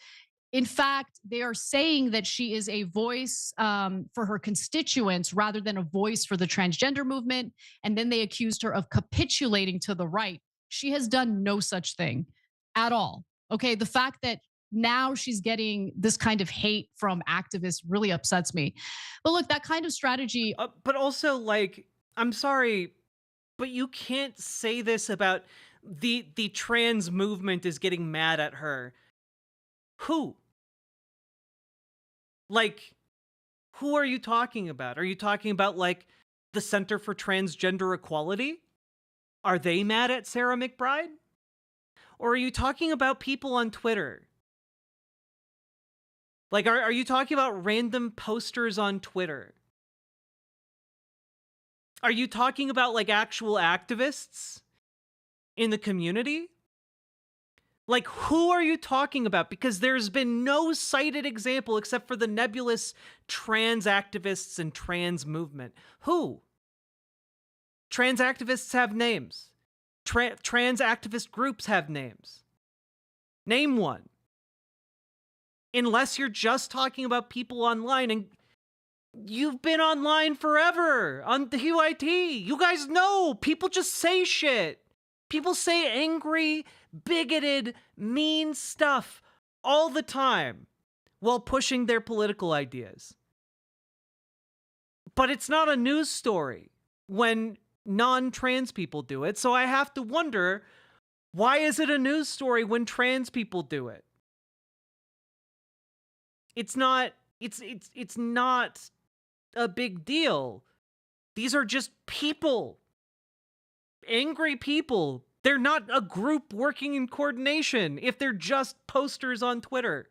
In fact, they are saying that she is a voice for her constituents rather than a voice for the transgender movement. And then they accused her of capitulating to the right. She has done no such thing at all. Okay. The fact that now she's getting this kind of hate from activists really upsets me. But look, that kind of strategy. But also, like, I'm sorry, but you can't say this about the trans movement is getting mad at her. Who? Like, who are you talking about? Are you talking about, like, the Center for Transgender Equality? Are they mad at Sarah McBride? Or are you talking about people on Twitter? Like, are you talking about random posters on Twitter? Are you talking about, like, actual activists in the community? Like, who are you talking about? Because there's been no cited example except for the nebulous trans activists and trans movement. Who? Trans activists have names. Trans activist groups have names. Name one. Unless you're just talking about people online, and you've been online forever on the HYT. You guys know people just say shit. People say angry, bigoted, mean stuff all the time while pushing their political ideas. But it's not a news story when non-trans people do it. So I have to wonder, why is it a news story when trans people do it? It's not a big deal. These are just people. Angry people. They're not a group working in coordination if they're just posters on Twitter.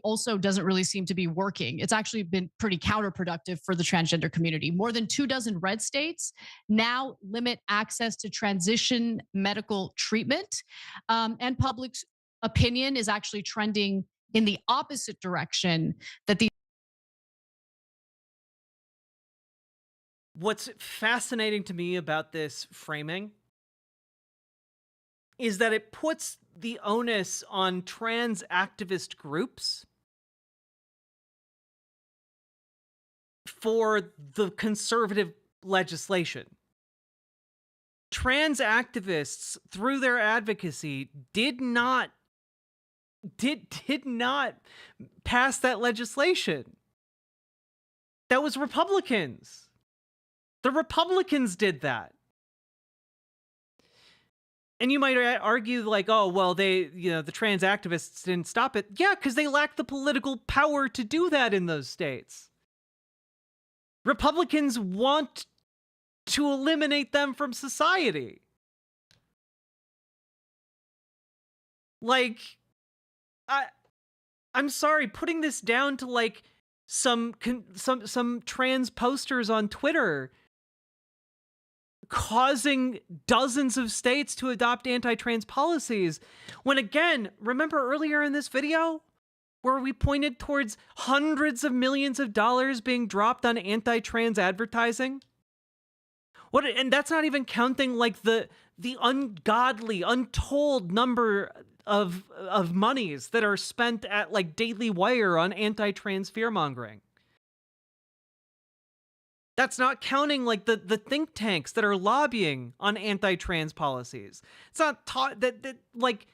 Also doesn't really seem to be working. It's actually been pretty counterproductive for the transgender community. More than 24 red states now limit access to transition medical treatment, and public opinion is actually trending in the opposite direction that the What's fascinating to me about this framing is that it puts the onus on trans activist groups for the conservative legislation. Trans activists, through their advocacy, did not did not pass that legislation. That was Republicans. The Republicans did that. And you might argue like, oh, well, the trans activists didn't stop it. Yeah, because they lacked the political power to do that in those states. Republicans want to eliminate them from society. Like, I'm sorry, putting this down to like some trans posters on Twitter causing dozens of states to adopt anti-trans policies. When again, remember earlier in this video where we pointed towards hundreds of millions of dollars being dropped on anti-trans advertising? And that's not even counting like the ungodly, untold number of monies that are spent at like Daily Wire on anti-trans fear-mongering. That's not counting like the think tanks that are lobbying on anti-trans policies. It's not taught that like,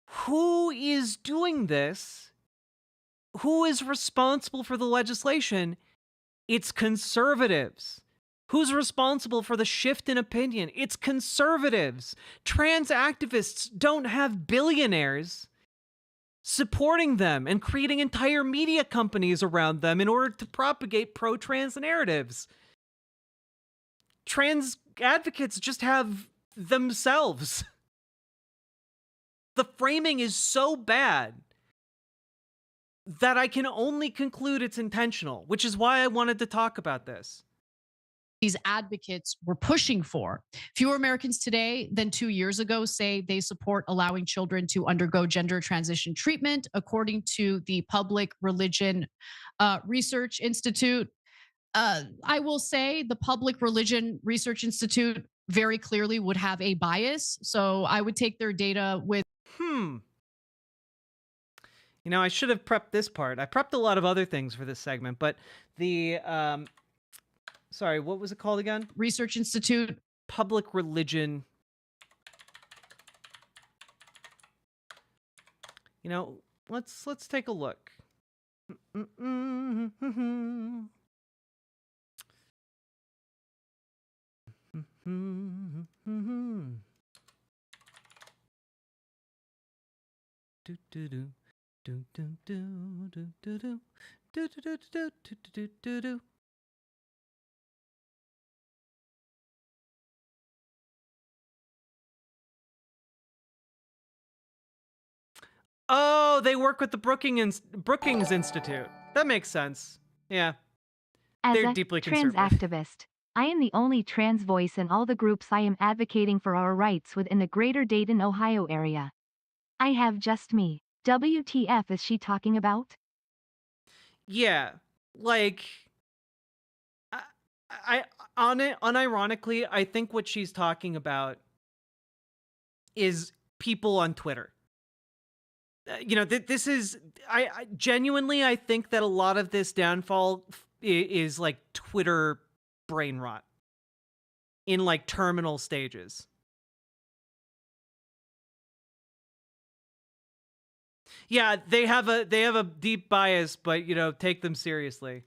who is doing this? Who is responsible for the legislation? It's conservatives. Who's responsible for the shift in opinion? It's conservatives. Trans activists don't have billionaires supporting them and creating entire media companies around them in order to propagate pro-trans narratives. Trans advocates just have themselves. The framing is so bad that I can only conclude it's intentional, which is why I wanted to talk about this. These advocates were pushing for. Fewer Americans today than 2 years ago say they support allowing children to undergo gender transition treatment, according to the Public Religion Research Institute. I will say the Public Religion Research Institute very clearly would have a bias. So I would take their data with. You know, I should have prepped this part. I prepped a lot of other things for this segment, but the, sorry, what was it called again? Research Institute. Public Religion. You know, let's take a look. Oh, they work with the Brookings Institute. That makes sense. Yeah. As They're a deeply trans conservative. activist, I am the only trans voice in all the groups I am advocating for our rights within the greater Dayton, Ohio area. I have just me. WTF is she talking about? Yeah, like, unironically, I think what she's talking about is people on Twitter. You know, this is, I genuinely, I think that a lot of this downfall is like Twitter brain rot in like terminal stages. Yeah, they have a deep bias, but you know, take them seriously.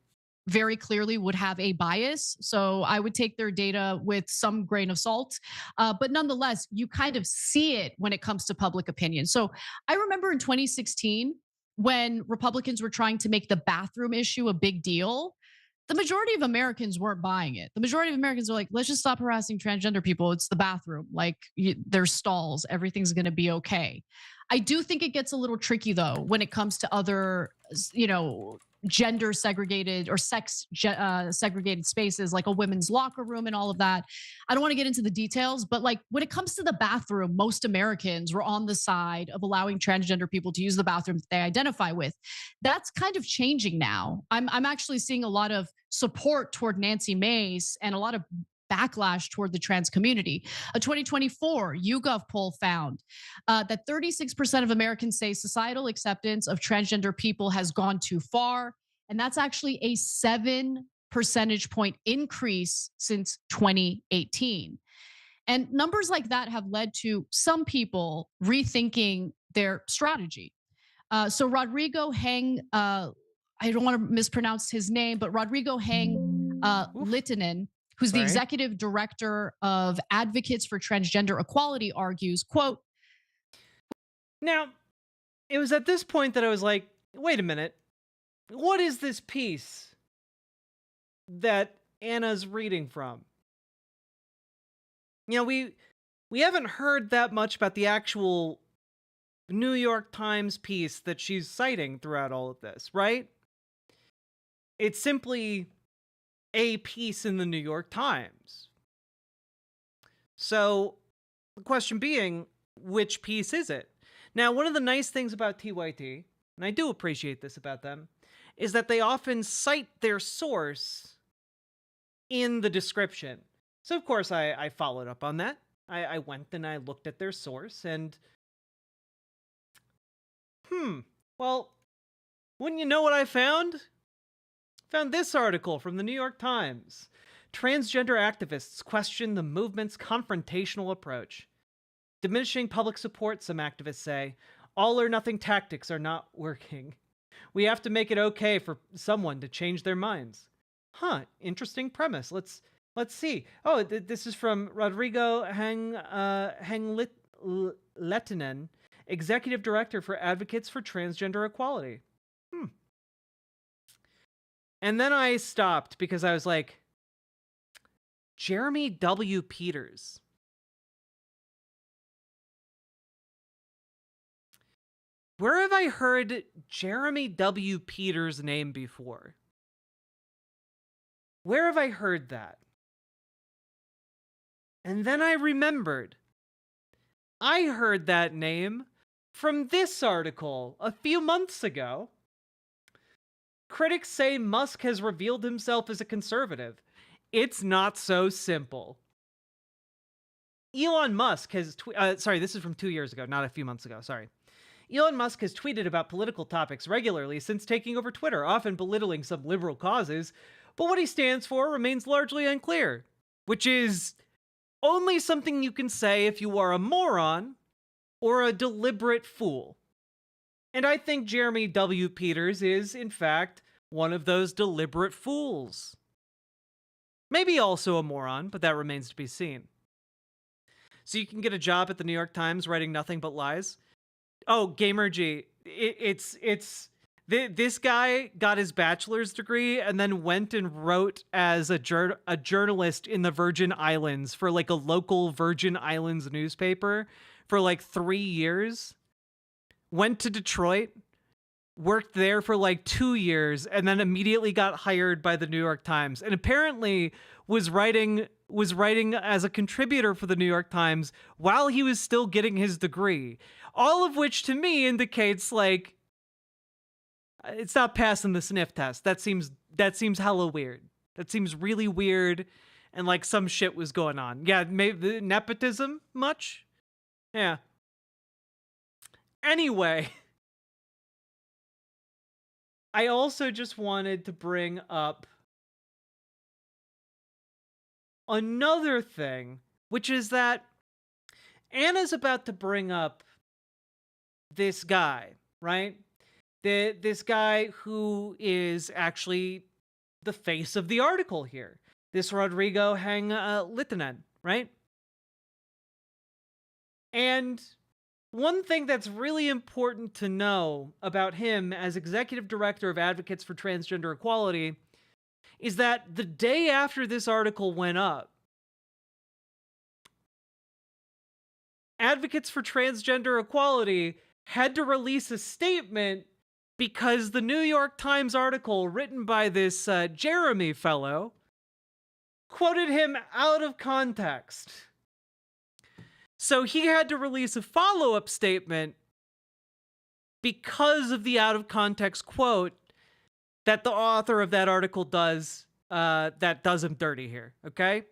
Very clearly would have a bias. So I would take their data with some grain of salt. But nonetheless, you kind of see it when it comes to public opinion. So I remember in 2016, when Republicans were trying to make the bathroom issue a big deal, the majority of Americans weren't buying it. The majority of Americans are like, let's just stop harassing transgender people. It's the bathroom. Like, there's stalls. Everything's going to be okay. I do think it gets a little tricky, though, when it comes to other, gender segregated or sex segregated spaces like a women's locker room and all of that. I don't want to get into the details, but like when it comes to the bathroom, most Americans were on the side of allowing transgender people to use the bathroom that they identify with. That's kind of changing now. I'm actually seeing a lot of support toward Nancy Mace and a lot of backlash toward the trans community. A 2024 YouGov poll found that 36% of Americans say societal acceptance of transgender people has gone too far. And that's actually a 7 percentage point increase since 2018. And numbers like that have led to some people rethinking their strategy. So Rodrigo Hang, I don't want to mispronounce his name, but Rodrigo Hang Littinen, who's the executive director of Advocates for Transgender Equality, argues, quote, Now, it was at this point that I was like, wait a minute. What is this piece that Anna's reading from? You know, we haven't heard that much about the actual New York Times piece that she's citing throughout all of this, right? It's simply a piece in the New York Times. So, the question being, which piece is it? Now, one of the nice things about TYT, and I do appreciate this about them, is that they often cite their source in the description. So, of course, I followed up on that. I went and I looked at their source, and well, wouldn't you know what I found? Found this article from the New York Times. Transgender activists question the movement's confrontational approach. Diminishing public support, some activists say. All or nothing tactics are not working. We have to make it okay for someone to change their minds. Huh, interesting premise. Let's see. Oh, this is from Rodrigo Lettinen, Executive Director for Advocates for Transgender Equality. And then I stopped because I was like, Jeremy W. Peters. Where have I heard Jeremy W. Peters' name before? Where have I heard that? And then I remembered. I heard that name from this article a few months ago. Critics say Musk has revealed himself as a conservative. It's not so simple. Elon Musk has... sorry, this is from 2 years ago, not a few months ago, sorry. Elon Musk has tweeted about political topics regularly since taking over Twitter, often belittling some liberal causes, but what he stands for remains largely unclear, which is only something you can say if you are a moron or a deliberate fool. And I think Jeremy W. Peters is, in fact, one of those deliberate fools. Maybe also a moron, but that remains to be seen. So you can get a job at the New York Times writing nothing but lies. Oh, Gamergy, this guy got his bachelor's degree and then went and wrote as a journalist in the Virgin Islands for like a local Virgin Islands newspaper for like 3 years. Went to Detroit, worked there for like 2 years, and then immediately got hired by the New York Times. And apparently was writing as a contributor for the New York Times while he was still getting his degree. All of which to me indicates like it's not passing the sniff test. That seems hella weird. That seems really weird, and like some shit was going on. Yeah, maybe nepotism much? Yeah. Anyway, I also just wanted to bring up another thing, which is that Anna's about to bring up this guy, right? This guy who is actually the face of the article here. This Rodrigo Littinen, right? And one thing that's really important to know about him as executive director of Advocates for Transgender Equality is that the day after this article went up, Advocates for Transgender Equality had to release a statement because the New York Times article written by this Jeremy fellow quoted him out of context. So he had to release a follow-up statement because of the out-of-context quote that the author of that article does, that does him dirty here, okay?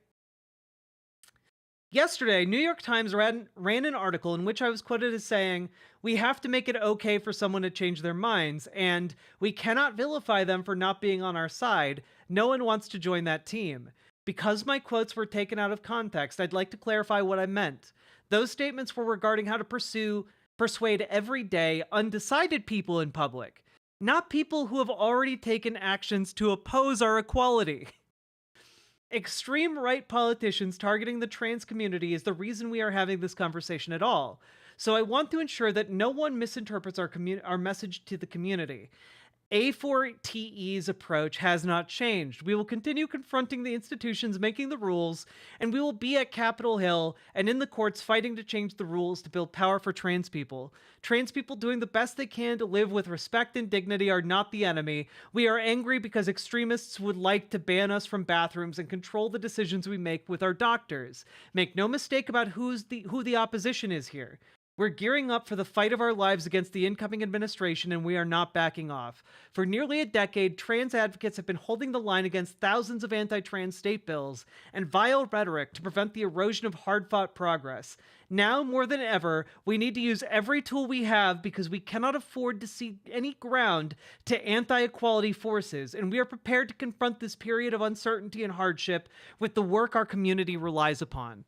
Yesterday, New York Times ran an article in which I was quoted as saying, "We have to make it okay for someone to change their minds, and we cannot vilify them for not being on our side. No one wants to join that team. Because my quotes were taken out of context, I'd like to clarify what I meant. Those statements were regarding how to pursue persuade everyday, undecided people in public, not people who have already taken actions to oppose our equality. Extreme right politicians targeting the trans community is the reason we are having this conversation at all. So I want to ensure that no one misinterprets our message to the community. A4TE's approach has not changed. We will continue confronting the institutions making the rules, and we will be at Capitol Hill and in the courts fighting to change the rules to build power for trans people. Trans people doing the best they can to live with respect and dignity are not the enemy. We are angry because extremists would like to ban us from bathrooms and control the decisions we make with our doctors. Make no mistake about who the opposition is here. We're gearing up for the fight of our lives against the incoming administration, and we are not backing off. For nearly a decade, trans advocates have been holding the line against thousands of anti-trans state bills and vile rhetoric to prevent the erosion of hard-fought progress. Now, more than ever, we need to use every tool we have because we cannot afford to cede any ground to anti-equality forces, and we are prepared to confront this period of uncertainty and hardship with the work our community relies upon.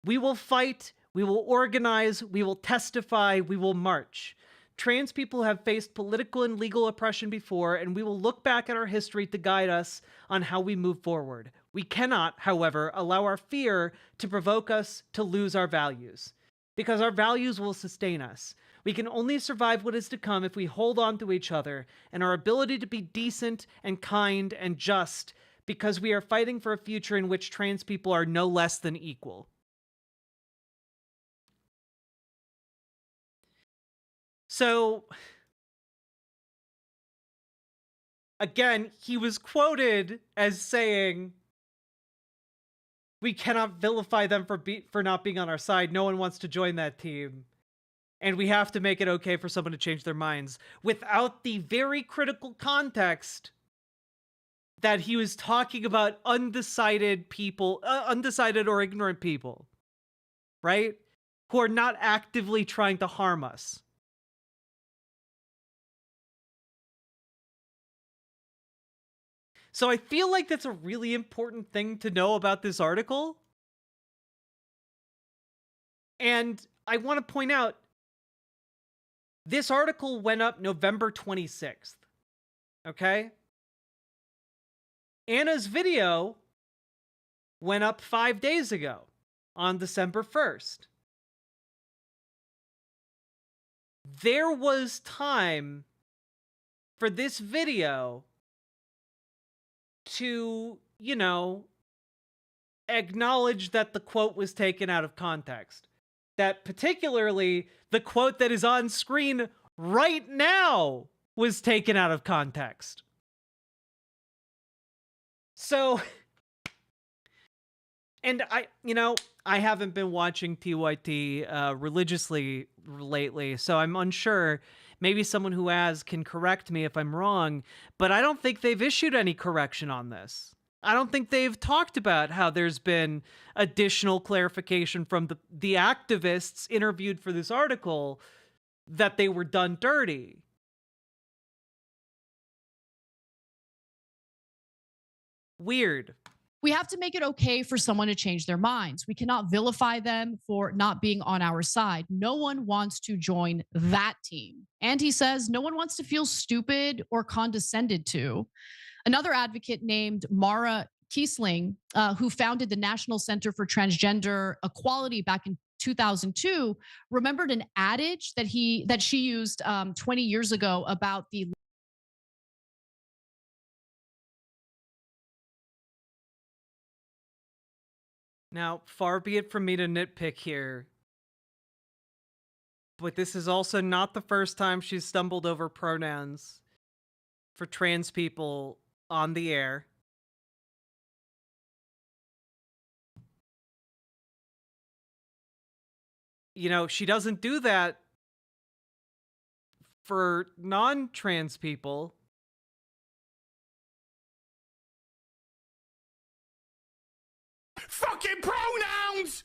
We will fight. We will organize, we will testify, we will march. Trans people have faced political and legal oppression before, and we will look back at our history to guide us on how we move forward. We cannot, however, allow our fear to provoke us to lose our values, because our values will sustain us. We can only survive what is to come if we hold on to each other and our ability to be decent and kind and just, because we are fighting for a future in which trans people are no less than equal. So, again, he was quoted as saying, we cannot vilify them for not being on our side. No one wants to join that team. And we have to make it okay for someone to change their minds, without the very critical context that he was talking about undecided people, undecided or ignorant people, right? Who are not actively trying to harm us. So I feel like that's a really important thing to know about this article. And I want to point out, this article went up November 26th. Okay? Anna's video went up 5 days ago on December 1st. There was time for this video to, you know, acknowledge that the quote was taken out of context. That particularly the quote that is on screen right now was taken out of context. So, and I haven't been watching TYT religiously lately, so I'm unsure. Maybe someone who has can correct me if I'm wrong, but I don't think they've issued any correction on this. I don't think they've talked about how there's been additional clarification from the activists interviewed for this article that they were done dirty. Weird. We have to make it okay for someone to change their minds. We cannot vilify them for not being on our side. No one wants to join that team. And he says no one wants to feel stupid or condescended to. Another advocate named Mara Kiesling, who founded the National Center for Transgender Equality back in 2002, remembered an adage that she used 20 years ago about the Now, far be it from me to nitpick here, but this is also not the first time she's stumbled over pronouns for trans people on the air. You know, she doesn't do that for non-trans people. Fucking pronouns!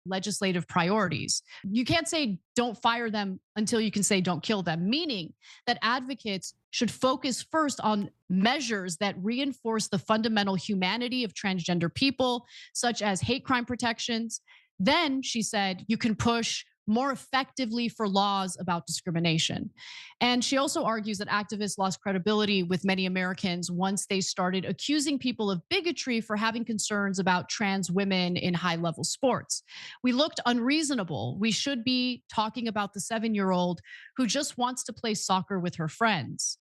legislative priorities. You can't say don't fire them until you can say don't kill them, meaning that advocates should focus first on measures that reinforce the fundamental humanity of transgender people, such as hate crime protections. Then, she said, you can push more effectively for laws about discrimination. And she also argues that activists lost credibility with many Americans once they started accusing people of bigotry for having concerns about trans women in high level sports. We looked unreasonable. We should be talking about the 7-year-old who just wants to play soccer with her friends.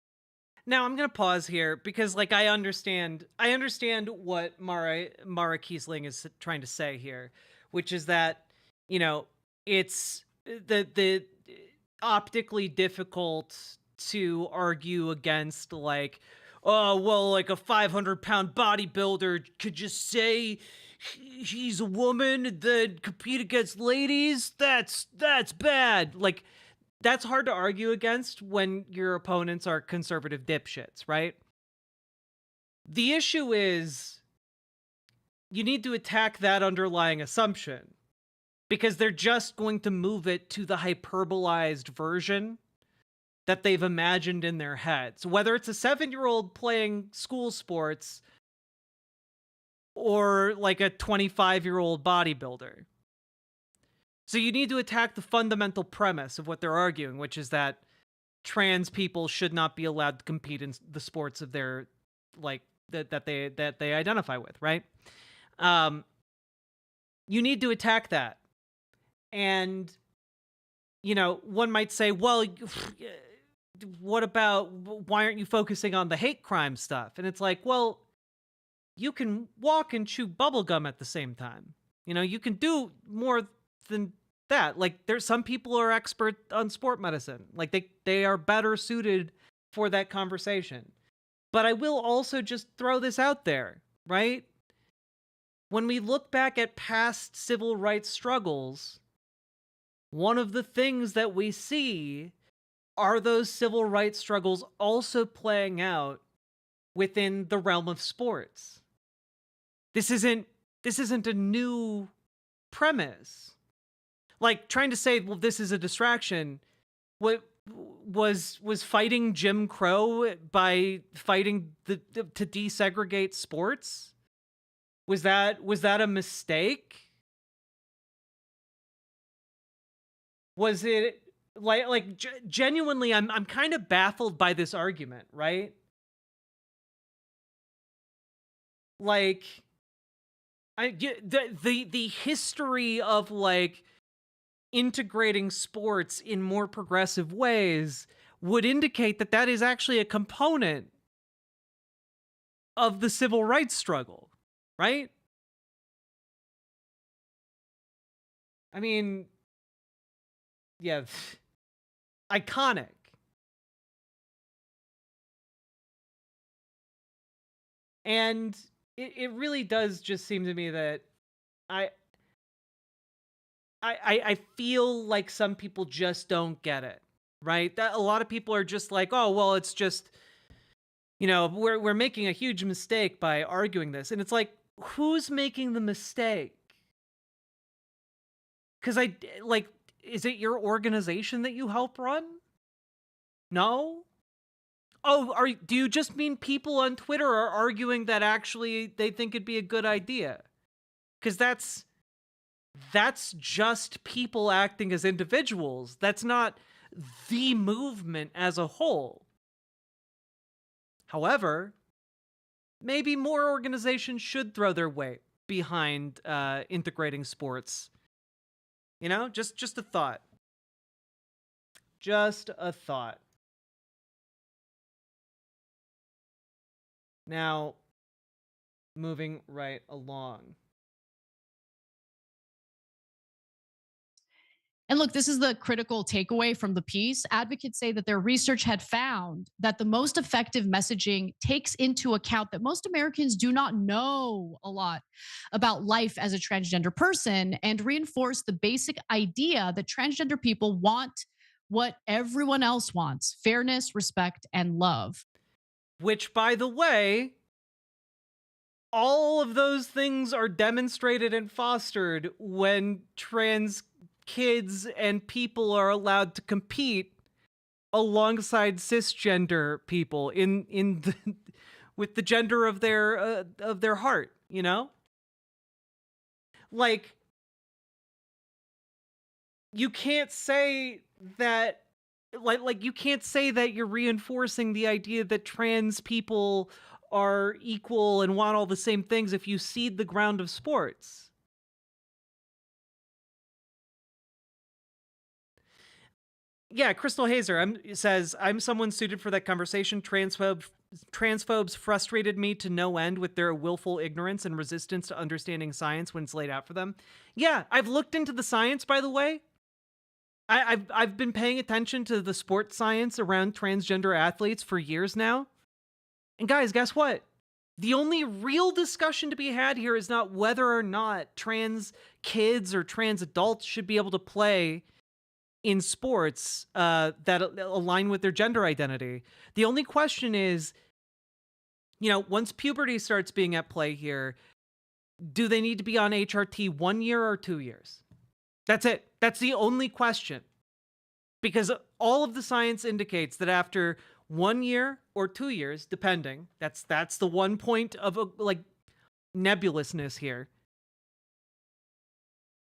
Now I'm gonna pause here because, like, I understand what Mara Kiesling is trying to say here, which is that, you know, it's the optically difficult to argue against, like, oh well, like a 500-pound bodybuilder could just say he's a woman that compete against ladies. That's bad. Like, that's hard to argue against when your opponents are conservative dipshits, right? The issue is you need to attack that underlying assumption because they're just going to move it to the hyperbolized version that they've imagined in their heads. Whether it's a 7-year-old playing school sports or like a 25-year-old bodybuilder. So you need to attack the fundamental premise of what they're arguing, which is that trans people should not be allowed to compete in the sports of their, like, that they identify with, right? You need to attack that. And, you know, one might say, well, what about, why aren't you focusing on the hate crime stuff? And it's like, well, you can walk and chew bubblegum at the same time. You know, you can do more than that. Like, there's some people are expert on sport medicine. Like, they are better suited for that conversation. But I will also just throw this out there, right? When we look back at past civil rights struggles, one of the things that we see are those civil rights struggles also playing out within the realm of sports. This isn't a new premise. Like, trying to say, well, this is a distraction. What was fighting Jim Crow by fighting to desegregate sports? Was that a mistake? Was it genuinely? I'm kind of baffled by this argument, right? Like, the history of, like, integrating sports in more progressive ways would indicate that that is actually a component of the civil rights struggle, right? I mean, yeah, iconic. And it really does just seem to me that I feel like some people just don't get it, right? That a lot of people are just like, oh, well, it's just, you know, we're making a huge mistake by arguing this. And it's like, who's making the mistake? Because is it your organization that you help run? No? Oh, do you just mean people on Twitter are arguing that actually they think it'd be a good idea? Because that's just people acting as individuals. That's not the movement as a whole. However, maybe more organizations should throw their weight behind integrating sports. You know, just a thought. Just a thought. Now, moving right along. And look, this is the critical takeaway from the piece. Advocates say that their research had found that the most effective messaging takes into account that most Americans do not know a lot about life as a transgender person and reinforce the basic idea that transgender people want what everyone else wants: fairness, respect, and love. Which, by the way, all of those things are demonstrated and fostered when trans kids and people are allowed to compete alongside cisgender people with the gender of their heart, you know? Like, you can't say that, like you can't say that you're reinforcing the idea that trans people are equal and want all the same things if you cede the ground of sports. Yeah, Crystal Hazer says, I'm someone suited for that conversation. Transphobes frustrated me to no end with their willful ignorance and resistance to understanding science when it's laid out for them. Yeah, I've looked into the science, by the way. I've been paying attention to the sports science around transgender athletes for years now. And guys, guess what? The only real discussion to be had here is not whether or not trans kids or trans adults should be able to play in sports that align with their gender identity. The only question is, once puberty starts being at play here, do they need to be on HRT 1 year or 2 years? That's it. That's the only question. Because all of the science indicates that after 1 year or 2 years, depending, that's the one point of nebulousness here.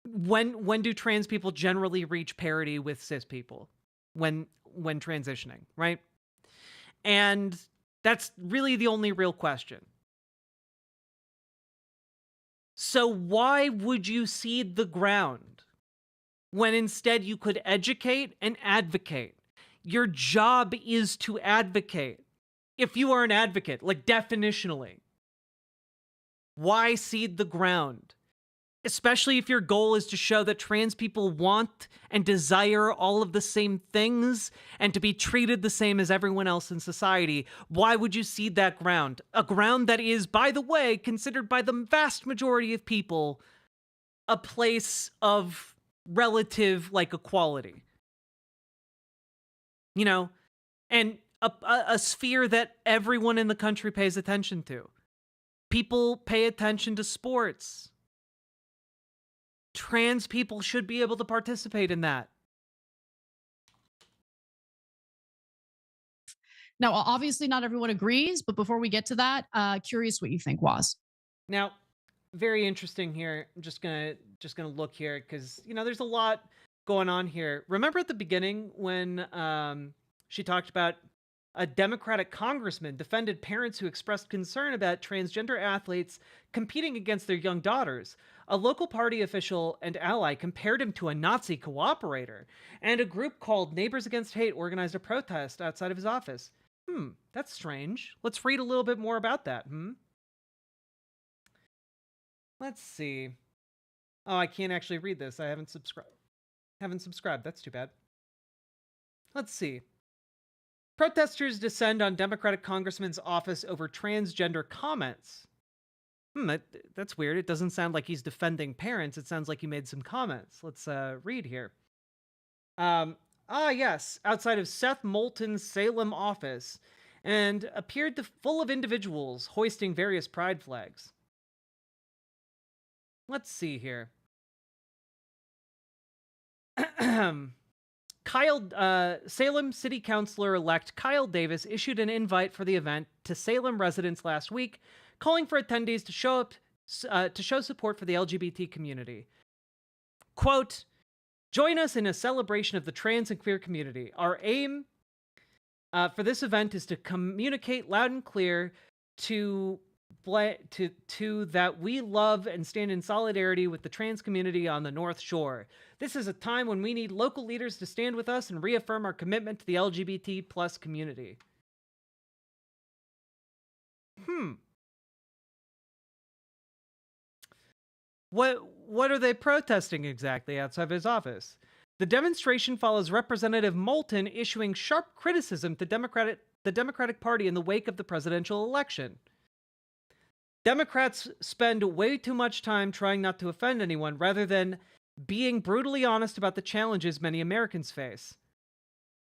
When do trans people generally reach parity with cis people? When transitioning, right? And that's really the only real question. So why would you cede the ground when instead you could educate and advocate? Your job is to advocate. If you are an advocate, like definitionally, why cede the ground? Especially if your goal is to show that trans people want and desire all of the same things and to be treated the same as everyone else in society. Why would you cede that ground? A ground that is, by the way, considered by the vast majority of people a place of relative, equality. And a sphere that everyone in the country pays attention to. People pay attention to sports. Trans people should be able to participate in that. Now, obviously not everyone agrees, but before we get to that, curious what you think, Waz. Now, very interesting here. I'm just gonna look here because there's a lot going on here. Remember at the beginning when she talked about a Democratic congressman defended parents who expressed concern about transgender athletes competing against their young daughters. A local party official and ally compared him to a Nazi cooperator, and a group called Neighbors Against Hate organized a protest outside of his office. That's strange. Let's read a little bit more about that. Let's see. Oh, I can't actually read this. I haven't subscribed. That's too bad. Let's see. Protesters descend on Democratic congressman's office over transgender comments. That's weird. It doesn't sound like he's defending parents. It sounds like he made some comments. Let's read here. Yes, outside of Seth Moulton's Salem office, and appeared full of individuals hoisting various pride flags. Let's see here. Salem City Councilor-elect Kyle Davis issued an invite for the event to Salem residents last week, calling for attendees to show support for the LGBT community. Quote, "Join us in a celebration of the trans and queer community. Our aim for this event is to communicate loud and clear to that we love and stand in solidarity with the trans community on the North Shore. This is a time when we need local leaders to stand with us and reaffirm our commitment to the LGBT plus community." What are they protesting exactly outside of his office? The demonstration follows Representative Moulton issuing sharp criticism to the Democratic Party in the wake of the presidential election. Democrats spend way too much time trying not to offend anyone rather than being brutally honest about the challenges many Americans face.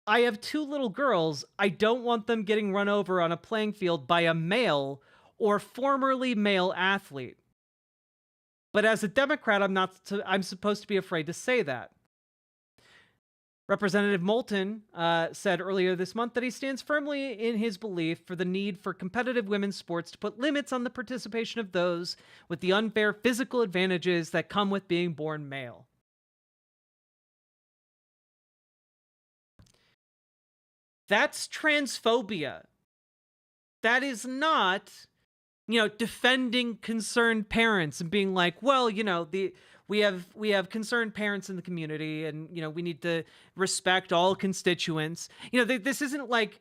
I have 2 little girls. I don't want them getting run over on a playing field by a male or formerly male athlete. But as a Democrat, I'm supposed to be afraid to say that. Representative Moulton said earlier this month that he stands firmly in his belief for the need for competitive women's sports to put limits on the participation of those with the unfair physical advantages that come with being born male. That's transphobia. That is not, defending concerned parents and being like, well, we have concerned parents in the community, and we need to respect all constituents. This isn't like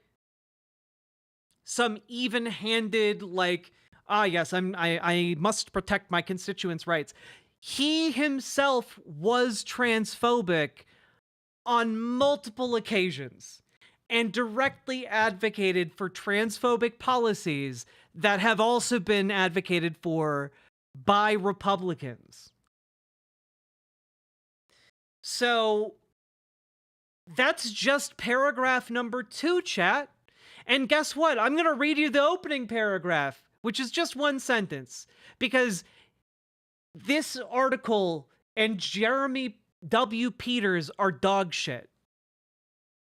some even-handed like, yes, I must protect my constituents' rights. He himself was transphobic on multiple occasions and directly advocated for transphobic policies that have also been advocated for by Republicans. So that's just paragraph number 2, chat. And guess what? I'm going to read you the opening paragraph, which is just one sentence, because this article and Jeremy W. Peters are dog shit.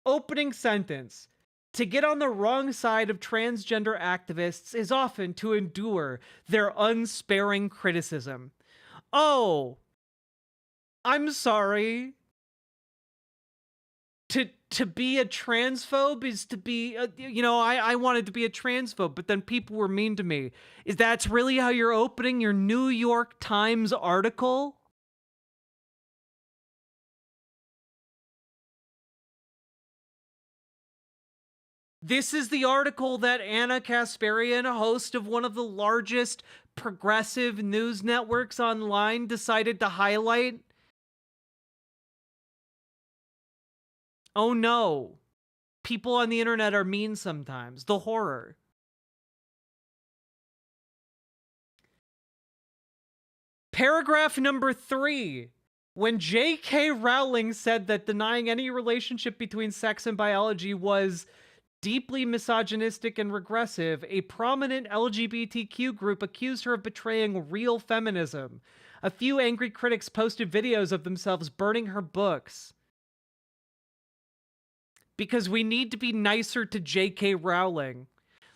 Opening sentence. To get on the wrong side of transgender activists is often to endure their unsparing criticism. Oh, I'm sorry. To be a transphobe is to be, I wanted to be a transphobe, but then people were mean to me. That's really how you're opening your New York Times article? This is the article that Anna Kasparian, host of one of the largest progressive news networks online, decided to highlight? Oh no. People on the internet are mean sometimes. The horror. Paragraph number 3. When J.K. Rowling said that denying any relationship between sex and biology was deeply misogynistic and regressive, a prominent LGBTQ group accused her of betraying real feminism. A few angry critics posted videos of themselves burning her books. Because we need to be nicer to J.K. Rowling.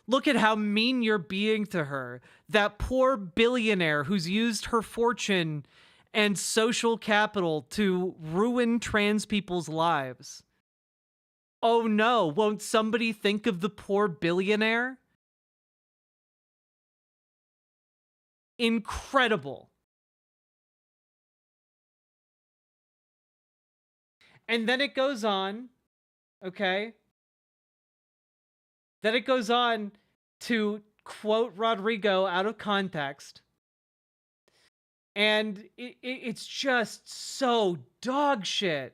Look at how mean you're being to her. That poor billionaire who's used her fortune and social capital to ruin trans people's lives. Oh no, won't somebody think of the poor billionaire? Incredible. And then it goes on, okay? Then it goes on to quote Rodrigo out of context. And it's just so dog shit.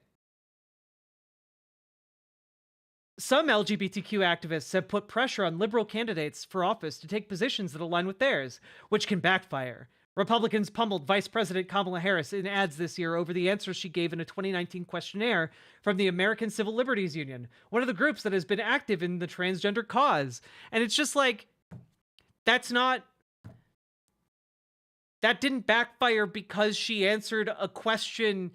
Some LGBTQ activists have put pressure on liberal candidates for office to take positions that align with theirs, which can backfire. Republicans pummeled Vice President Kamala Harris in ads this year over the answers she gave in a 2019 questionnaire from the American Civil Liberties Union, one of the groups that has been active in the transgender cause. And it's just like, that didn't backfire because she answered a question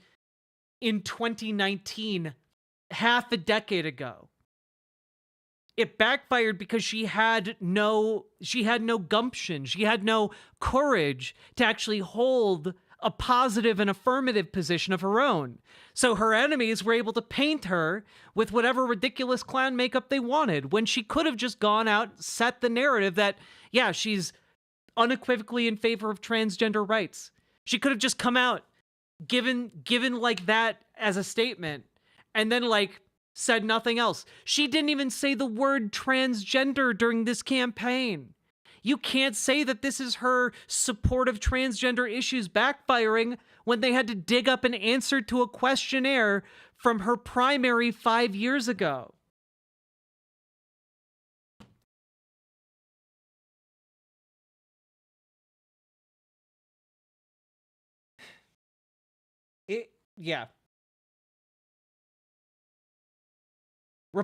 in 2019, half a decade ago. It backfired because she had no gumption. She had no courage to actually hold a positive and affirmative position of her own. So her enemies were able to paint her with whatever ridiculous clown makeup they wanted, when she could have just gone out, set the narrative that, yeah, she's unequivocally in favor of transgender rights. She could have just come out, given like that as a statement, and then like said nothing else. She didn't even say the word transgender during this campaign. You can't say that this is her support of transgender issues backfiring when they had to dig up an answer to a questionnaire from her primary 5 years ago. Yeah. We're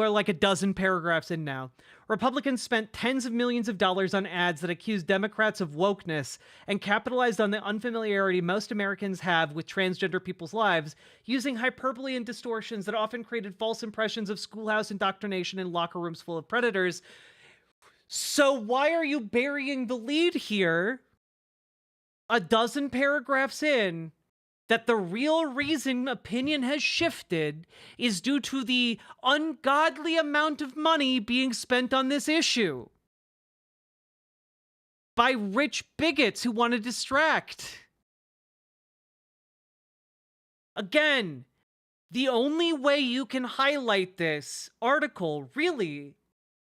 like a dozen paragraphs in now. Republicans spent tens of millions of dollars on ads that accused Democrats of wokeness and capitalized on the unfamiliarity most Americans have with transgender people's lives, using hyperbole and distortions that often created false impressions of schoolhouse indoctrination and locker rooms full of predators. So why are you burying the lead here, a dozen paragraphs in, that the real reason opinion has shifted is due to the ungodly amount of money being spent on this issue by rich bigots who want to distract. Again, the only way you can highlight this article, really,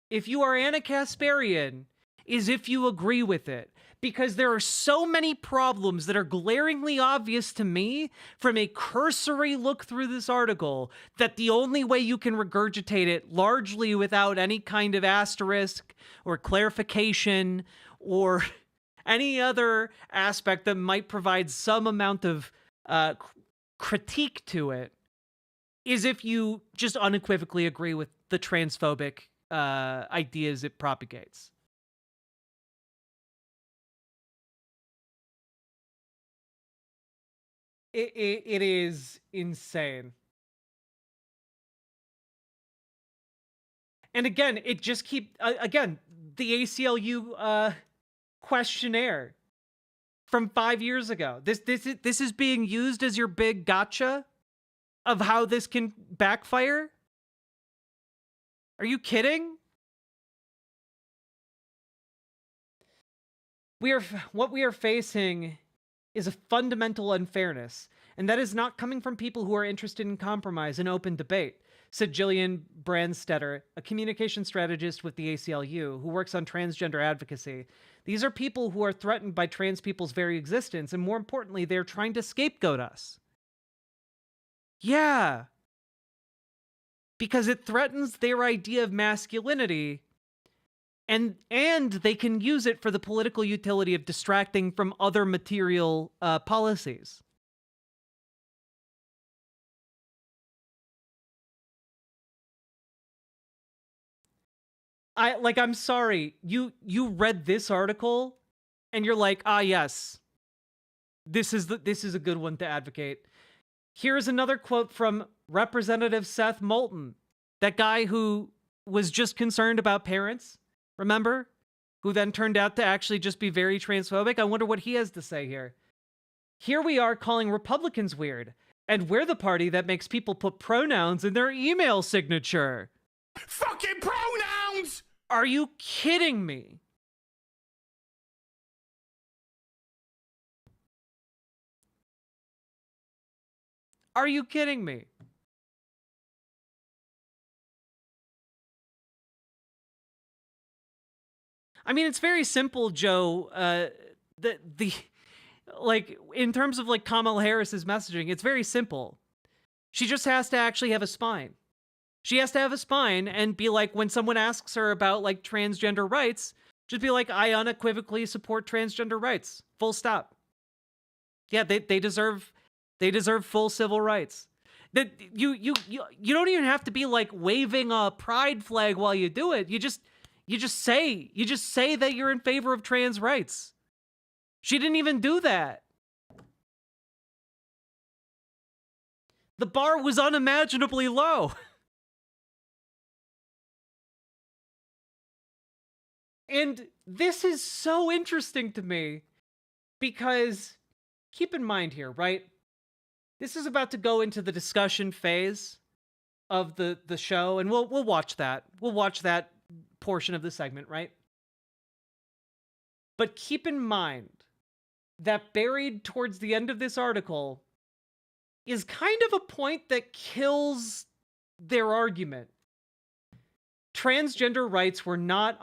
if you are Anna Kasparian, is if you agree with it. Because there are so many problems that are glaringly obvious to me from a cursory look through this article that the only way you can regurgitate it largely without any kind of asterisk or clarification or any other aspect that might provide some amount of critique to it is if you just unequivocally agree with the transphobic ideas it propagates. It is insane. And again, it just again, the ACLU questionnaire from 5 years ago. This is being used as your big gotcha of how this can backfire? Are you kidding? What we are facing is a fundamental unfairness, and that is not coming from people who are interested in compromise and open debate, said Jillian Brandstetter, a communication strategist with the ACLU who works on transgender advocacy. These are people who are threatened by trans people's very existence, and more importantly, they're trying to scapegoat us. Yeah. Because it threatens their idea of masculinity, and they can use it for the political utility of distracting from other material policies. I'm sorry, you read this article and you're like, ah, yes, this is a good one to advocate. Here's another quote from Representative Seth Moulton, that guy who was just concerned about parents, remember? Who then turned out to actually just be very transphobic. I wonder what he has to say here. Here we are calling Republicans weird, and we're the party that makes people put pronouns in their email signature. Fucking pronouns! Are you kidding me? Are you kidding me? I mean, it's very simple, Joe. In terms of like Kamala Harris's messaging, it's very simple. She just has to actually have a spine. She has to have a spine and be like, when someone asks her about like transgender rights, just be like, I unequivocally support transgender rights. Full stop. Yeah, they deserve full civil rights. That you don't even have to be like waving a pride flag while you do it. You just say that you're in favor of trans rights. She didn't even do that. The bar was unimaginably low. And this is so interesting to me because keep in mind here, right? This is about to go into the discussion phase of the show, and we'll watch that. We'll watch that portion of the segment, right? But keep in mind that buried towards the end of this article is kind of a point that kills their argument. Transgender rights were not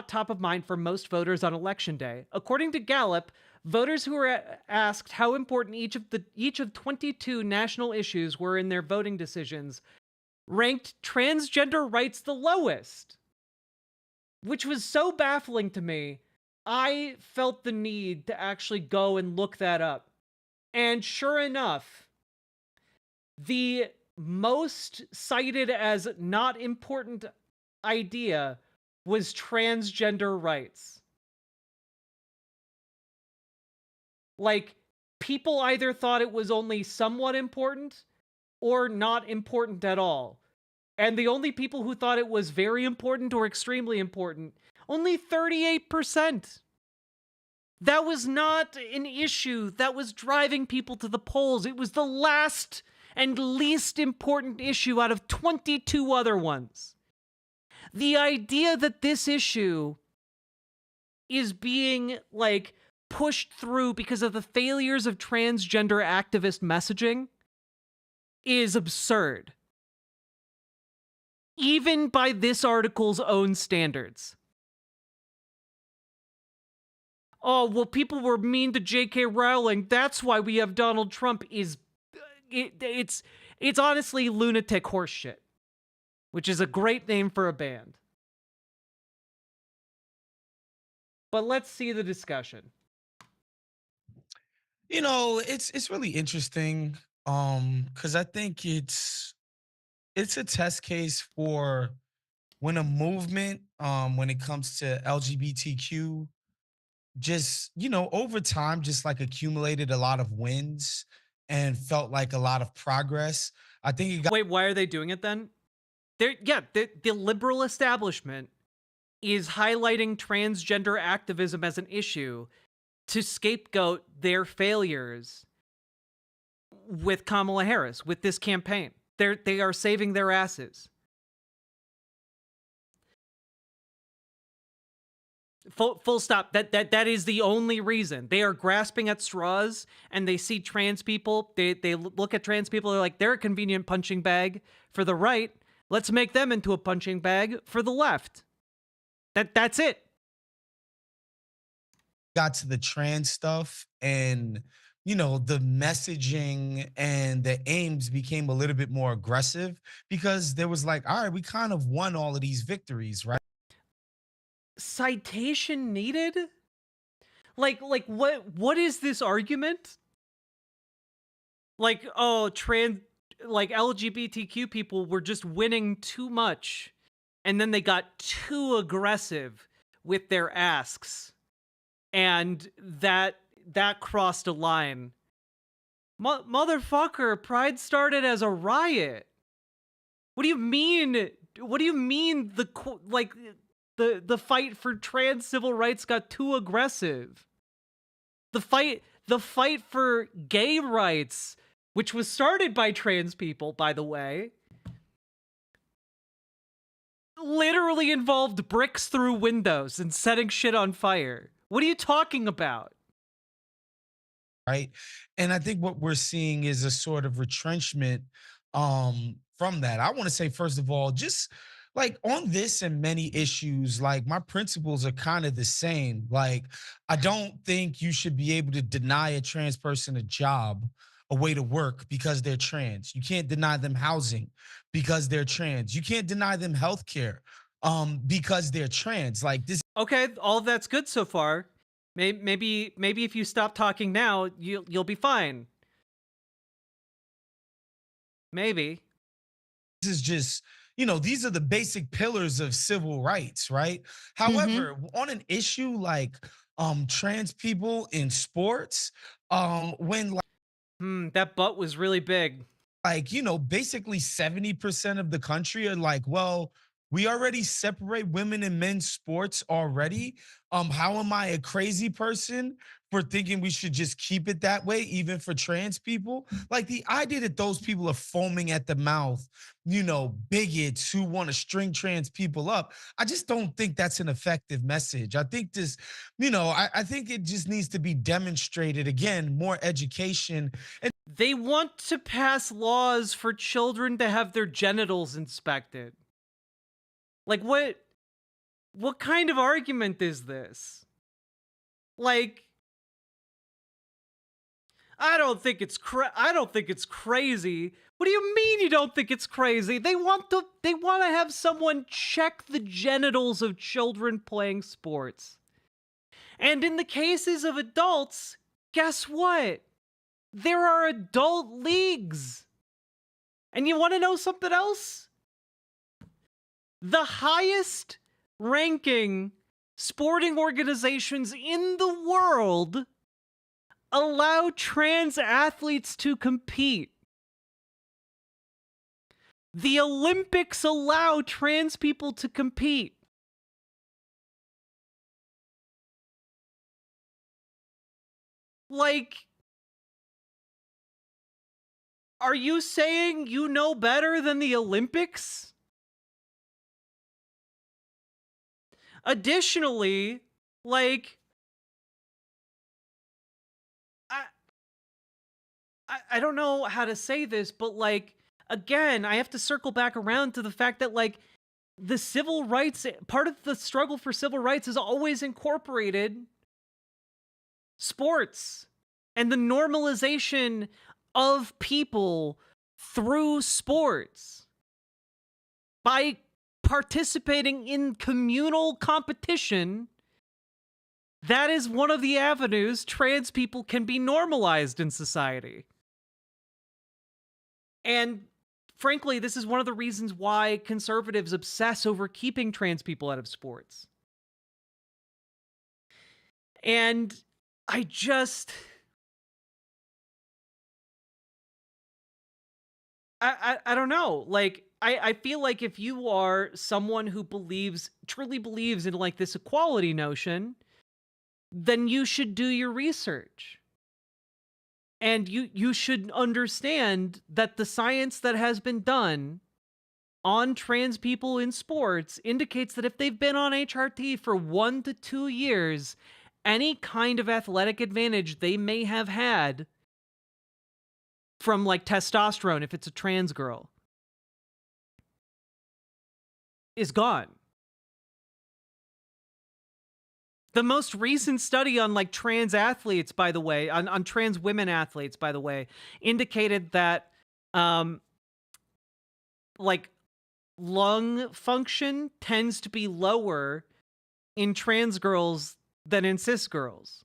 top of mind for most voters on election day. According to Gallup, voters who were asked how important each of 22 national issues were in their voting decisions ranked transgender rights the lowest, which was so baffling to me. I felt the need to actually go and look that up. And sure enough, the most cited as not important idea was transgender rights. Like, people either thought it was only somewhat important or not important at all. And the only people who thought it was very important or extremely important, only 38%. That was not an issue that was driving people to the polls. It was the last and least important issue out of 22 other ones. The idea that this issue is being, like, pushed through because of the failures of transgender activist messaging is absurd. Even by this article's own standards. Oh, well, people were mean to J.K. Rowling. That's why we have Donald Trump. It's honestly lunatic horseshit, which is a great name for a band. But let's see the discussion. You know, it's really interesting, because I think it's a test case for when a movement, when it comes to LGBTQ, just, over time, just like accumulated a lot of wins and felt like a lot of progress. I think it got. Wait, why are they doing it then? The liberal establishment is highlighting transgender activism as an issue to scapegoat their failures with Kamala Harris, with this campaign. They are saving their asses. Full stop. That is the only reason. They are grasping at straws, and they see trans people. They look at trans people. They're like, they're a convenient punching bag for the right. Let's make them into a punching bag for the left. That's it. Got to the trans stuff, and the messaging and the aims became a little bit more aggressive, because there was like, all right, we kind of won all of these victories, right? Citation needed? Like what is this argument? Like, oh, LGBTQ people were just winning too much, and then they got too aggressive with their asks, and that crossed a line. Motherfucker, Pride started as a riot. What do you mean? What do you mean the fight for trans civil rights got too aggressive? The fight for gay rights, which was started by trans people, by the way, literally involved bricks through windows and setting shit on fire. What are you talking about? Right. And I think what we're seeing is a sort of retrenchment from that. I want to say, first of all, just like on this and many issues, like my principles are kind of the same. Like, I don't think you should be able to deny a trans person a job, a way to work, because they're trans. You can't deny them housing because they're trans. You can't deny them health care because they're trans. Like this. Okay, all of that's good so far. Maybe if you stop talking now, you'll be fine. Maybe. This is just, these are the basic pillars of civil rights, right? However, on an issue like trans people in sports, when that butt was really big. Like, basically 70% of the country are like, well, we already separate women and men's sports already. How am I a crazy person for thinking we should just keep it that way, even for trans people? Like, the idea that those people are foaming at the mouth, bigots who want to string trans people up, I just don't think that's an effective message. I think this, I think it just needs to be demonstrated again, more education. And they want to pass laws for children to have their genitals inspected. Like, what kind of argument is this? Like, I don't think it's crazy. What do you mean you don't think it's crazy? They want to have someone check the genitals of children playing sports. And in the cases of adults, guess what? There are adult leagues. And you want to know something else? The highest ranking sporting organizations in the world allow trans athletes to compete. The Olympics allow trans people to compete. Like, are you saying you know better than the Olympics? Additionally, like, I don't know how to say this, but like, again, I have to circle back around to the fact that like the civil rights, part of the struggle for civil rights has always incorporated sports and the normalization of people through sports by participating in communal competition. That is one of the avenues trans people can be normalized in society. And frankly, this is one of the reasons why conservatives obsess over keeping trans people out of sports. And I just... I don't know. Like, I feel like if you are someone who truly believes in like this equality notion, then you should do your research. And you should understand that the science that has been done on trans people in sports indicates that if they've been on HRT for 1 to 2 years, any kind of athletic advantage they may have had from like testosterone, if it's a trans girl, is gone. The most recent study on like trans athletes, by the way, on trans women athletes, by the way, indicated that like lung function tends to be lower in trans girls than in cis girls.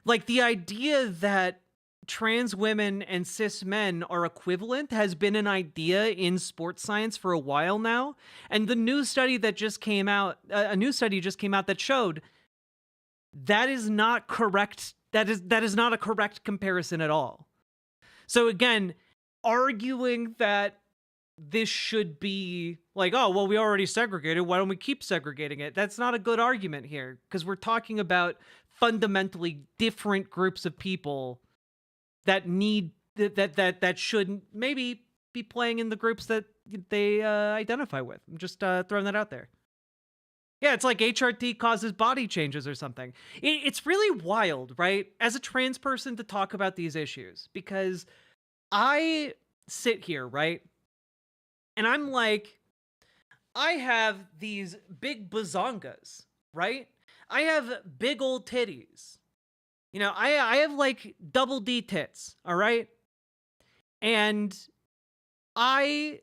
Like the idea that trans women and cis men are equivalent has been an idea in sports science for a while now. And the new study that just came out, a new study just came out that showed that is not correct. That is not a correct comparison at all. So again, arguing that this should be like, oh, well, we already segregated, why don't we keep segregating it? That's not a good argument here, because we're talking about fundamentally different groups of people that need that should maybe be playing in the groups that they identify with. I'm just throwing that out there. Yeah, it's like HRT causes body changes or something. It's really wild, right? As a trans person to talk about these issues, because I sit here, right? And I'm like, I have these big bazongas, right? I have big old titties. You know, I have like double D tits, all right? And I'm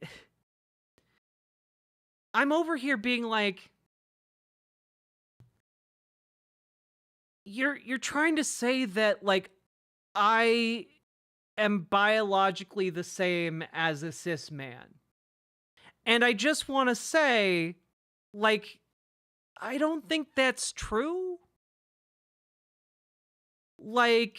over here being like, you're trying to say that like I am biologically the same as a cis man. And I just want to say, like, I don't think that's true. Like,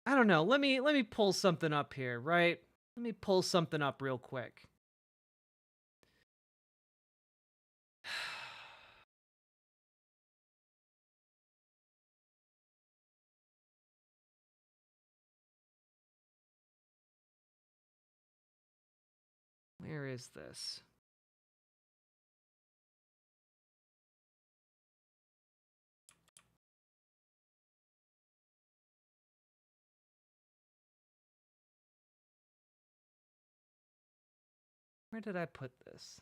I don't know. Let me pull something up here, right? Let me pull something up real quick. Where is this? Where did I put this?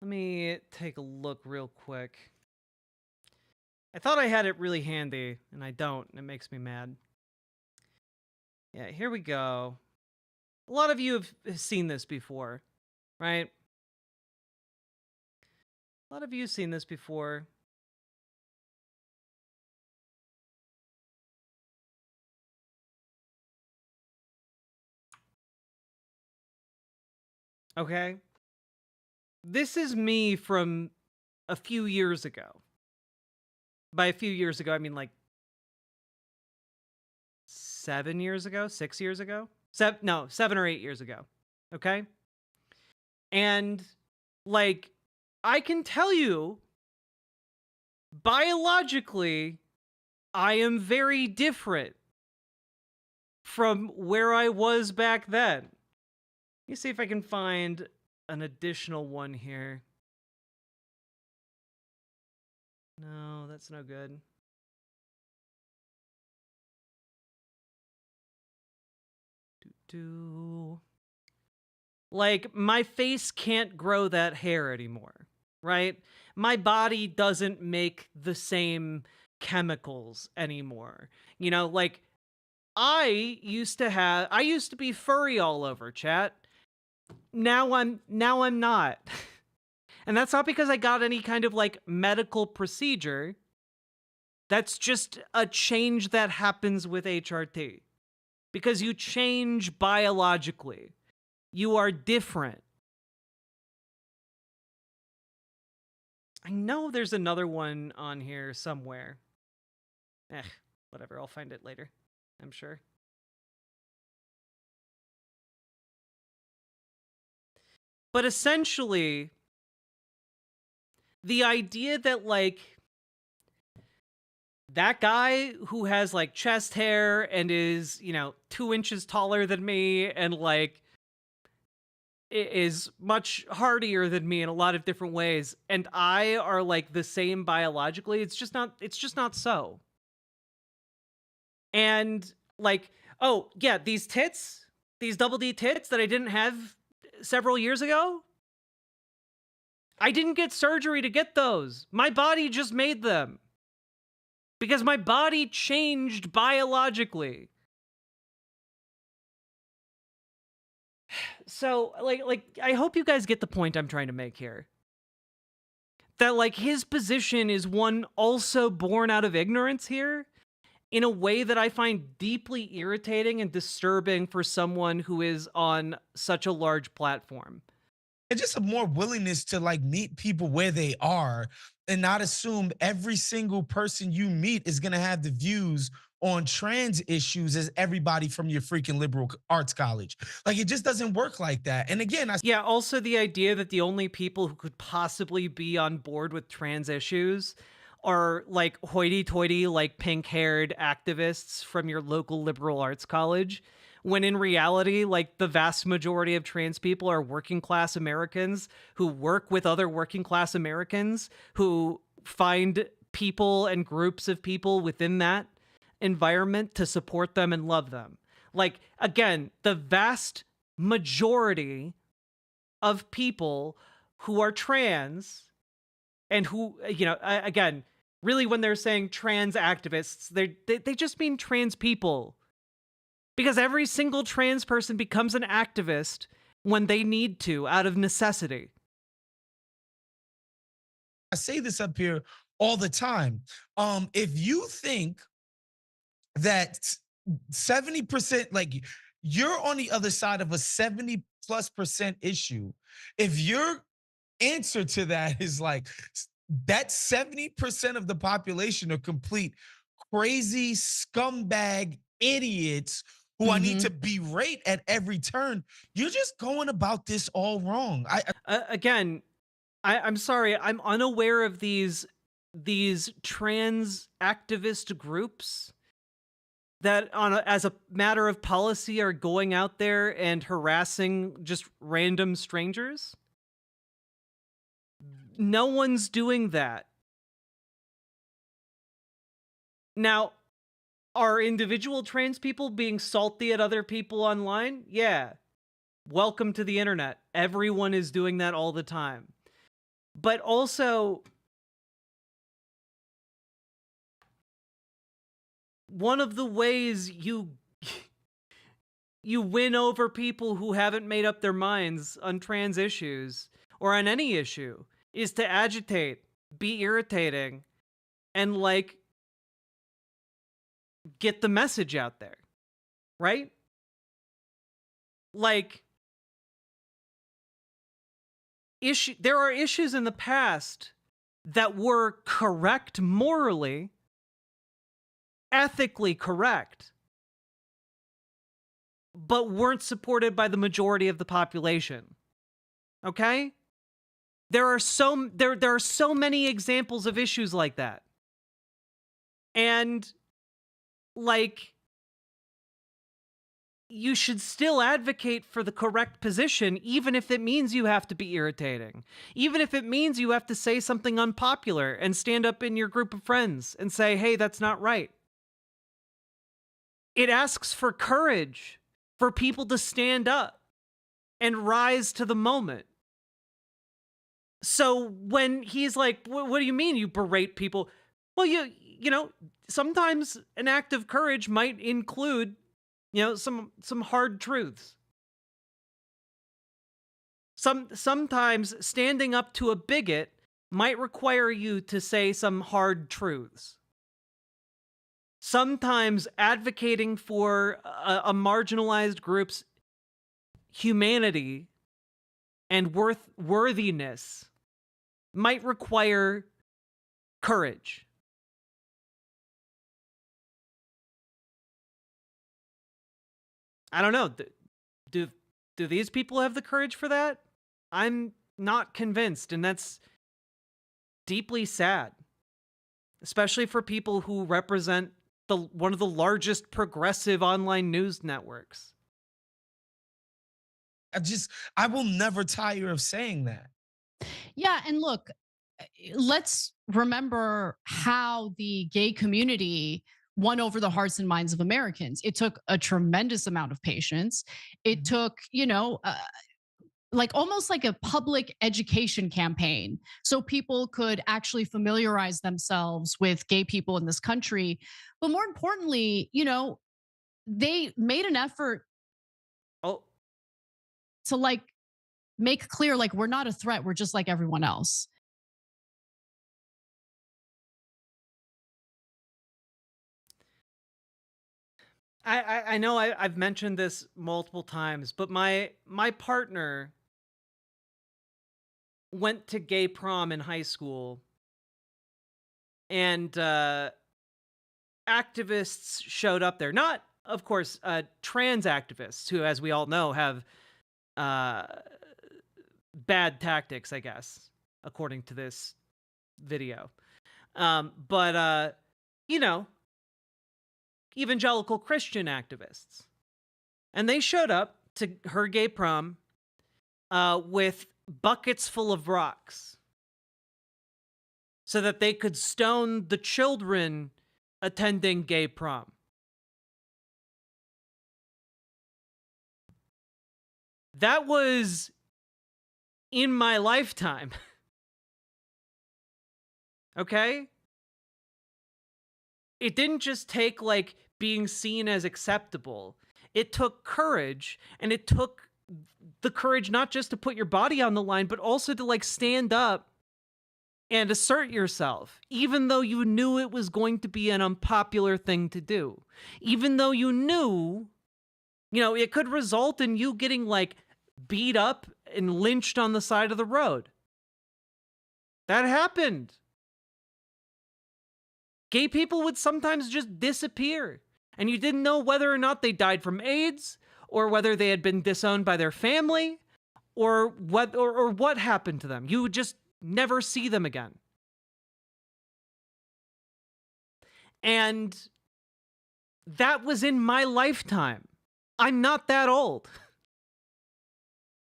Let me take a look real quick. I thought I had it really handy, and I don't, and it makes me mad. Yeah, here we go. A lot of you have seen this before, right? A lot of you seen this before. Okay. This is me from a few years ago. By a few years ago, I mean like 7 years ago, 6 years ago, 7 or 8 years ago. Okay. And like, I can tell you biologically, I am very different from where I was back then. Let me see if I can find an additional one here. No, that's no good. Like, my face can't grow that hair anymore, right? My body doesn't make the same chemicals anymore. You know, like, I used to be furry all over, chat. Now I'm not. And that's not because I got any kind of like medical procedure. That's just a change that happens with HRT. Because you change biologically. You are different. I know there's another one on here somewhere. Whatever, I'll find it later, I'm sure. But essentially, the idea that, like, that guy who has, like, chest hair and is, 2 inches taller than me and, like, is much hardier than me in a lot of different ways, and I are, like, the same biologically, it's just not so. And, like, oh, yeah, these tits, these double D tits that I didn't have several years ago, I didn't get surgery to get those. My body just made them. Because my body changed biologically. So, like, I hope you guys get the point I'm trying to make here. That, like, his position is one also born out of ignorance here, in a way that I find deeply irritating and disturbing for someone who is on such a large platform. And just a more willingness to like meet people where they are and not assume every single person you meet is going to have the views on trans issues as everybody from your freaking liberal arts college. Like, it just doesn't work like that. And again, yeah, also the idea that the only people who could possibly be on board with trans issues are like hoity-toity, like pink-haired activists from your local liberal arts college, when in reality, like, the vast majority of trans people are working class Americans who work with other working class Americans who find people and groups of people within that environment to support them and love them. Like, again, the vast majority of people who are trans and who, again, really when they're saying trans activists, they just mean trans people. Because every single trans person becomes an activist when they need to, out of necessity. I say this up here all the time. If you think that 70%, like, you're on the other side of a 70+% issue, if your answer to that is like that 70% of the population are complete crazy scumbag idiots who I need to berate at every turn, you're just going about this all wrong. Again, I'm sorry, I'm unaware of these trans activist groups that as a matter of policy are going out there and harassing just random strangers. No one's doing that. Now, are individual trans people being salty at other people online? Yeah. Welcome to the internet. Everyone is doing that all the time. But also, one of the ways you win over people who haven't made up their minds on trans issues or on any issue is to agitate, be irritating, and like get the message out there, right? Like, there are issues in the past that were correct morally, ethically correct, but weren't supported by the majority of the population. Okay? There are so many examples of issues like that. And like, you should still advocate for the correct position, even if it means you have to be irritating. Even if it means you have to say something unpopular and stand up in your group of friends and say, hey, that's not right. It asks for courage for people to stand up and rise to the moment. So when he's like, what do you mean you berate people? Well, you know, sometimes an act of courage might include, you know, some hard truths. Sometimes standing up to a bigot might require you to say some hard truths. Sometimes advocating for a marginalized group's humanity and worthiness might require courage. I don't know. Do these people have the courage for that? I'm not convinced, and that's deeply sad, especially for people who represent one of the largest progressive online news networks. I will never tire of saying that. Yeah, and look, let's remember how the gay community won over the hearts and minds of Americans. It took a tremendous amount of patience. It took, you know, like almost like a public education campaign so people could actually familiarize themselves with gay people in this country. But more importantly, you know, they made an effort to like make clear, like, we're not a threat. We're just like everyone else. I know I've mentioned this multiple times, but my partner went to gay prom in high school, and activists showed up there. Not, of course, trans activists who, as we all know, have bad tactics, I guess, according to this video. But you know, evangelical Christian activists. And they showed up to her gay prom with buckets full of rocks so that they could stone the children attending gay prom. That was in my lifetime. Okay? It didn't just take, like, being seen as acceptable. It took courage, and it took the courage not just to put your body on the line, but also to, like, stand up and assert yourself, even though you knew it was going to be an unpopular thing to do. Even though you knew, you know, it could result in you getting, like, beat up and lynched on the side of the road. That happened. Gay people would sometimes just disappear, and you didn't know whether or not they died from AIDS, or whether they had been disowned by their family, or what happened to them. You would just never see them again. And that was in my lifetime. I'm not that old.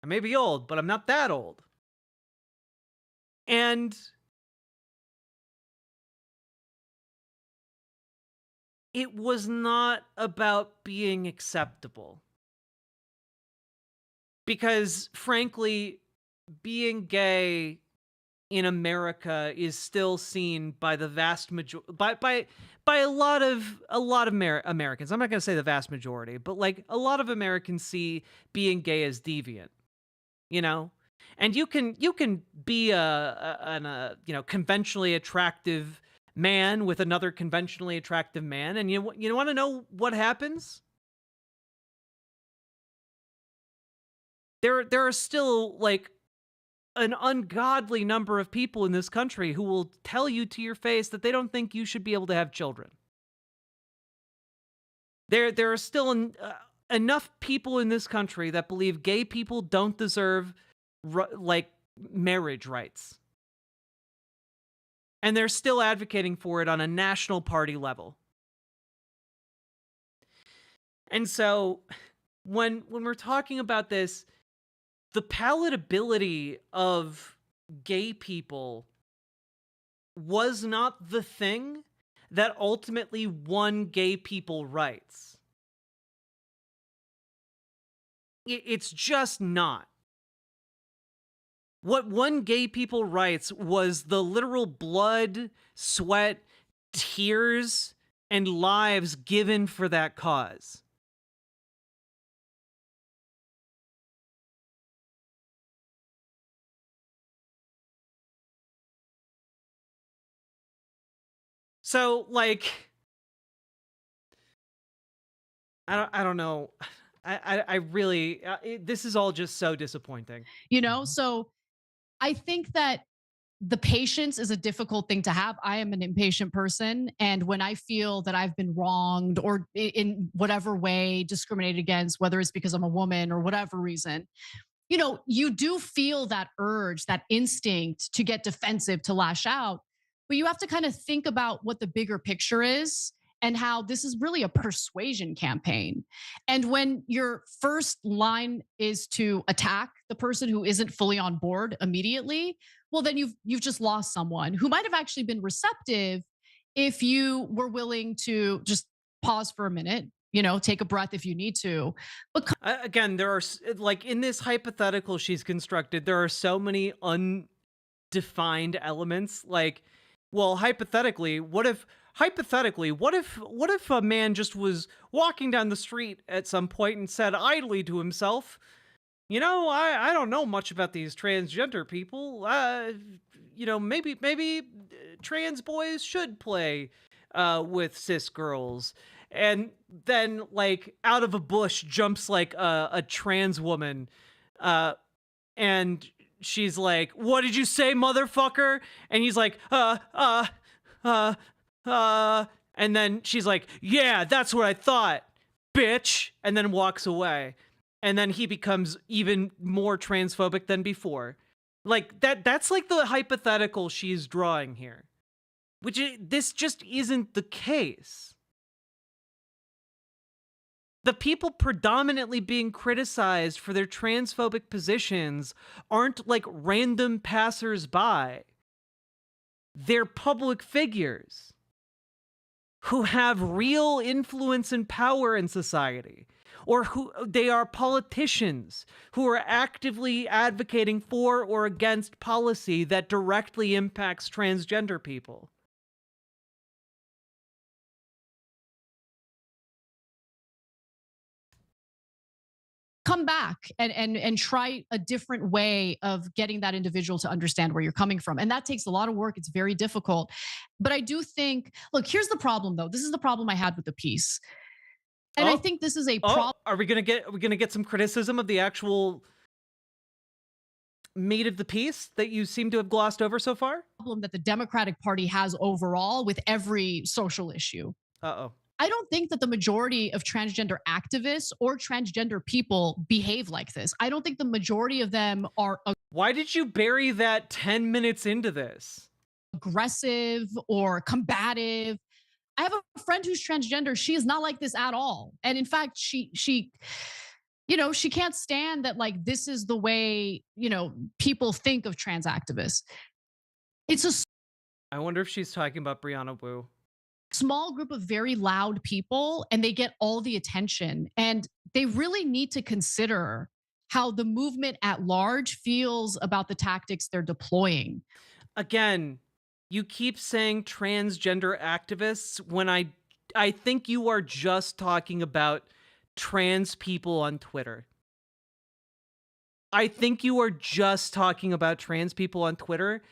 I may be old, but I'm not that old. And it was not about being acceptable. Because, frankly, being gay in America is still seen by the vast majority, by a lot of Americans. I'm not going to say the vast majority, but like a lot of Americans see being gay as deviant. You know, And you can be a conventionally attractive man with another conventionally attractive man, and you want to know what happens? There are still like an ungodly number of people in this country who will tell you to your face that they don't think you should be able to have children. There are still enough people in this country that believe gay people don't deserve like marriage rights. And they're still advocating for it on a national party level. And so when we're talking about this, the palatability of gay people was not the thing that ultimately won gay people rights. It's just not. What won gay people rights was the literal blood, sweat, tears, and lives given for that cause. So, like, I don't know. I really, this is all just so disappointing. You know, so I think that the patience is a difficult thing to have. I am an impatient person. And when I feel that I've been wronged or in whatever way discriminated against, whether it's because I'm a woman or whatever reason, you know, you do feel that urge, that instinct to get defensive, to lash out. But you have to kind of think about what the bigger picture is and how this is really a persuasion campaign. And when your first line is to attack the person who isn't fully on board immediately, well, then you've just lost someone who might have actually been receptive if you were willing to just pause for a minute, you know, take a breath if you need to. But again, there are, like, in this hypothetical she's constructed, there are so many undefined elements. Like, well, hypothetically, what if a man just was walking down the street at some point and said idly to himself, you know, I don't know much about these transgender people. You know, maybe trans boys should play with cis girls. And then, like, out of a bush jumps like a trans woman, and she's like, "What did you say, motherfucker?" And he's like, and then she's like, "Yeah, that's what I thought, bitch," and then walks away. And then he becomes even more transphobic than before. Like, that's like the hypothetical she's drawing here. This just isn't the case. The people predominantly being criticized for their transphobic positions aren't like random passers-by. They're public figures who have real influence and power in society, or who they are politicians who are actively advocating for or against policy that directly impacts transgender people. come back and try a different way of getting that individual to understand where you're coming from. And that takes a lot of work. It's very difficult. But I do think, look, here's the problem though. This is the problem I had with the piece. And I think this is a problem. Are we gonna get some criticism of the actual meat of the piece that you seem to have glossed over so far? Problem that the Democratic Party has overall with every social issue. Uh-oh. I don't think that the majority of transgender activists or transgender people behave like this. I don't think the majority of them are. Why did you bury that 10 minutes into this? Aggressive or combative. I have a friend who's transgender. She is not like this at all. And in fact, she you know, she can't stand that, like, this is the way, you know, people think of trans activists. It's a I wonder if she's talking about Brianna Wu. Small group of very loud people, and they get all the attention. And they really need to consider how the movement at large feels about the tactics they're deploying. Again, you keep saying transgender activists when I think you are just talking about trans people on Twitter. I think you are just talking about trans people on Twitter.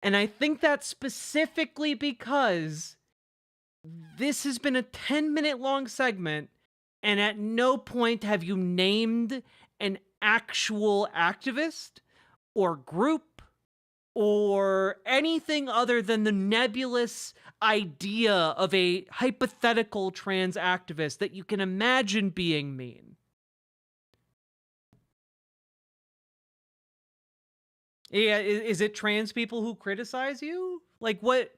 And I think that's specifically because this has been a 10-minute long segment, and at no point have you named an actual activist or group or anything other than the nebulous idea of a hypothetical trans activist that you can imagine being mean. Yeah, is it trans people who criticize you? Like, what?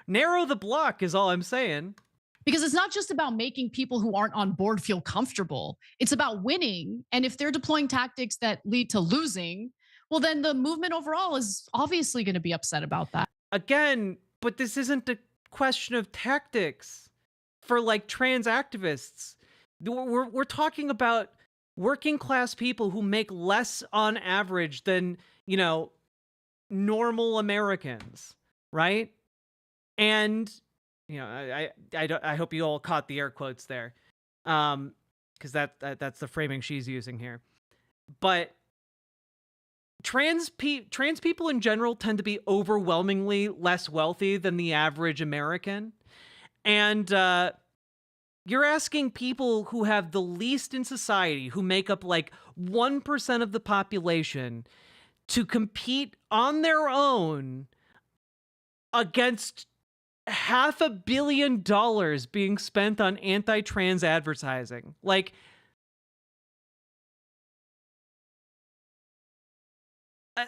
Narrow the block is all I'm saying. Because it's not just about making people who aren't on board feel comfortable. It's about winning. And if they're deploying tactics that lead to losing, well, then the movement overall is obviously going to be upset about that. Again, but this isn't a question of tactics for like trans activists. We're talking about working class people who make less on average than, you know, normal Americans, right? And, you know, I hope you all caught the air quotes there, because that's the framing she's using here. But trans people in general tend to be overwhelmingly less wealthy than the average American, and you're asking people who have the least in society, who make up like 1% of the population, to compete on their own against $500 million being spent on anti-trans advertising. Like,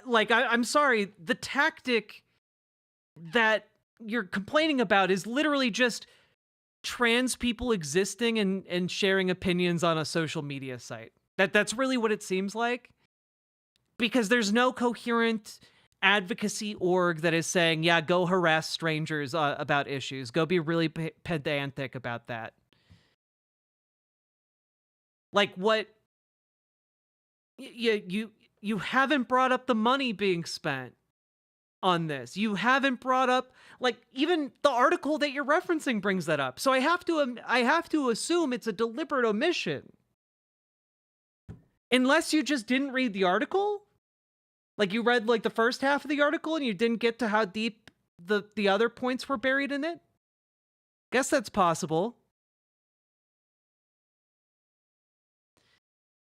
I'm sorry, the tactic that you're complaining about is literally just trans people existing and sharing opinions on a social media site. That's really what it seems like. Because there's no coherent advocacy org that is saying, yeah, go harass strangers about issues. Go be really pedantic about that. Like, what? You haven't brought up the money being spent on this. You haven't brought up, like, even the article that you're referencing brings that up. So I have to assume it's a deliberate omission. Unless you just didn't read the article. Like, you read like the first half of the article and you didn't get to how deep the other points were buried in it. Guess that's possible.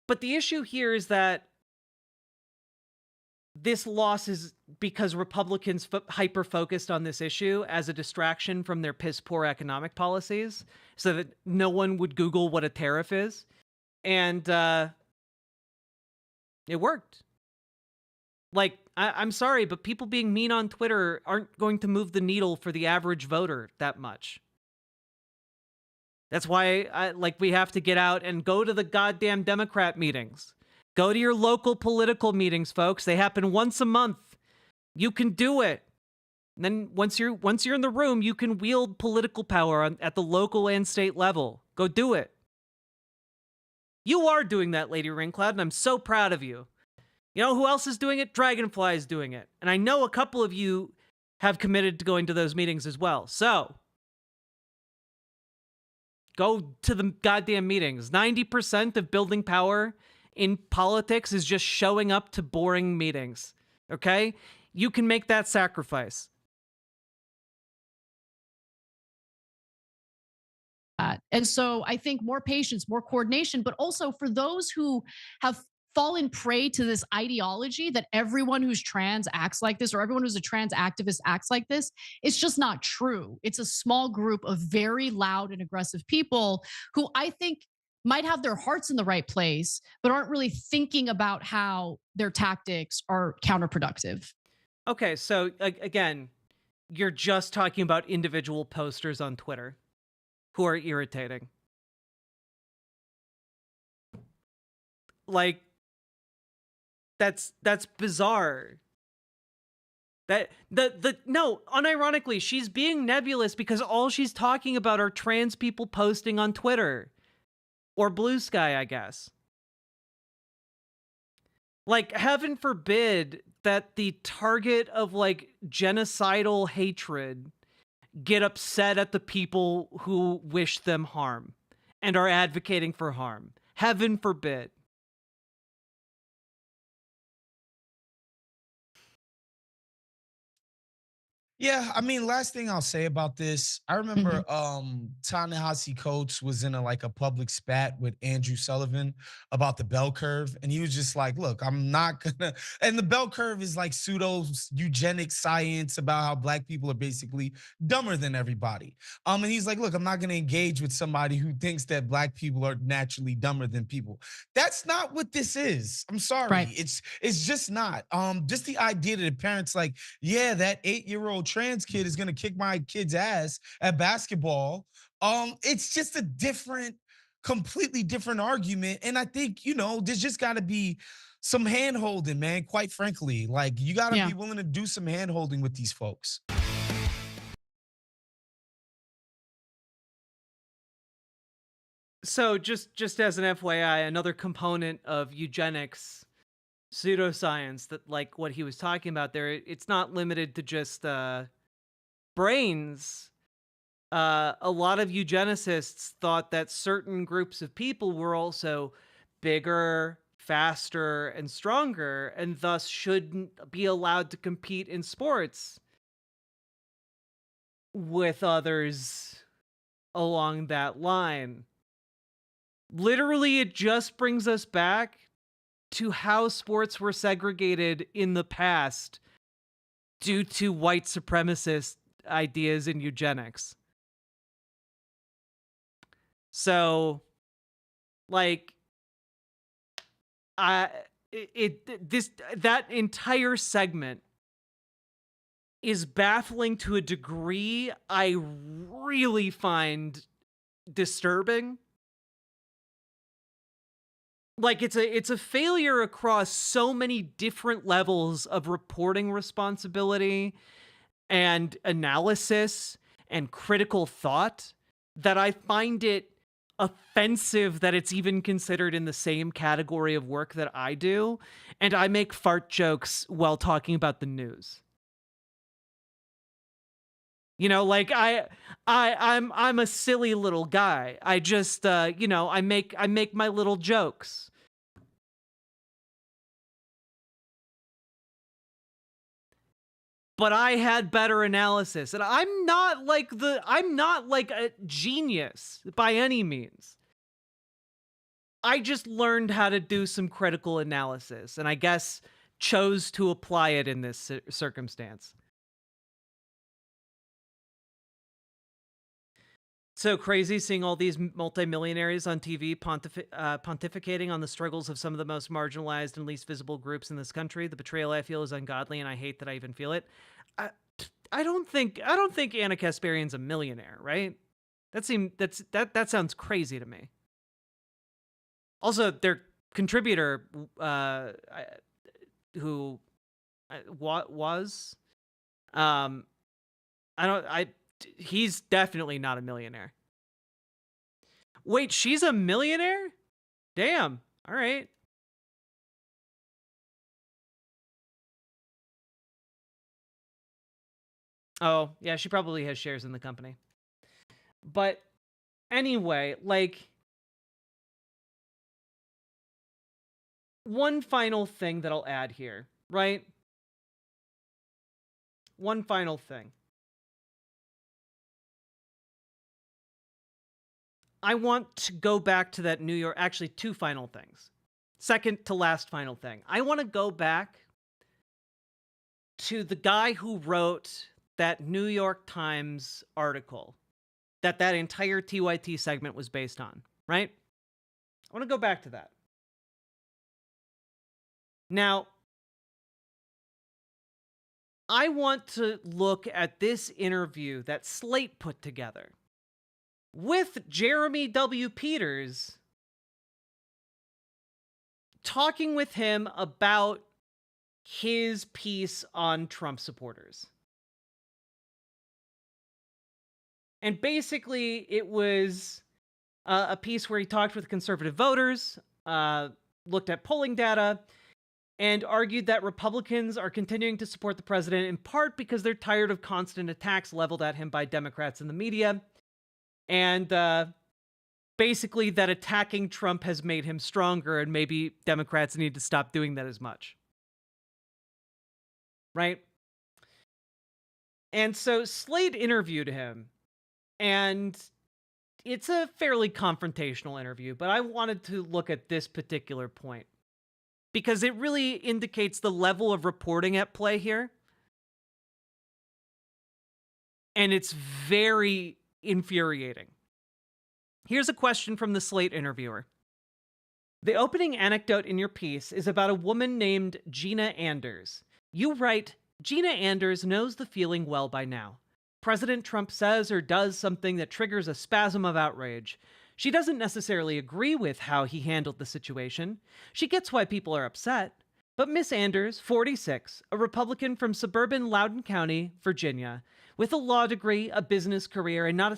But the issue here is that this loss is because Republicans hyper-focused on this issue as a distraction from their piss-poor economic policies so that no one would Google what a tariff is. And it worked. Like, I'm sorry, but people being mean on Twitter aren't going to move the needle for the average voter that much. That's why we have to get out and go to the goddamn Democrat meetings. Go to your local political meetings, folks. They happen once a month. You can do it. And then once you're in the room, you can wield political power at the local and state level. Go do it. You are doing that, Lady Ringcloud, and I'm so proud of you. You know who else is doing it? Dragonfly is doing it. And I know a couple of you have committed to going to those meetings as well. So, go to the goddamn meetings. 90% of building power in politics is just showing up to boring meetings. Okay? You can make that sacrifice. And so I think more patience, more coordination, but also for those who have fallen prey to this ideology that everyone who's trans acts like this, or everyone who's a trans activist acts like this, it's just not true. It's a small group of very loud and aggressive people who I think might have their hearts in the right place, but aren't really thinking about how their tactics are counterproductive. Okay, so again, you're just talking about individual posters on Twitter who are irritating. Like, that's bizarre. No, unironically, she's being nebulous because all she's talking about are trans people posting on Twitter or Blue Sky, I guess. Like, heaven forbid that the target of like genocidal hatred get upset at the people who wish them harm and are advocating for harm. Heaven forbid. Yeah, I mean, last thing I'll say about this, I remember Mhm. Ta-Nehisi Coates was in a public spat with Andrew Sullivan about the bell curve, and he was just like, "Look, I'm not gonna." And the bell curve is like pseudo eugenic science about how black people are basically dumber than everybody. And he's like, "Look, I'm not gonna engage with somebody who thinks that black people are naturally dumber than people." That's not what this is. I'm sorry, Right. it's just not. Just the idea that the parents like, yeah, that 8-year-old trans kid is gonna kick my kid's ass at basketball. It's just a different, completely different argument. And I think, there's just gotta be some hand holding, man. Quite frankly, like you gotta Yeah. be willing to do some hand holding with these folks. So just as an FYI, another component of eugenics pseudoscience that like what he was talking about there, it's not limited to just brains. A lot of eugenicists thought that certain groups of people were also bigger, faster, and stronger, and thus shouldn't be allowed to compete in sports with others along that line. Literally, it just brings us back to how sports were segregated in the past due to white supremacist ideas in eugenics. So, like, I that entire segment is baffling to a degree I really find disturbing. Like it's a failure across so many different levels of reporting responsibility and analysis and critical thought that I find it offensive that it's even considered in the same category of work that I do, and I make fart jokes while talking about the news. Like I'm a silly little guy. I just I make my little jokes. But I had better analysis, and I'm not like a genius by any means. I just learned how to do some critical analysis, and I guess chose to apply it in this circumstance. So crazy seeing all these multimillionaires on TV pontificating on the struggles of some of the most marginalized and least visible groups in this country. The betrayal I feel is ungodly, and I hate that I even feel it. I don't think Anna Kasparian's a millionaire, right? That sounds crazy to me. Also, their contributor, who was, he's definitely not a millionaire. Wait, she's a millionaire? Damn. All right. Oh, yeah, she probably has shares in the company. But anyway, like, one final thing that I'll add here, right? One final thing. I want to go back to that New York, actually, two final things. Second to last final thing. I want to go back to the guy who wrote that New York Times article that entire TYT segment was based on, right? I want to go back to that. Now, I want to look at this interview that Slate put together with Jeremy W. Peters, talking with him about his piece on Trump supporters. And basically, it was a piece where he talked with conservative voters, looked at polling data, and argued that Republicans are continuing to support the president in part because they're tired of constant attacks leveled at him by Democrats in the media. And basically that attacking Trump has made him stronger, and maybe Democrats need to stop doing that as much. Right? And so Slate interviewed him, and it's a fairly confrontational interview, but I wanted to look at this particular point because it really indicates the level of reporting at play here. And it's very infuriating. Here's a question from the Slate interviewer. The opening anecdote in your piece is about a woman named Gina Anders. You write, Gina Anders knows the feeling well by now. President Trump says or does something that triggers a spasm of outrage. She doesn't necessarily agree with how he handled the situation. She gets why people are upset. But Miss Anders, 46, a Republican from suburban Loudoun County, Virginia, with a law degree, a business career, and not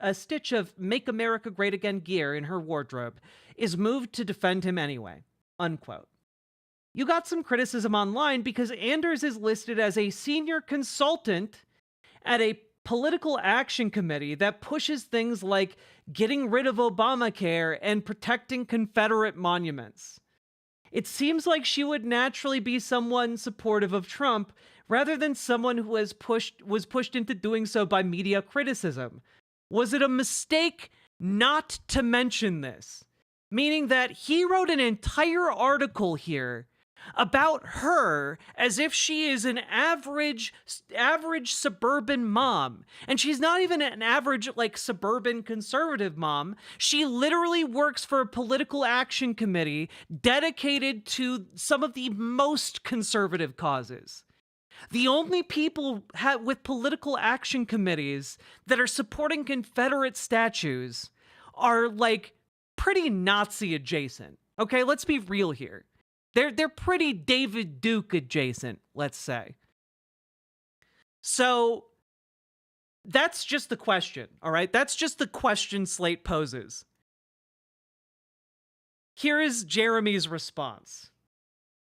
a stitch of Make America Great Again gear in her wardrobe, is moved to defend him anyway. Unquote. You got some criticism online because Anders is listed as a senior consultant at a political action committee that pushes things like getting rid of Obamacare and protecting Confederate monuments. It seems like she would naturally be someone supportive of Trump rather than someone who was pushed into doing so by media criticism. Was it a mistake not to mention this? Meaning that he wrote an entire article here about her as if she is an average suburban mom. And she's not even an average, suburban conservative mom. She literally works for a political action committee dedicated to some of the most conservative causes. The only people with political action committees that are supporting Confederate statues are, pretty Nazi adjacent. Okay, let's be real here. They're pretty David Duke adjacent, let's say. So that's just the question, all right? That's just the question Slate poses. Here is Jeremy's response.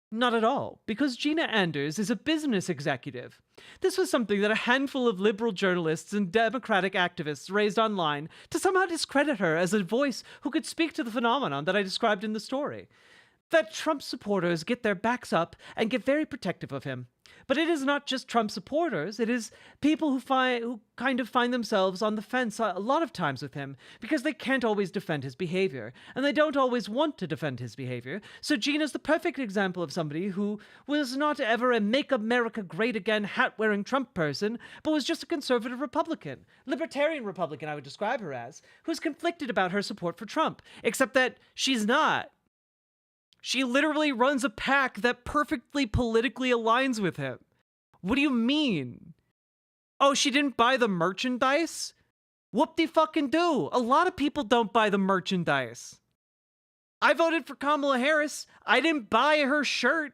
Not at all, because Gina Anders is a business executive. This was something that a handful of liberal journalists and Democratic activists raised online to somehow discredit her as a voice who could speak to the phenomenon that I described in the story. That Trump supporters get their backs up and get very protective of him. But it is not just Trump supporters, it is people who kind of find themselves on the fence a lot of times with him because they can't always defend his behavior, and they don't always want to defend his behavior. So Gina's the perfect example of somebody who was not ever a Make America Great Again hat-wearing Trump person, but was just a conservative Republican, libertarian Republican I would describe her as, who's conflicted about her support for Trump, except that she's not. She literally runs a PAC that perfectly politically aligns with him. What do you mean? Oh, she didn't buy the merchandise? Whoop-de-fucking-do. A lot of people don't buy the merchandise. I voted for Kamala Harris. I didn't buy her shirt.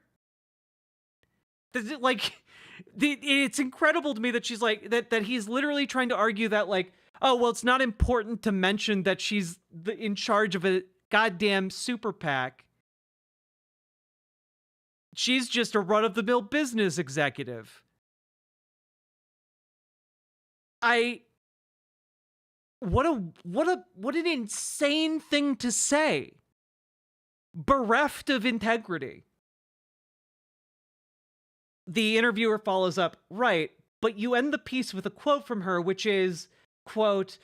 It's incredible to me that she's that he's literally trying to argue that oh, well, it's not important to mention that she's in charge of a goddamn super PAC. She's just a run-of-the-mill business executive. What an insane thing to say. Bereft of integrity. The interviewer follows up, right, but you end the piece with a quote from her, which is, quote,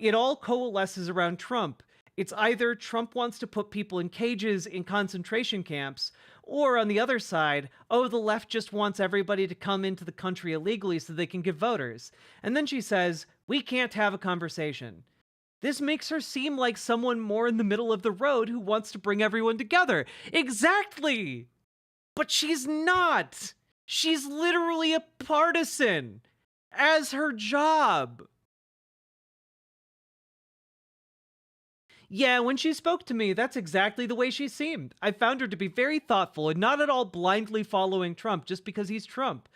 it all coalesces around Trump. It's either Trump wants to put people in cages in concentration camps, or on the other side, oh, the left just wants everybody to come into the country illegally so they can get voters. And then she says, we can't have a conversation. This makes her seem like someone more in the middle of the road who wants to bring everyone together. Exactly! But she's not! She's literally a partisan, as her job. Yeah, when she spoke to me, that's exactly the way she seemed. I found her to be very thoughtful and not at all blindly following Trump just because he's Trump.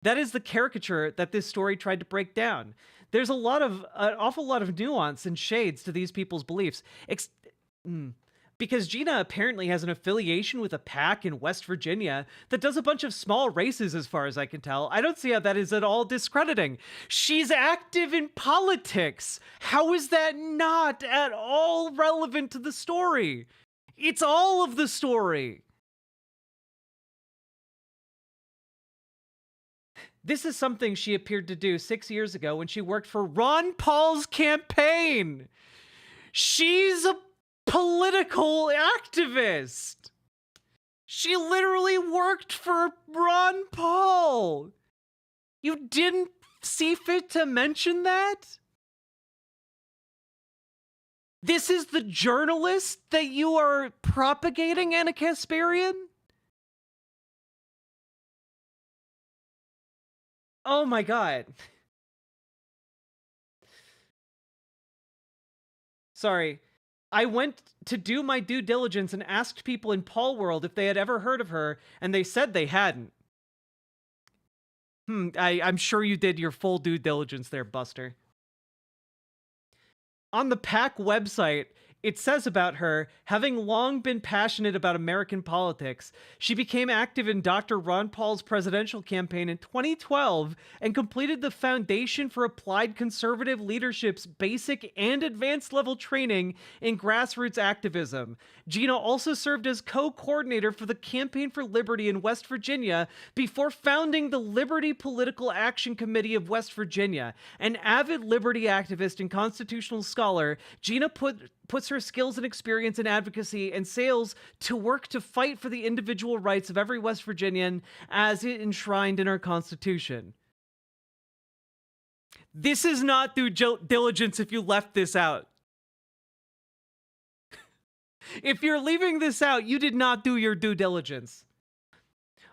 That is the caricature that this story tried to break down. There's an awful lot of nuance and shades to these people's beliefs. Because Gina apparently has an affiliation with a PAC in West Virginia that does a bunch of small races as far as I can tell. I don't see how that is at all discrediting. She's active in politics. How is that not at all relevant to the story? It's all of the story. This is something she appeared to do 6 years ago when she worked for Ron Paul's campaign. She's a political activist. She literally worked for Ron Paul. You didn't see fit to mention that? This is the journalist that you are propagating, Anna Kasparian? Oh my God. Sorry. I went to do my due diligence and asked people in Paul World if they had ever heard of her, and they said they hadn't. I'm sure you did your full due diligence there, Buster. On the PAC website, it says about her, having long been passionate about American politics, she became active in Dr. Ron Paul's presidential campaign in 2012 and completed the Foundation for Applied Conservative Leadership's basic and advanced level training in grassroots activism. Gina also served as co-coordinator for the Campaign for Liberty in West Virginia before founding the Liberty Political Action Committee of West Virginia. An avid liberty activist and constitutional scholar, Gina puts her skills and experience in advocacy and sales to work to fight for the individual rights of every West Virginian as enshrined in our Constitution. This is not due diligence if you left this out. If you're leaving this out, you did not do your due diligence.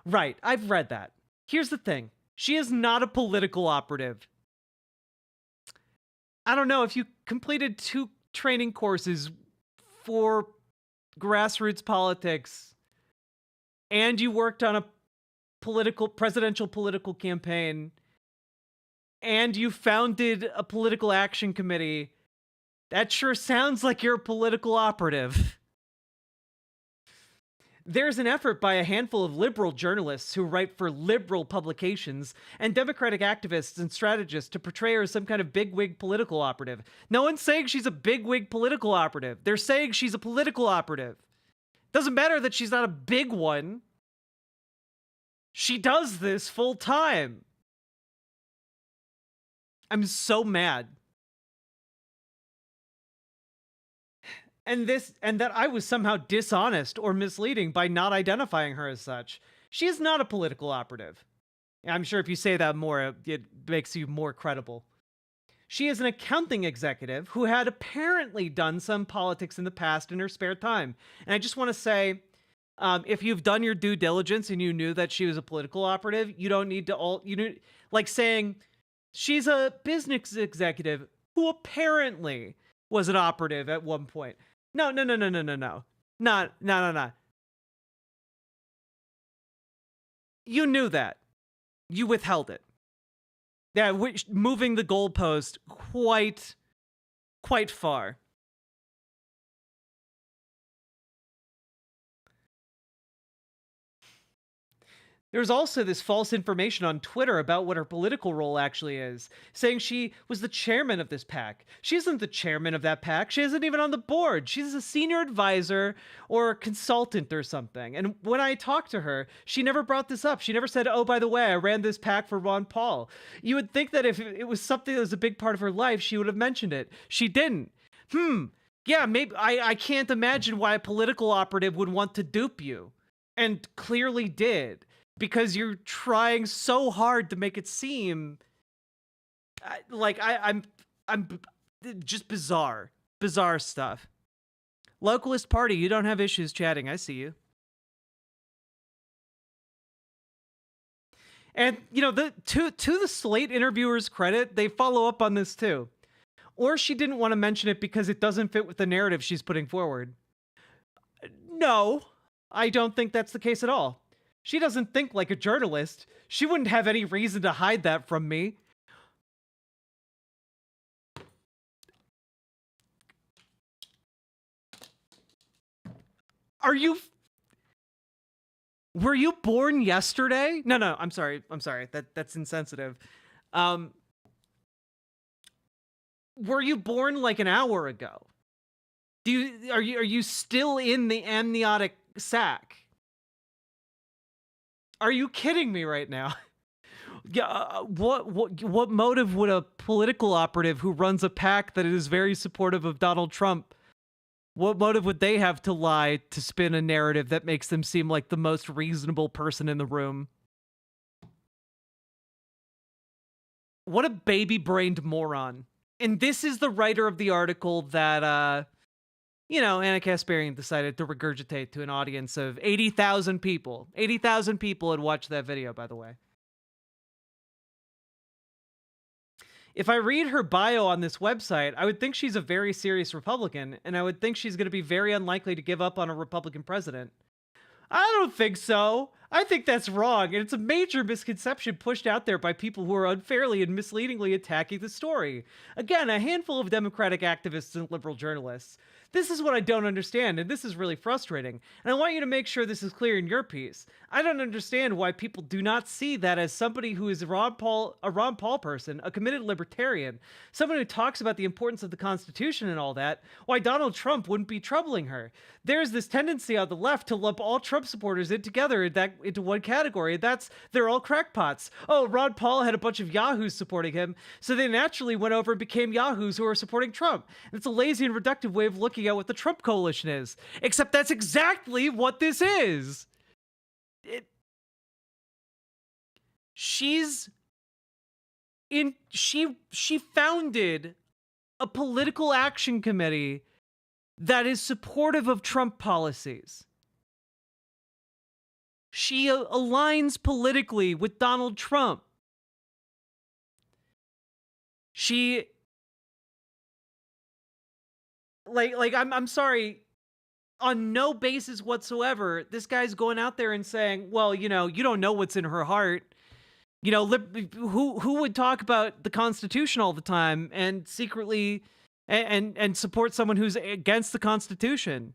Right, I've read that. Here's the thing. She is not a political operative. I don't know, if you completed 2 training courses for grassroots politics and you worked on a presidential political campaign and you founded a political action committee, that sure sounds like you're a political operative. There's an effort by a handful of liberal journalists who write for liberal publications and Democratic activists and strategists to portray her as some kind of bigwig political operative. No one's saying she's a bigwig political operative. They're saying she's a political operative. Doesn't matter that she's not a big one. She does this full time. I'm so mad. And that I was somehow dishonest or misleading by not identifying her as such. She is not a political operative. I'm sure if you say that more, it makes you more credible. She is an accounting executive who had apparently done some politics in the past in her spare time. And I just want to say, if you've done your due diligence and you knew that she was a political operative, you don't need to like saying she's a business executive who apparently was an operative at one point. No. No. You knew that. You withheld it. Yeah, moving the goalpost quite far. There's also this false information on Twitter about what her political role actually is, saying she was the chairman of this PAC. She isn't the chairman of that PAC. She isn't even on the board. She's a senior advisor or a consultant or something. And when I talked to her, she never brought this up. She never said, oh, by the way, I ran this PAC for Ron Paul. You would think that if it was something that was a big part of her life, she would have mentioned it. She didn't. Yeah, maybe I can't imagine why a political operative would want to dupe you. And clearly did. Because you're trying so hard to make it seem like I'm just bizarre stuff. Localist Party, you don't have issues chatting. I see you. And you know, to the Slate interviewer's credit, they follow up on this too. Or she didn't want to mention it because it doesn't fit with the narrative she's putting forward. No, I don't think that's the case at all. She doesn't think like a journalist. She wouldn't have any reason to hide that from me. Were you born yesterday? No, I'm sorry. That's insensitive. Were you born like an hour ago? Are you still in the amniotic sac? Are you kidding me right now? Yeah, what motive would a political operative who runs a PAC that is very supportive of Donald Trump, what motive would they have to lie to spin a narrative that makes them seem like the most reasonable person in the room? What a baby-brained moron. And this is the writer of the article that, you know, Anna Kasparian decided to regurgitate to an audience of 80,000 people. 80,000 people had watched that video, by the way. If I read her bio on this website, I would think she's a very serious Republican, and I would think she's going to be very unlikely to give up on a Republican president. I don't think so. I think that's wrong, and it's a major misconception pushed out there by people who are unfairly and misleadingly attacking the story. Again, a handful of Democratic activists and liberal journalists. This is what I don't understand, and this is really frustrating. And I want you to make sure this is clear in your piece. I don't understand why people do not see that as somebody who is a Ron Paul person, a committed libertarian, someone who talks about the importance of the Constitution and all that, why Donald Trump wouldn't be troubling her. There's this tendency on the left to lump all Trump supporters into one category. They're all crackpots. Oh, Ron Paul had a bunch of yahoos supporting him, so they naturally went over and became yahoos who are supporting Trump. And it's a lazy and reductive way of looking at what the Trump coalition is. Except that's exactly what this is. She founded a political action committee that is supportive of Trump policies. She aligns politically with Donald Trump. I'm sorry, on no basis whatsoever, this guy's going out there and saying, well, you know, you don't know what's in her heart. You know, who would talk about the Constitution all the time and secretly and support someone who's against the Constitution?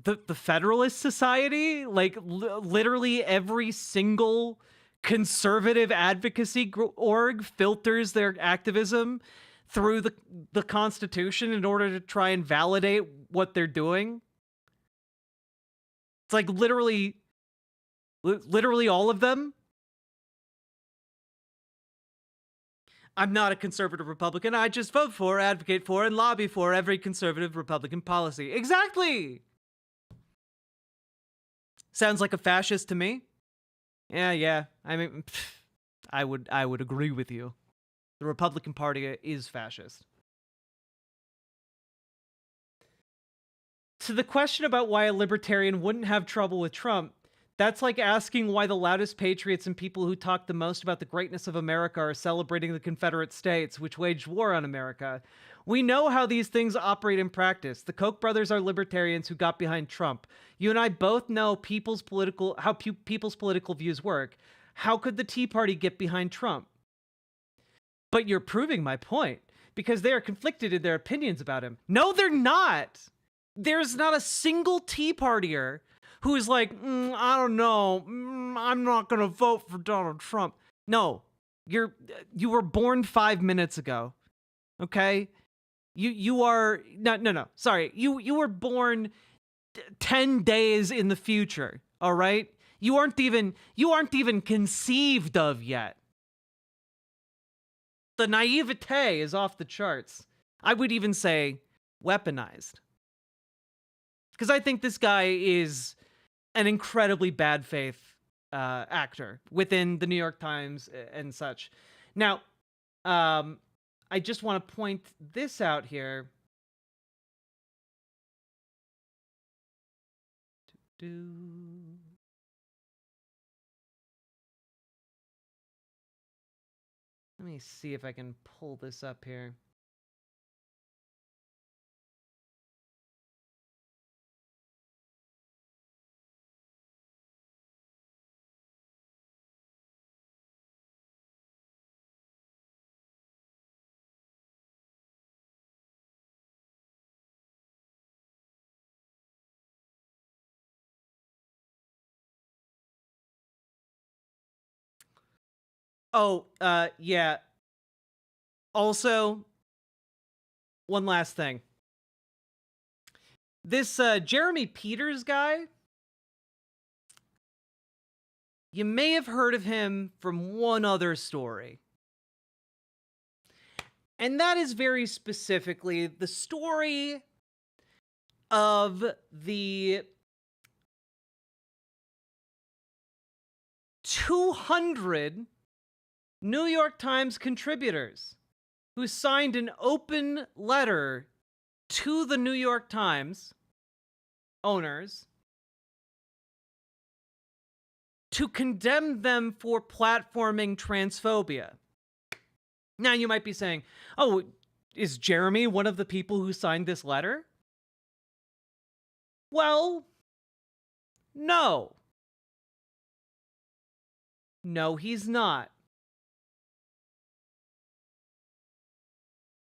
The Federalist Society, like literally every single conservative advocacy org filters their activism through the Constitution in order to try and validate what they're doing. It's like literally all of them. I'm not a conservative Republican. I just vote for, advocate for, and lobby for every conservative Republican policy. Exactly! Sounds like a fascist to me. Yeah. I mean, I would agree with you. The Republican Party is fascist. To the question about why a libertarian wouldn't have trouble with Trump, that's like asking why the loudest patriots and people who talk the most about the greatness of America are celebrating the Confederate States, which waged war on America. We know how these things operate in practice. The Koch brothers are libertarians who got behind Trump. You and I both know how people's political views work. How could the Tea Party get behind Trump? But you're proving my point, because they are conflicted in their opinions about him. No, they're not. There's not a single Tea Partier who is like, I don't know, I'm not going to vote for Donald Trump. No, you were born 5 minutes ago, okay? You are, no, sorry. You were born 10 days in the future, all right? You aren't even conceived of yet. The naivete is off the charts. I would even say weaponized. Because I think this guy is an incredibly bad faith actor within the New York Times and such. Now, I just want to point this out here. Let me see if I can pull this up here. Oh, yeah. Also, one last thing. This Jeremy Peters guy, you may have heard of him from one other story. And that is very specifically the story of the 200 New York Times contributors who signed an open letter to the New York Times owners to condemn them for platforming transphobia. Now you might be saying, oh, is Jeremy one of the people who signed this letter? Well, no. No, he's not.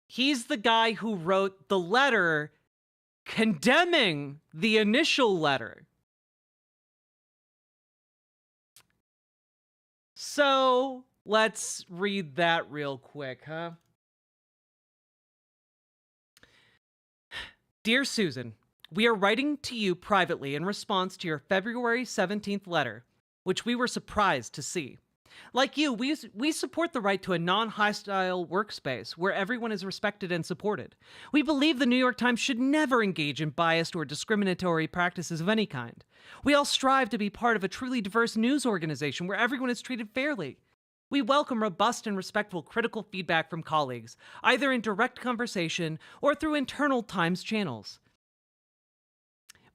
He's the guy who wrote the letter condemning the initial letter. So, let's read that real quick, huh? Dear Susan, we are writing to you privately in response to your February 17th letter, which we were surprised to see. Like you, we support the right to a non-hostile workspace where everyone is respected and supported. We believe the New York Times should never engage in biased or discriminatory practices of any kind. We all strive to be part of a truly diverse news organization where everyone is treated fairly. We welcome robust and respectful critical feedback from colleagues, either in direct conversation or through internal Times channels.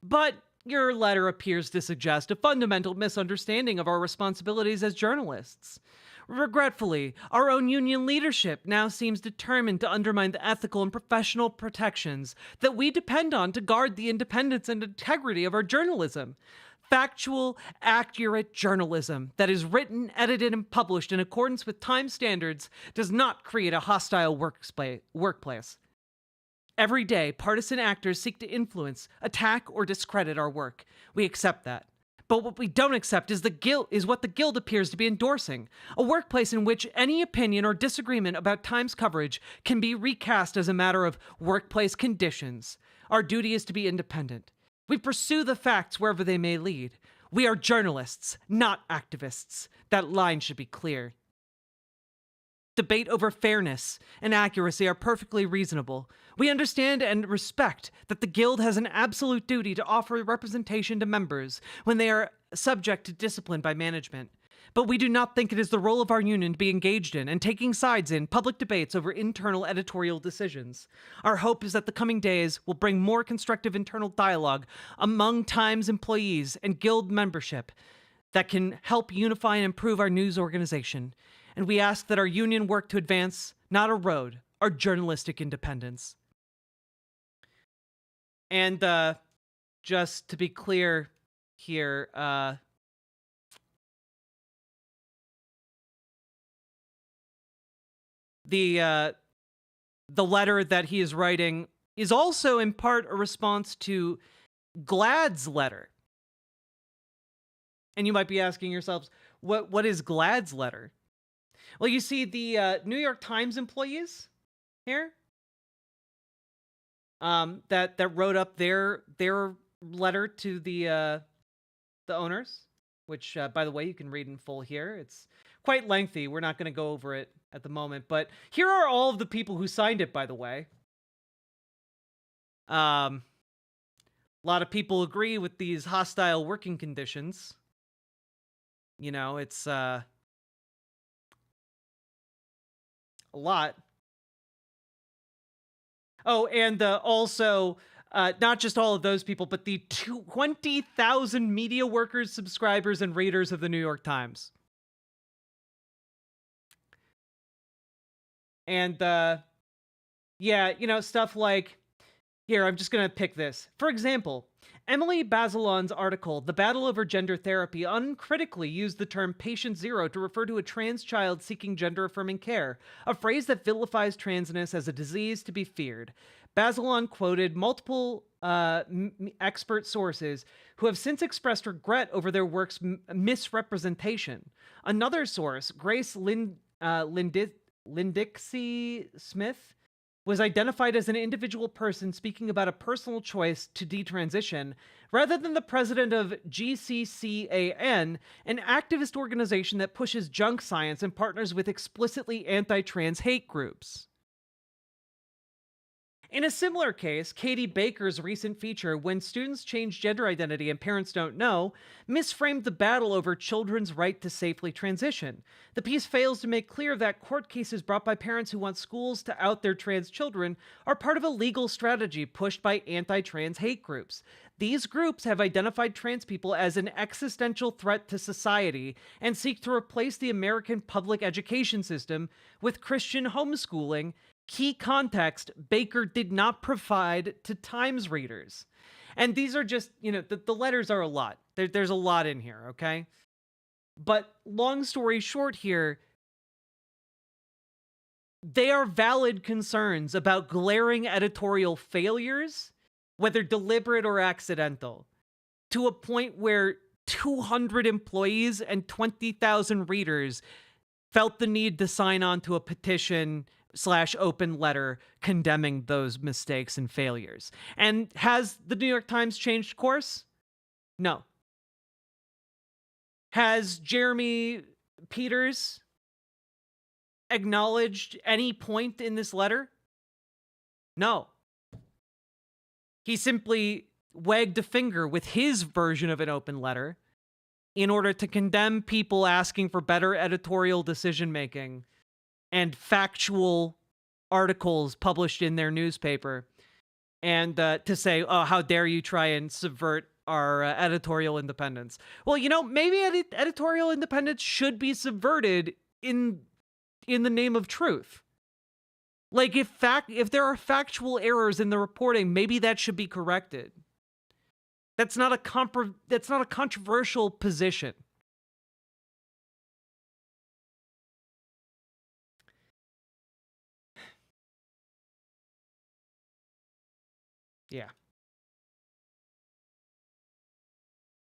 But your letter appears to suggest a fundamental misunderstanding of our responsibilities as journalists. Regretfully, our own union leadership now seems determined to undermine the ethical and professional protections that we depend on to guard the independence and integrity of our journalism. Factual, accurate journalism that is written, edited, and published in accordance with Times standards does not create a hostile workplace. Every day, partisan actors seek to influence, attack, or discredit our work. We accept that. But what we don't accept is what the Guild appears to be endorsing, a workplace in which any opinion or disagreement about Times coverage can be recast as a matter of workplace conditions. Our duty is to be independent. We pursue the facts wherever they may lead. We are journalists, not activists. That line should be clear. Debate over fairness and accuracy are perfectly reasonable. We understand and respect that the Guild has an absolute duty to offer representation to members when they are subject to discipline by management. But we do not think it is the role of our union to be engaged in and taking sides in public debates over internal editorial decisions. Our hope is that the coming days will bring more constructive internal dialogue among Times employees and Guild membership that can help unify and improve our news organization. And we ask that our union work to advance, not erode, our journalistic independence. And just to be clear here, the letter that he is writing is also in part a response to GLAAD's letter. And you might be asking yourselves, what is GLAAD's letter? Well, you see the New York Times employees here that wrote up their letter to the owners, which by the way you can read in full here. It's quite lengthy. We're not going to go over it at the moment, but here are all of the people who signed it, by the way. A lot of people agree with these hostile working conditions. You know, it's a lot. Oh, and also, not just all of those people, but the 20,000 media workers, subscribers, and readers of the New York Times. And, yeah, you know, stuff like, here, I'm just going to pick this. For example, Emily Bazelon's article, The Battle Over Gender Therapy, uncritically used the term patient zero to refer to a trans child seeking gender-affirming care, a phrase that vilifies transness as a disease to be feared. Bazelon quoted multiple expert sources who have since expressed regret over their work's misrepresentation. Another source, Grace Lindixey Smith, was identified as an individual person speaking about a personal choice to detransition, rather than the president of GCCAN, an activist organization that pushes junk science and partners with explicitly anti-trans hate groups. In a similar case, Katie Baker's recent feature, When Students Change Gender Identity and Parents Don't Know, misframed the battle over children's right to safely transition. The piece fails to make clear that court cases brought by parents who want schools to out their trans children are part of a legal strategy pushed by anti-trans hate groups. These groups have identified trans people as an existential threat to society and seek to replace the American public education system with Christian homeschooling. Key context Baker did not provide to Times readers. And these are just, the letters are a lot. There's a lot in here, okay? But long story short here, they are valid concerns about glaring editorial failures, whether deliberate or accidental, to a point where 200 employees and 20,000 readers felt the need to sign on to a petition / open letter condemning those mistakes and failures. And has the New York Times changed course? No. Has Jeremy Peters acknowledged any point in this letter? No. He simply wagged a finger with his version of an open letter in order to condemn people asking for better editorial decision-making and factual articles published in their newspaper, and to say, oh, how dare you try and subvert our editorial independence. Well, maybe editorial independence should be subverted in the name of truth. Like, if there are factual errors in the reporting, maybe that should be corrected. That's not a controversial position. Yeah.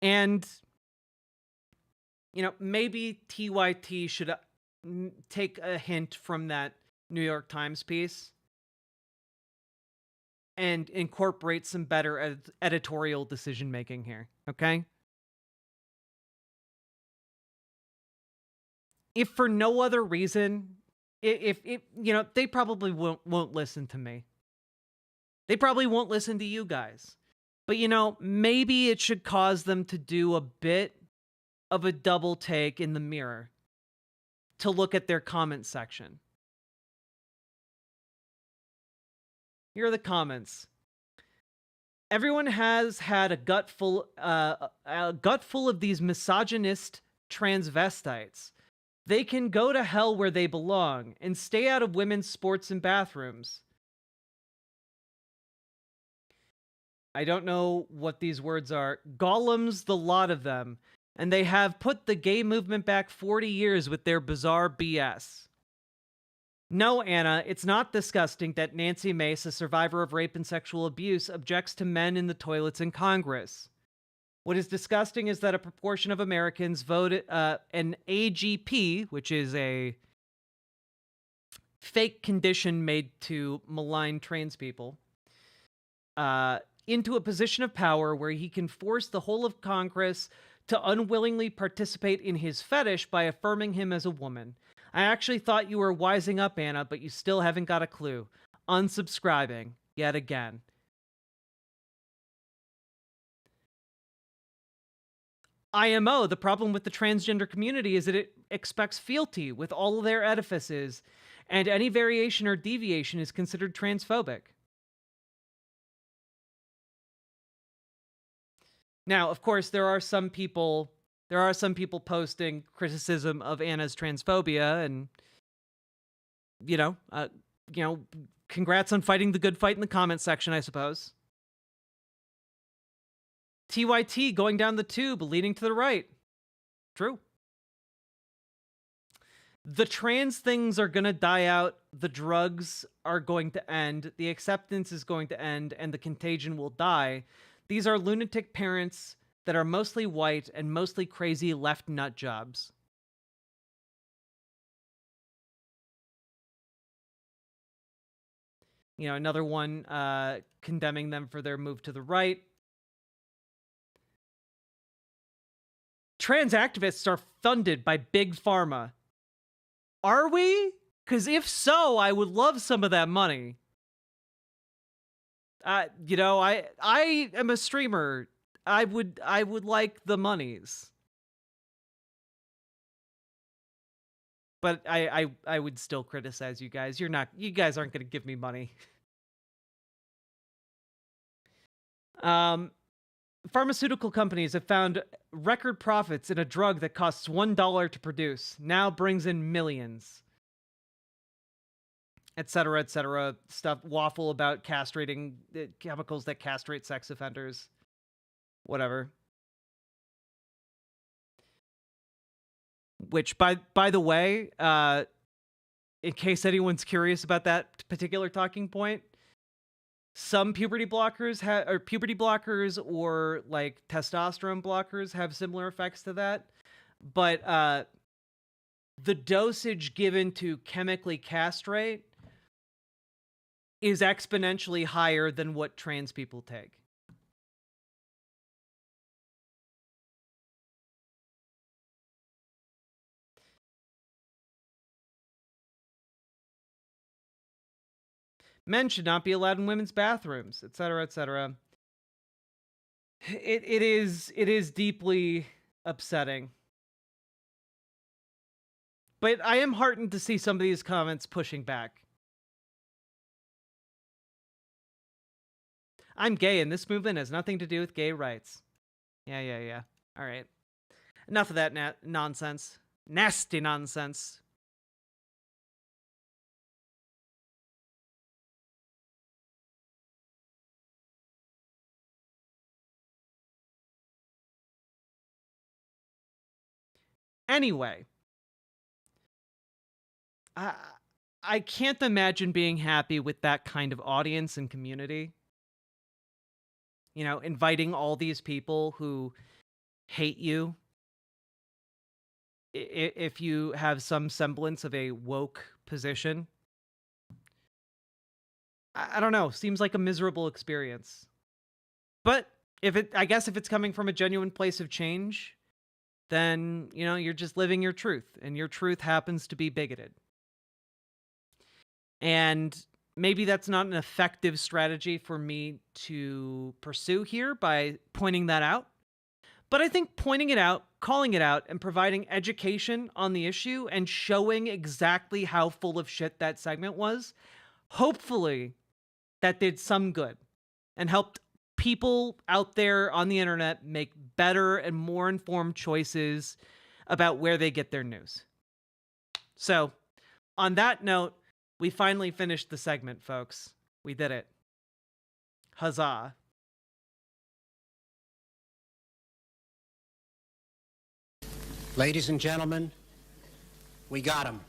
And, maybe TYT should take a hint from that New York Times piece and incorporate some better editorial decision-making here, okay? If for no other reason, if they probably won't listen to me. They probably won't listen to you guys. But, maybe it should cause them to do a bit of a double take in the mirror to look at their comment section. Here are the comments. Everyone has had a gut full of these misogynist transvestites. They can go to hell where they belong and stay out of women's sports and bathrooms. I don't know what these words are. Golems, the lot of them. And they have put the gay movement back 40 years with their bizarre BS. No, Anna, it's not disgusting that Nancy Mace, a survivor of rape and sexual abuse, objects to men in the toilets in Congress. What is disgusting is that a proportion of Americans voted an AGP, which is a fake condition made to malign trans people, into a position of power where he can force the whole of Congress to unwillingly participate in his fetish by affirming him as a woman. I actually thought you were wising up, Anna, but you still haven't got a clue. Unsubscribing, yet again. IMO, the problem with the transgender community is that it expects fealty with all of their edifices, and any variation or deviation is considered transphobic. Now, of course, there are some people posting criticism of Anna's transphobia, and congrats on fighting the good fight in the comment section, I suppose. TYT going down the tube, leading to the right. True. The trans things are going to die out, the drugs are going to end, the acceptance is going to end, and the contagion will die. These are lunatic parents that are mostly white and mostly crazy left nut jobs. You know, another one condemning them for their move to the right. Trans activists are funded by Big Pharma. Are we? Because if so, I would love some of that money. You know, I am a streamer. I would like the monies. But I would still criticize you guys. You guys aren't going to give me money. Pharmaceutical companies have found record profits in a drug that costs $1 to produce, now brings in millions. Etc., etc. Stuff, waffle about castrating, chemicals that castrate sex offenders. Whatever. Which, by the way, in case anyone's curious about that particular talking point, some puberty blockers or like testosterone blockers have similar effects to that, but the dosage given to chemically castrate is exponentially higher than what trans people take. Men should not be allowed in women's bathrooms, etc., etc. It is deeply upsetting. But I am heartened to see some of these comments pushing back. I'm gay, and this movement has nothing to do with gay rights. Yeah. All right. Enough of that nonsense. Nasty nonsense. Anyway, I can't imagine being happy with that kind of audience and community. You know, inviting all these people who hate you if you have some semblance of a woke position. I don't know, seems like a miserable experience. But I guess if it's coming from a genuine place of change, then, you know, you're just living your truth, and your truth happens to be bigoted. And maybe that's not an effective strategy for me to pursue here by pointing that out. But I think pointing it out, calling it out, and providing education on the issue and showing exactly how full of shit that segment was, hopefully that did some good and helped people out there on the internet make better and more informed choices about where they get their news. So, on that note, we finally finished the segment, folks. We did it. Huzzah. Ladies and gentlemen, we got him.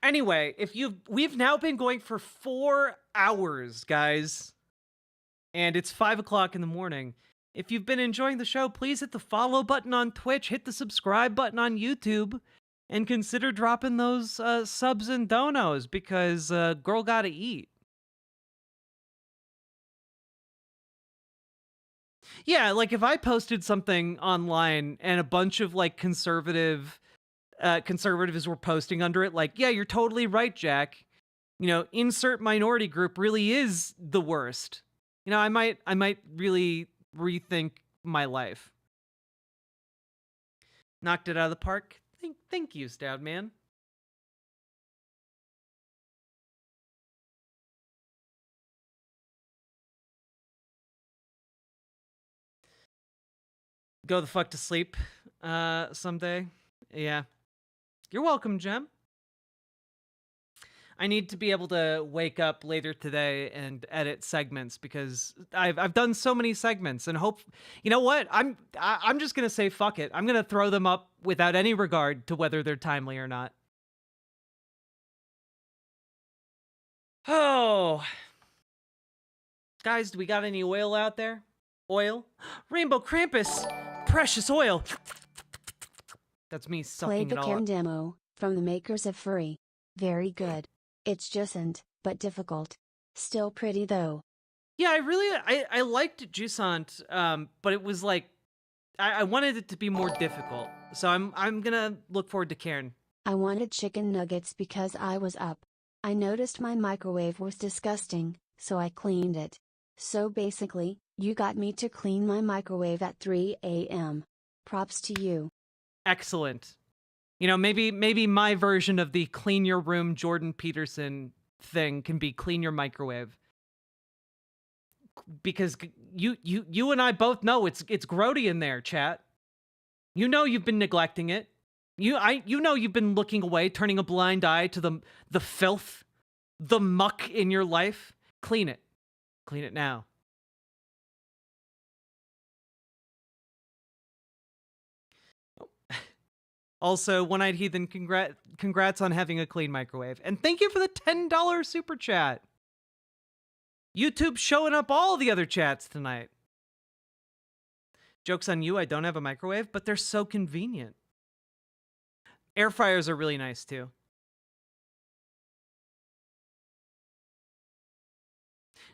Anyway, we've now been going for 4 hours, guys. And it's 5 o'clock in the morning. If you've been enjoying the show, please hit the follow button on Twitch, hit the subscribe button on YouTube, and consider dropping those subs and donos, because girl gotta eat. Yeah, like if I posted something online and a bunch of like conservatives were posting under it, like, yeah, you're totally right, Jack. You know, insert minority group really is the worst. You know, I might really rethink my life. Knocked it out of the park. Thank you, Stout Man. Go the fuck to sleep someday. Yeah. You're welcome, Jem. I need to be able to wake up later today and edit segments, because I've done so many segments, and you know what? I'm just gonna say fuck it. I'm gonna throw them up without any regard to whether they're timely or not. Oh, guys, do we got any oil out there? Oil? Rainbow Krampus, precious oil. That's me sucking Played it the all Cam up. demo from the makers of Furry. Very good. It's jusant, but difficult. Still pretty though. Yeah, I liked Jusant, but it was like I wanted it to be more difficult. So I'm gonna look forward to Karen. I wanted chicken nuggets because I was up. I noticed my microwave was disgusting, so I cleaned it. So basically, you got me to clean my microwave at 3 a.m. Props to you. Excellent. You know, maybe my version of the clean your room Jordan Peterson thing can be clean your microwave. Because you and I both know it's grody in there, chat. You know you've been neglecting it. You know you've been looking away, turning a blind eye to the filth, the muck in your life. Clean it. Clean it now. Also, One-Eyed Heathen, congrats on having a clean microwave. And thank you for the $10 super chat. YouTube showing up all the other chats tonight. Joke's on you, I don't have a microwave, but they're so convenient. Air fryers are really nice too.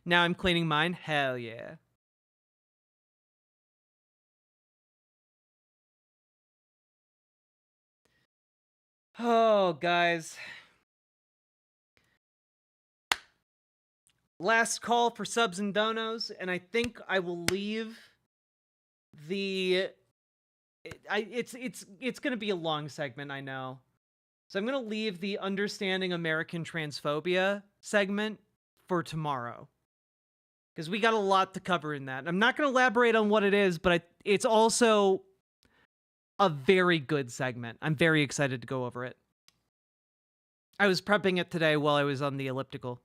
Now I'm cleaning mine. Hell yeah. Oh, guys. Last call for subs and donos, and I think I will leave the... It's going to be a long segment, I know. So I'm going to leave the Understanding American Transphobia segment for tomorrow. Because we got a lot to cover in that. I'm not going to elaborate on what it is, but it's also a very good segment. I'm very excited to go over it. I was prepping it today while I was on the elliptical.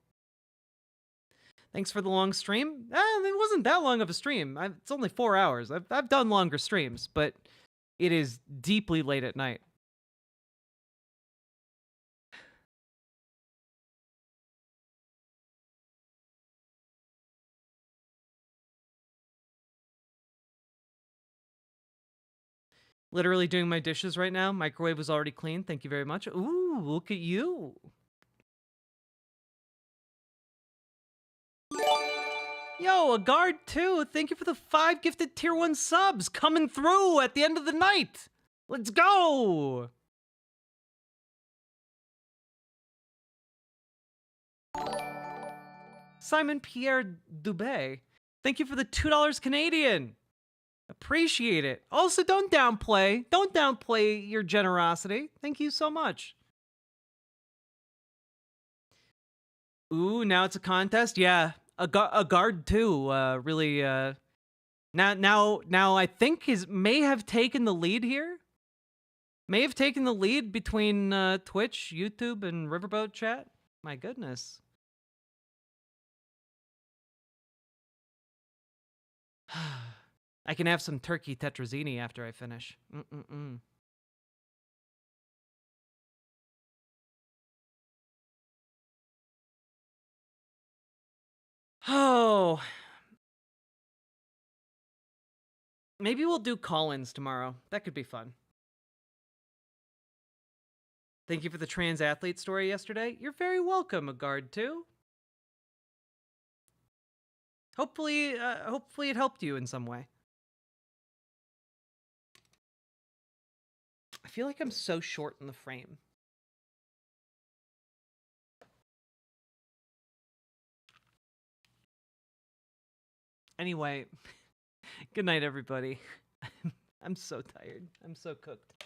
Thanks for the long stream. It wasn't that long of a stream. It's only 4 hours. I've done longer streams, but it is deeply late at night. Literally doing my dishes right now. Microwave was already clean. Thank you very much. Ooh, look at you. Yo, a guard too. Thank you for the 5 gifted tier 1 subs coming through at the end of the night. Let's go. Simon Pierre Dubé. Thank you for the $2 Canadian. Appreciate it. Also, don't downplay your generosity. Thank you so much. Ooh, now it's a contest. Yeah, a guard too. Really. Now I think may have taken the lead here. May have taken the lead between Twitch, YouTube, and Riverboat chat. My goodness. I can have some turkey tetrazzini after I finish. Oh. Maybe we'll do call-ins tomorrow. That could be fun. Thank you for the trans athlete story yesterday. You're very welcome, a guard too. Hopefully it helped you in some way. I feel like I'm so short in the frame. Anyway, good night, everybody. I'm so tired. I'm so cooked.